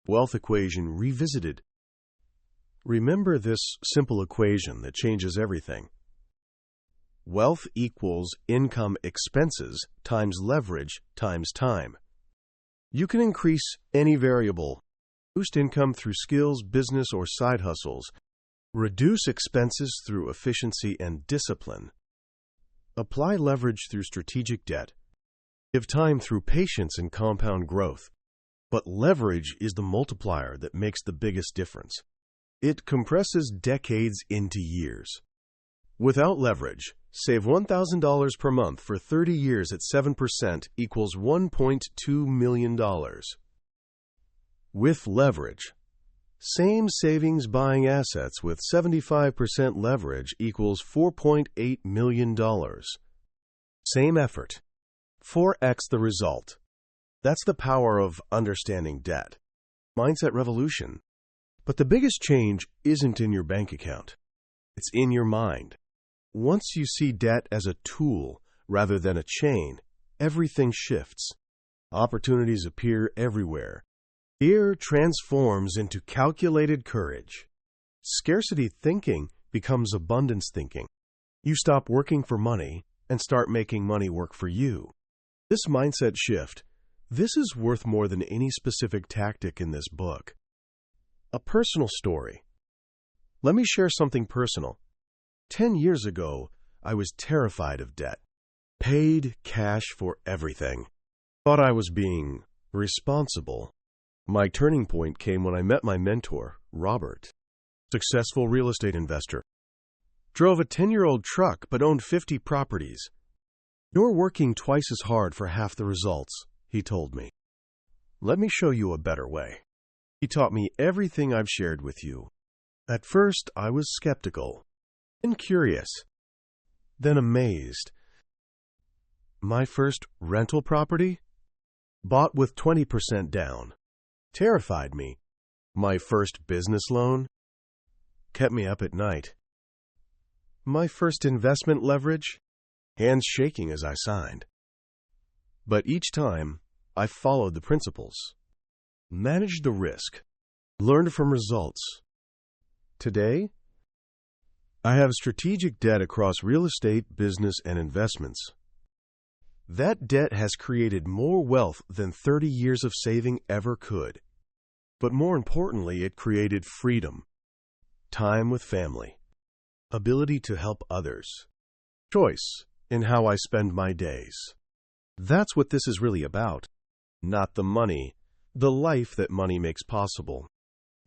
Speaker 1: Wealth equation revisited. Remember this simple equation that changes everything. Wealth equals income expenses times leverage times time. You can increase any variable. Boost income through skills, business, or side hustles. Reduce expenses through efficiency and discipline. Apply leverage through strategic debt. Give time through patience and compound growth. But leverage is the multiplier that makes the biggest difference. It compresses decades into years. Without leverage, save $1,000 per month for 30 years at 7% equals $1.2 million. With leverage, same savings buying assets with 75% leverage equals $4.8 million. Same effort, 4x the result. That's the power of understanding debt. Mindset revolution. But the biggest change isn't in your bank account. It's in your mind. Once you see debt as a tool rather than a chain, everything shifts. Opportunities appear everywhere. Fear transforms into calculated courage. Scarcity thinking becomes abundance thinking. You stop working for money and start making money work for you. This mindset shift, this is worth more than any specific tactic in this book. A personal story. Let me share something personal. 10 years ago, I was terrified of debt. Paid cash for everything. Thought I was being responsible. My turning point came when I met my mentor, Robert. Successful real estate investor. Drove a 10-year-old truck but owned 50 properties. You're working twice as hard for half the results, he told me. Let me show you a better way. He taught me everything I've shared with you. At first, I was skeptical, then curious, then amazed. My first rental property? Bought with 20% down. Terrified me. My first business loan? Kept me up at night. My first investment leverage? Hands shaking as I signed. But each time, I followed the principles. Managed the risk. Learned from results. Today, I have strategic debt across real estate, business, and investments. That debt has created more wealth than 30 years of saving ever could. But more importantly, it created freedom, time with family, ability to help others, choice in how I spend my days. That's what this is really about. Not the money, the life that money makes possible.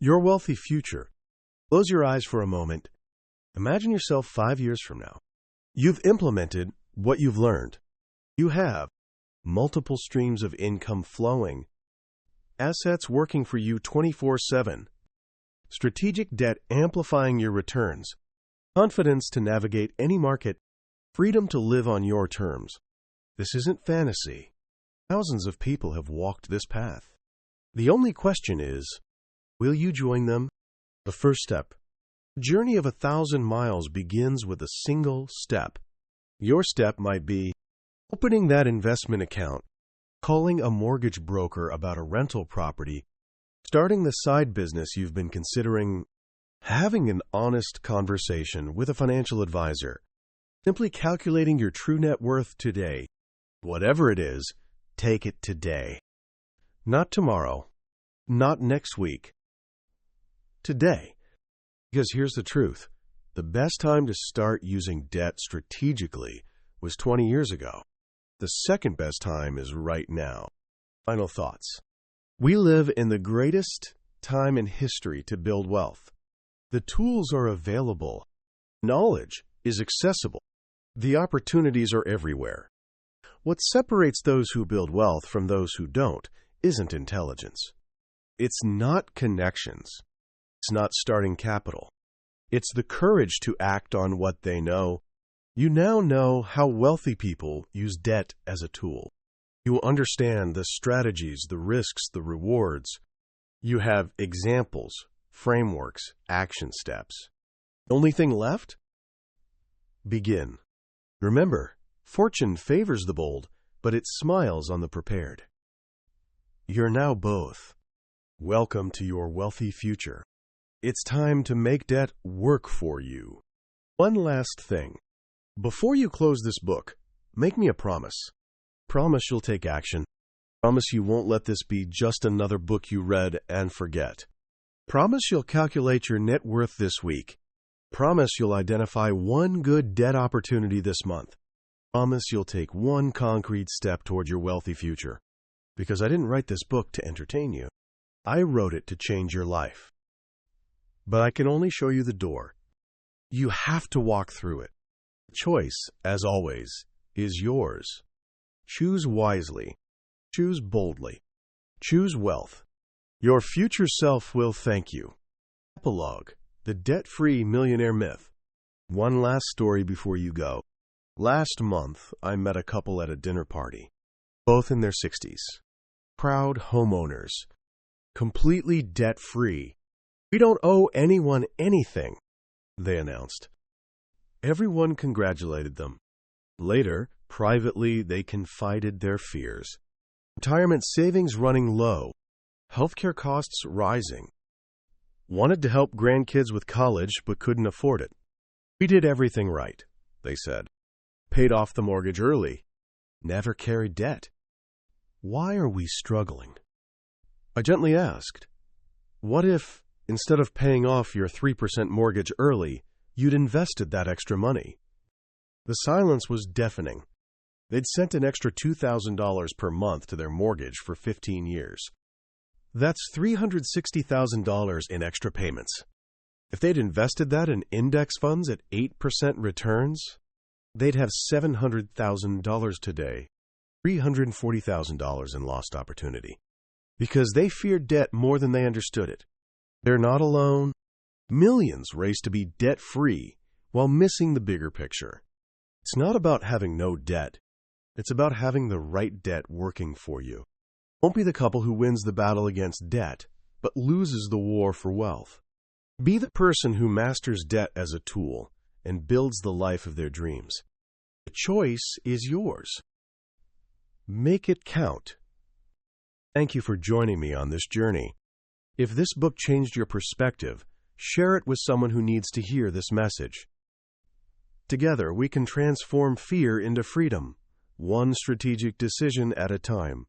Speaker 1: Your wealthy future. Close your eyes for a moment. Imagine yourself 5 years from now. You've implemented what you've learned. You have multiple streams of income flowing, assets working for you 24/7, strategic debt amplifying your returns, confidence to navigate any market, freedom to live on your terms. This isn't fantasy. Thousands of people have walked this path. The only question is, will you join them? The first step. The journey of 1,000 miles begins with a single step. Your step might be opening that investment account, calling a mortgage broker about a rental property, starting the side business you've been considering, having an honest conversation with a financial advisor, simply calculating your true net worth today. Whatever it is, take it today. Not tomorrow, not next week. Today. Because here's the truth. The best time to start using debt strategically was 20 years ago. The second best time is right now. Final thoughts. We live in the greatest time in history to build wealth. The tools are available. Knowledge is accessible. The opportunities are everywhere. What separates those who build wealth from those who don't isn't intelligence. It's not connections. It's not starting capital. It's the courage to act on what they know. You now know how wealthy people use debt as a tool. You understand the strategies, the risks, the rewards. You have examples, frameworks, action steps. The only thing left? Begin. Remember, fortune favors the bold, but it smiles on the prepared. You're now both. Welcome to your wealthy future. It's time to make debt work for you. One last thing. Before you close this book, make me a promise. Promise you'll take action. Promise you won't let this be just another book you read and forget. Promise you'll calculate your net worth this week. Promise you'll identify one good debt opportunity this month. Promise you'll take one concrete step toward your wealthy future. Because I didn't write this book to entertain you. I wrote it to change your life. But I can only show you the door. You have to walk through it. The choice, as always, is yours. Choose wisely. Choose boldly. Choose wealth. Your future self will thank you. Epilogue. The debt-free millionaire myth. One last story before you go. Last month, I met a couple at a dinner party, both in their 60s. proud homeowners, completely debt-free. "We don't owe anyone anything," they announced. Everyone congratulated them. Later, privately, they confided their fears. Retirement savings running low, healthcare costs rising. Wanted to help grandkids with college but couldn't afford it. "We did everything right," they said. "Paid off the mortgage early. Never carried debt. Why are we struggling?" I gently asked, "What if, instead of paying off your 3% mortgage early, you'd invested that extra money?" The silence was deafening. They'd sent an extra $2,000 per month to their mortgage for 15 years. That's $360,000 in extra payments. If they'd invested that in index funds at 8% returns, they'd have $700,000 today, $340,000 in lost opportunity. Because they feared debt more than they understood it. They're not alone. Millions race to be debt-free while missing the bigger picture. It's not about having no debt. It's about having the right debt working for you. Won't be the couple who wins the battle against debt, but loses the war for wealth. Be the person who masters debt as a tool and builds the life of their dreams. The choice is yours. Make it count. Thank you for joining me on this journey. If this book changed your perspective, share it with someone who needs to hear this message. Together, we can transform fear into freedom, one strategic decision at a time.